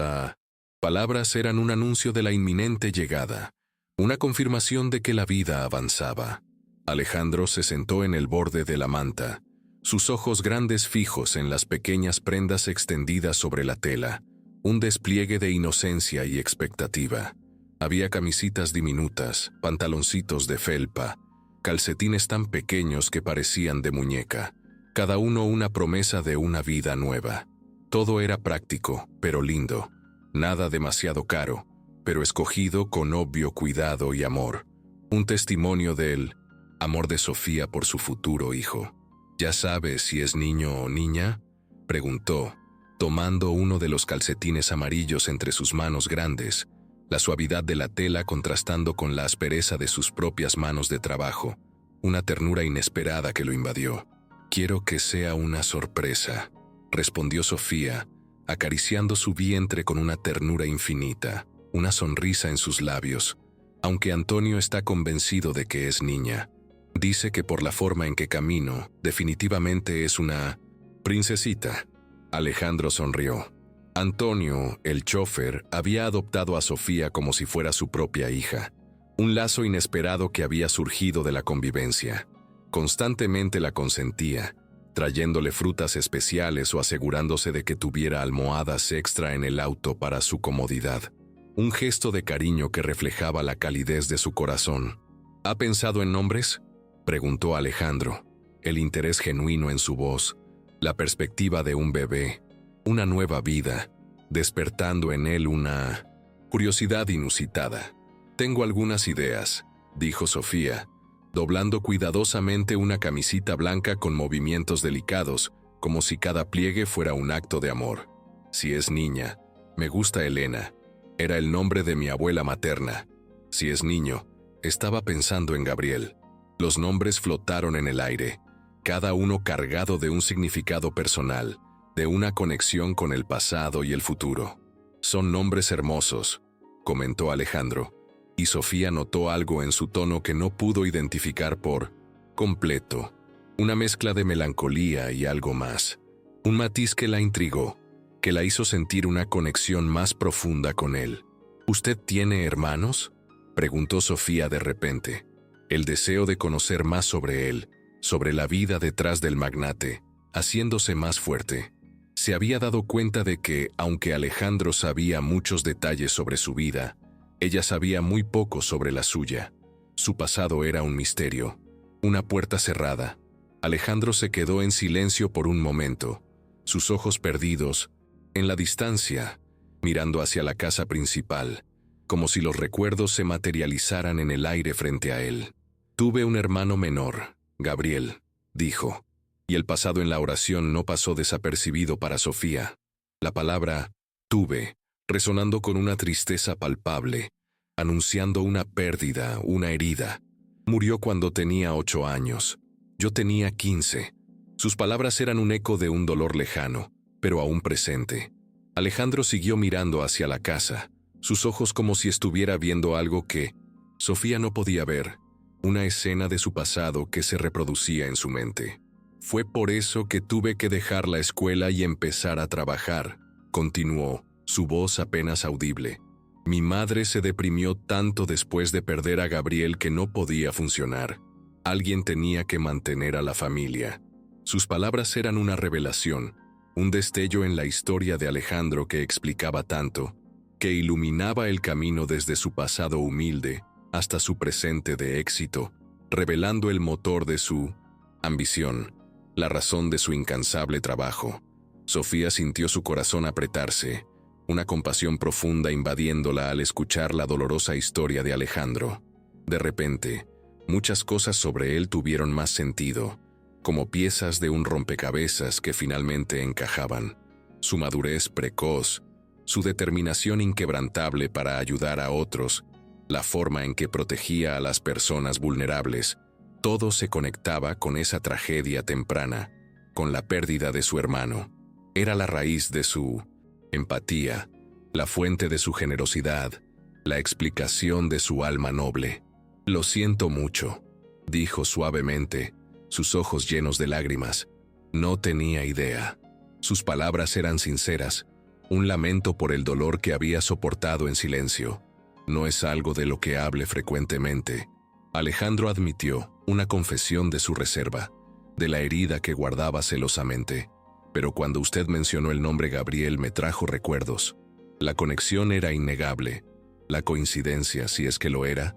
palabras eran un anuncio de la inminente llegada, una confirmación de que la vida avanzaba. Alejandro se sentó en el borde de la manta, sus ojos grandes fijos en las pequeñas prendas extendidas sobre la tela, un despliegue de inocencia y expectativa. Había camisitas diminutas, pantaloncitos de felpa, calcetines tan pequeños que parecían de muñeca, cada uno una promesa de una vida nueva. Todo era práctico, pero lindo, nada demasiado caro, pero escogido con obvio cuidado y amor, un testimonio del amor de Sofía por su futuro hijo. «¿Ya sabes si es niño o niña?», preguntó, tomando uno de los calcetines amarillos entre sus manos grandes, la suavidad de la tela contrastando con la aspereza de sus propias manos de trabajo, una ternura inesperada que lo invadió. «Quiero que sea una sorpresa», respondió Sofía, acariciando su vientre con una ternura infinita, una sonrisa en sus labios, aunque Antonio está convencido de que es niña. Dice que por la forma en que camino, definitivamente es una princesita. Alejandro sonrió. Antonio, el chofer, había adoptado a Sofía como si fuera su propia hija, un lazo inesperado que había surgido de la convivencia. Constantemente la consentía, trayéndole frutas especiales o asegurándose de que tuviera almohadas extra en el auto para su comodidad. Un gesto de cariño que reflejaba la calidez de su corazón. ¿Ha pensado en nombres?, preguntó Alejandro, el interés genuino en su voz, la perspectiva de un bebé, una nueva vida, despertando en él una curiosidad inusitada. «Tengo algunas ideas», dijo Sofía, doblando cuidadosamente una camisita blanca con movimientos delicados, como si cada pliegue fuera un acto de amor. «Si es niña, me gusta Elena. Era el nombre de mi abuela materna. Si es niño, estaba pensando en Gabriel». Los nombres flotaron en el aire, cada uno cargado de un significado personal, de una conexión con el pasado y el futuro. «Son nombres hermosos», comentó Alejandro, y Sofía notó algo en su tono que no pudo identificar por completo. Una mezcla de melancolía y algo más. Un matiz que la intrigó, que la hizo sentir una conexión más profunda con él. «¿Usted tiene hermanos?», preguntó Sofía de repente. El deseo de conocer más sobre él, sobre la vida detrás del magnate, haciéndose más fuerte. Se había dado cuenta de que, aunque Alejandro sabía muchos detalles sobre su vida, ella sabía muy poco sobre la suya. Su pasado era un misterio, una puerta cerrada. Alejandro se quedó en silencio por un momento, sus ojos perdidos, en la distancia, mirando hacia la casa principal, como si los recuerdos se materializaran en el aire frente a él. «Tuve un hermano menor, Gabriel», dijo, y el pasado en la oración no pasó desapercibido para Sofía. La palabra «tuve», resonando con una tristeza palpable, anunciando una pérdida, una herida. «Murió cuando tenía 8 años. Yo tenía 15. Sus palabras eran un eco de un dolor lejano, pero aún presente. Alejandro siguió mirando hacia la casa, sus ojos como si estuviera viendo algo que Sofía no podía ver, una escena de su pasado que se reproducía en su mente. «Fue por eso que tuve que dejar la escuela y empezar a trabajar», continuó, su voz apenas audible. «Mi madre se deprimió tanto después de perder a Gabriel que no podía funcionar. Alguien tenía que mantener a la familia». Sus palabras eran una revelación, un destello en la historia de Alejandro que explicaba tanto, que iluminaba el camino desde su pasado humilde hasta su presente de éxito, revelando el motor de su ambición, la razón de su incansable trabajo. Sofía sintió su corazón apretarse, una compasión profunda invadiéndola al escuchar la dolorosa historia de Alejandro. De repente, muchas cosas sobre él tuvieron más sentido, como piezas de un rompecabezas que finalmente encajaban. Su madurez precoz, su determinación inquebrantable para ayudar a otros, la forma en que protegía a las personas vulnerables, todo se conectaba con esa tragedia temprana, con la pérdida de su hermano. Era la raíz de su empatía, la fuente de su generosidad, la explicación de su alma noble. «Lo siento mucho», dijo suavemente, sus ojos llenos de lágrimas. No tenía idea. Sus palabras eran sinceras, un lamento por el dolor que había soportado en silencio. «No es algo de lo que hable frecuentemente». Alejandro admitió, una confesión de su reserva, de la herida que guardaba celosamente. «Pero cuando usted mencionó el nombre Gabriel me trajo recuerdos. La conexión era innegable. La coincidencia, si es que lo era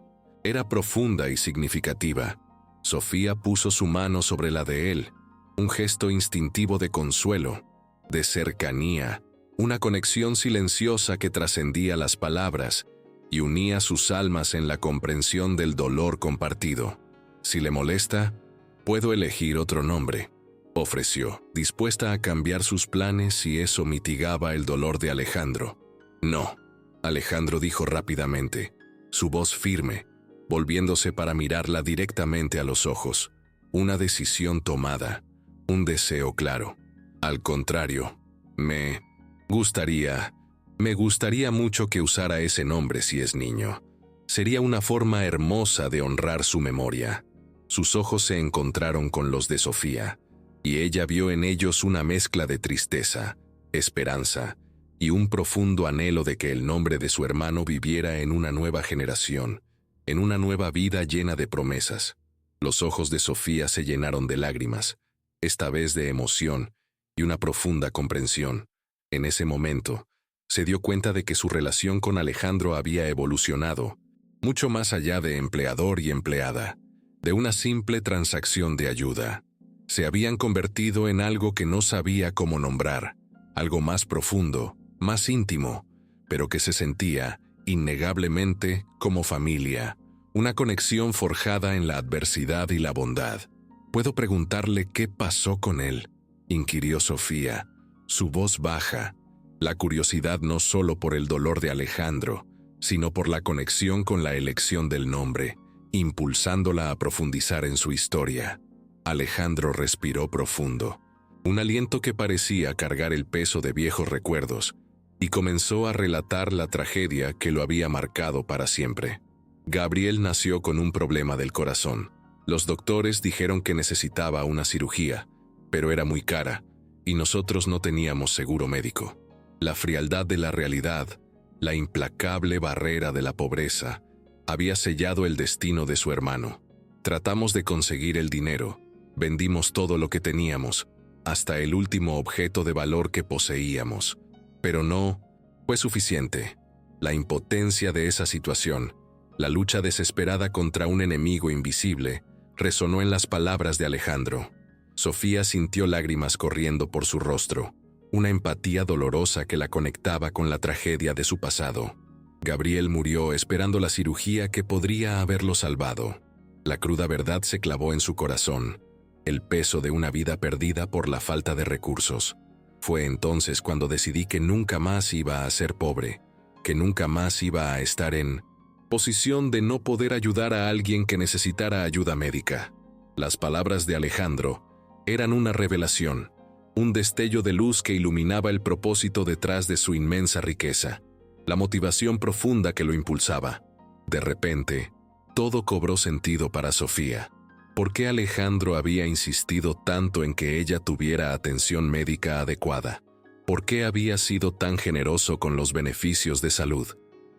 profunda y significativa». Sofía puso su mano sobre la de él, un gesto instintivo de consuelo, de cercanía, una conexión silenciosa que trascendía las palabras y unía sus almas en la comprensión del dolor compartido. «Si le molesta, puedo elegir otro nombre», ofreció, dispuesta a cambiar sus planes si eso mitigaba el dolor de Alejandro. «No», Alejandro dijo rápidamente, su voz firme, volviéndose para mirarla directamente a los ojos. Una decisión tomada, un deseo claro. «Al contrario, me gustaría mucho que usara ese nombre si es niño. Sería una forma hermosa de honrar su memoria». Sus ojos se encontraron con los de Sofía, y ella vio en ellos una mezcla de tristeza, esperanza y un profundo anhelo de que el nombre de su hermano viviera en una nueva generación, en una nueva vida llena de promesas. Los ojos de Sofía se llenaron de lágrimas, esta vez de emoción y una profunda comprensión. En ese momento, se dio cuenta de que su relación con Alejandro había evolucionado, mucho más allá de empleador y empleada, de una simple transacción de ayuda. Se habían convertido en algo que no sabía cómo nombrar, algo más profundo, más íntimo, pero que se sentía, innegablemente, como familia, una conexión forjada en la adversidad y la bondad. «¿Puedo preguntarle qué pasó con él?», inquirió Sofía, su voz baja, la curiosidad no solo por el dolor de Alejandro, sino por la conexión con la elección del nombre, impulsándola a profundizar en su historia. Alejandro respiró profundo, un aliento que parecía cargar el peso de viejos recuerdos, y comenzó a relatar la tragedia que lo había marcado para siempre. Gabriel nació con un problema del corazón. Los doctores dijeron que necesitaba una cirugía, pero era muy cara, y nosotros no teníamos seguro médico. La frialdad de la realidad, la implacable barrera de la pobreza, había sellado el destino de su hermano. Tratamos de conseguir el dinero, vendimos todo lo que teníamos, hasta el último objeto de valor que poseíamos. Pero no fue suficiente. La impotencia de esa situación, la lucha desesperada contra un enemigo invisible, resonó en las palabras de Alejandro. Sofía sintió lágrimas corriendo por su rostro, una empatía dolorosa que la conectaba con la tragedia de su pasado. Gabriel murió esperando la cirugía que podría haberlo salvado. La cruda verdad se clavó en su corazón, el peso de una vida perdida por la falta de recursos. Fue entonces cuando decidí que nunca más iba a ser pobre, que nunca más iba a estar en posición de no poder ayudar a alguien que necesitara ayuda médica. Las palabras de Alejandro eran una revelación, un destello de luz que iluminaba el propósito detrás de su inmensa riqueza, la motivación profunda que lo impulsaba. De repente, todo cobró sentido para Sofía. ¿Por qué Alejandro había insistido tanto en que ella tuviera atención médica adecuada? ¿Por qué había sido tan generoso con los beneficios de salud?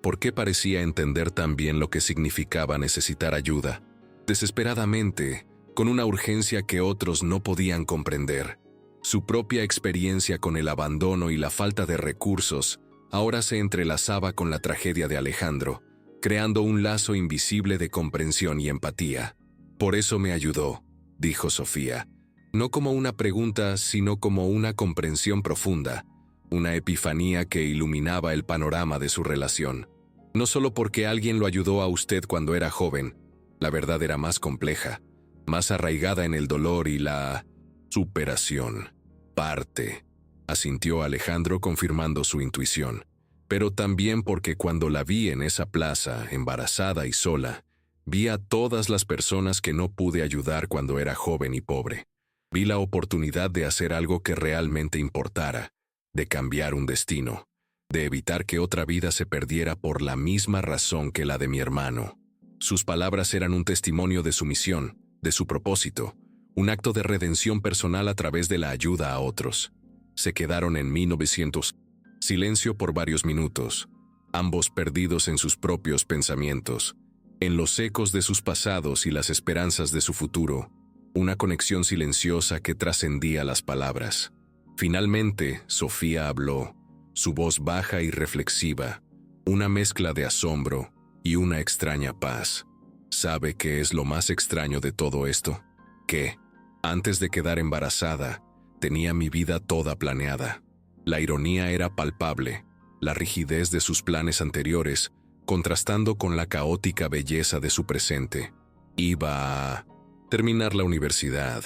¿Por qué parecía entender tan bien lo que significaba necesitar ayuda, desesperadamente, con una urgencia que otros no podían comprender? Su propia experiencia con el abandono y la falta de recursos ahora se entrelazaba con la tragedia de Alejandro, creando un lazo invisible de comprensión y empatía. «Por eso me ayudó», dijo Sofía, no como una pregunta, sino como una comprensión profunda, una epifanía que iluminaba el panorama de su relación. No solo porque alguien lo ayudó a usted cuando era joven, la verdad era más compleja, más arraigada en el dolor y la superación. «Parte», asintió Alejandro confirmando su intuición, pero también porque cuando la vi en esa plaza, embarazada y sola, vi a todas las personas que no pude ayudar cuando era joven y pobre. Vi la oportunidad de hacer algo que realmente importara, de cambiar un destino, de evitar que otra vida se perdiera por la misma razón que la de mi hermano. Sus palabras eran un testimonio de su misión, de su propósito, un acto de redención personal a través de la ayuda a otros. Se quedaron en 1900. Silencio por varios minutos, ambos perdidos en sus propios pensamientos, en los ecos de sus pasados y las esperanzas de su futuro, una conexión silenciosa que trascendía las palabras. Finalmente, Sofía habló, su voz baja y reflexiva, una mezcla de asombro y una extraña paz. ¿Sabe qué es lo más extraño de todo esto? Que, antes de quedar embarazada, tenía mi vida toda planeada. La ironía era palpable, la rigidez de sus planes anteriores, contrastando con la caótica belleza de su presente. Iba a terminar la universidad,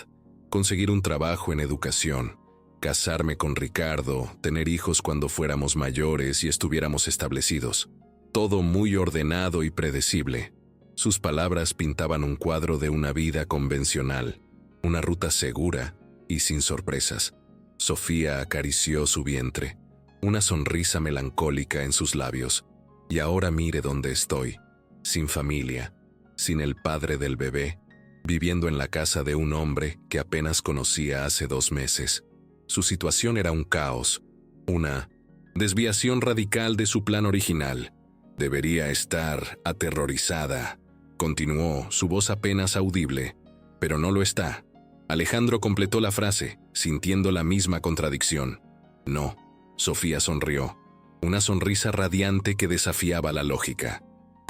conseguir un trabajo en educación, casarme con Ricardo, tener hijos cuando fuéramos mayores y estuviéramos establecidos. Todo muy ordenado y predecible. Sus palabras pintaban un cuadro de una vida convencional, una ruta segura y sin sorpresas. Sofía acarició su vientre, una sonrisa melancólica en sus labios. Y ahora mire dónde estoy, sin familia, sin el padre del bebé, viviendo en la casa de un hombre que apenas conocía hace 2 meses. Su situación era un caos, una desviación radical de su plan original. Debería estar aterrorizada, continuó, su voz apenas audible, pero no lo está. Alejandro completó la frase, sintiendo la misma contradicción. No, Sofía sonrió. Una sonrisa radiante que desafiaba la lógica.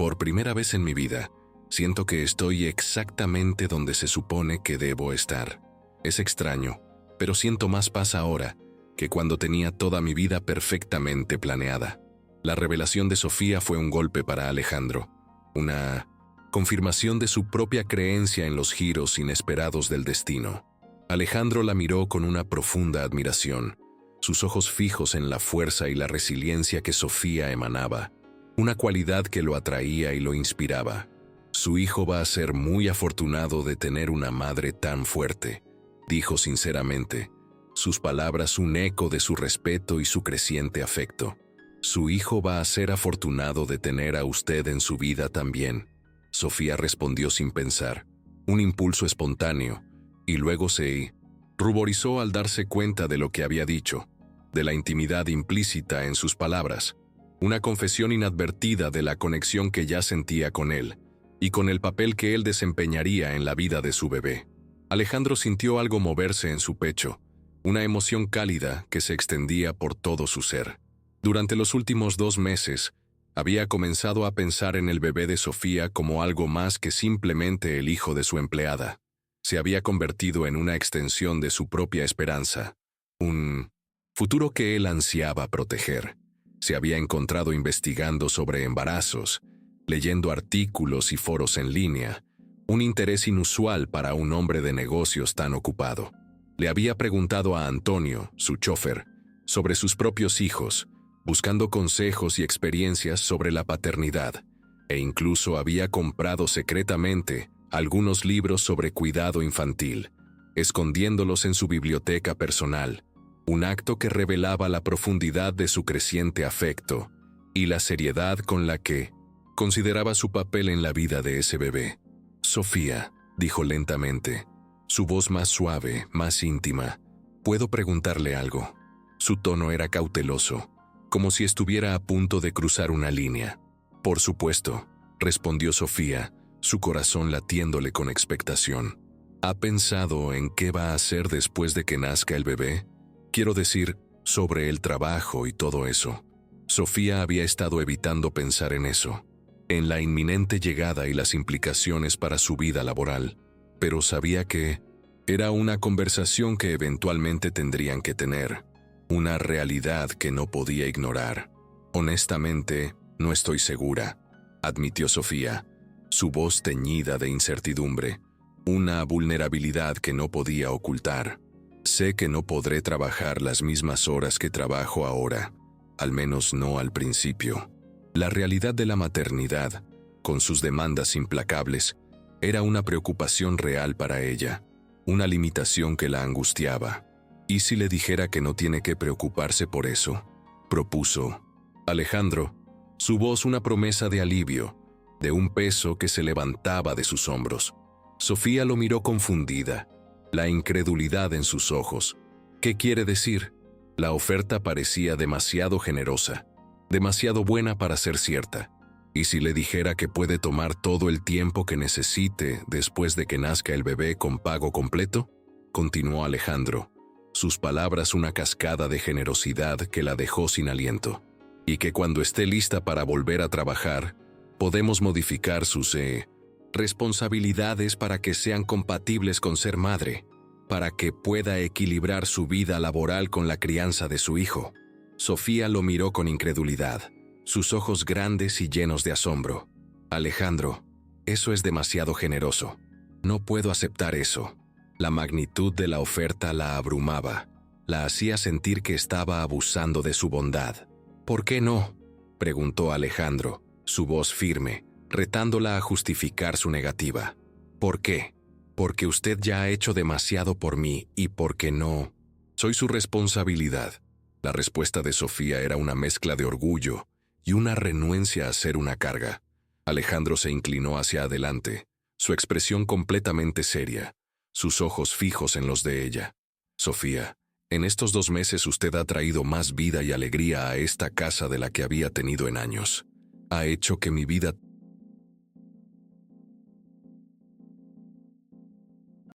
Por primera vez en mi vida, siento que estoy exactamente donde se supone que debo estar. Es extraño, pero siento más paz ahora que cuando tenía toda mi vida perfectamente planeada. La revelación de Sofía fue un golpe para Alejandro, una confirmación de su propia creencia en los giros inesperados del destino. Alejandro la miró con una profunda admiración, sus ojos fijos en la fuerza y la resiliencia que Sofía emanaba, una cualidad que lo atraía y lo inspiraba. Su hijo va a ser muy afortunado de tener una madre tan fuerte, dijo sinceramente, sus palabras un eco de su respeto y su creciente afecto. Su hijo va a ser afortunado de tener a usted en su vida también. Sofía respondió sin pensar, un impulso espontáneo, y luego se ruborizó al darse cuenta de lo que había dicho, de la intimidad implícita en sus palabras, una confesión inadvertida de la conexión que ya sentía con él, y con el papel que él desempeñaría en la vida de su bebé. Alejandro sintió algo moverse en su pecho, una emoción cálida que se extendía por todo su ser. Durante los últimos 2 meses, había comenzado a pensar en el bebé de Sofía como algo más que simplemente el hijo de su empleada. Se había convertido en una extensión de su propia esperanza, un futuro que él ansiaba proteger. Se había encontrado investigando sobre embarazos, leyendo artículos y foros en línea, un interés inusual para un hombre de negocios tan ocupado. Le había preguntado a Antonio, su chofer, sobre sus propios hijos, buscando consejos y experiencias sobre la paternidad, e incluso había comprado secretamente algunos libros sobre cuidado infantil, escondiéndolos en su biblioteca personal, un acto que revelaba la profundidad de su creciente afecto y la seriedad con la que consideraba su papel en la vida de ese bebé. Sofía, dijo lentamente, su voz más suave, más íntima, ¿puedo preguntarle algo? Su tono era cauteloso, como si estuviera a punto de cruzar una línea. Por supuesto, respondió Sofía, su corazón latiéndole con expectación. ¿Ha pensado en qué va a hacer después de que nazca el bebé? Quiero decir, sobre el trabajo y todo eso. Sofía había estado evitando pensar en eso, en la inminente llegada y las implicaciones para su vida laboral, pero sabía que era una conversación que eventualmente tendrían que tener, una realidad que no podía ignorar. Honestamente, no estoy segura, admitió Sofía, su voz teñida de incertidumbre, una vulnerabilidad que no podía ocultar. Sé que no podré trabajar las mismas horas que trabajo ahora, al menos no al principio. La realidad de la maternidad, con sus demandas implacables, era una preocupación real para ella, una limitación que la angustiaba. ¿Y si le dijera que no tiene que preocuparse por eso?, propuso Alejandro, su voz una promesa de alivio, de un peso que se levantaba de sus hombros. Sofía lo miró confundida, la incredulidad en sus ojos. ¿Qué quiere decir? La oferta parecía demasiado generosa, demasiado buena para ser cierta. ¿Y si le dijera que puede tomar todo el tiempo que necesite después de que nazca el bebé con pago completo? Continuó Alejandro, sus palabras una cascada de generosidad que la dejó sin aliento. Y que cuando esté lista para volver a trabajar, podemos modificar sus responsabilidades para que sean compatibles con ser madre, para que pueda equilibrar su vida laboral con la crianza de su hijo. Sofía lo miró con incredulidad, sus ojos grandes y llenos de asombro. Alejandro, eso es demasiado generoso. No puedo aceptar eso. La magnitud de la oferta la abrumaba, la hacía sentir que estaba abusando de su bondad. ¿Por qué no?, preguntó Alejandro, su voz firme, retándola a justificar su negativa. ¿Por qué? Porque usted ya ha hecho demasiado por mí y porque no. Soy su responsabilidad. La respuesta de Sofía era una mezcla de orgullo y una renuencia a ser una carga. Alejandro se inclinó hacia adelante, su expresión completamente seria, sus ojos fijos en los de ella. Sofía, en estos 2 meses usted ha traído más vida y alegría a esta casa de la que había tenido en años. Ha hecho que mi vida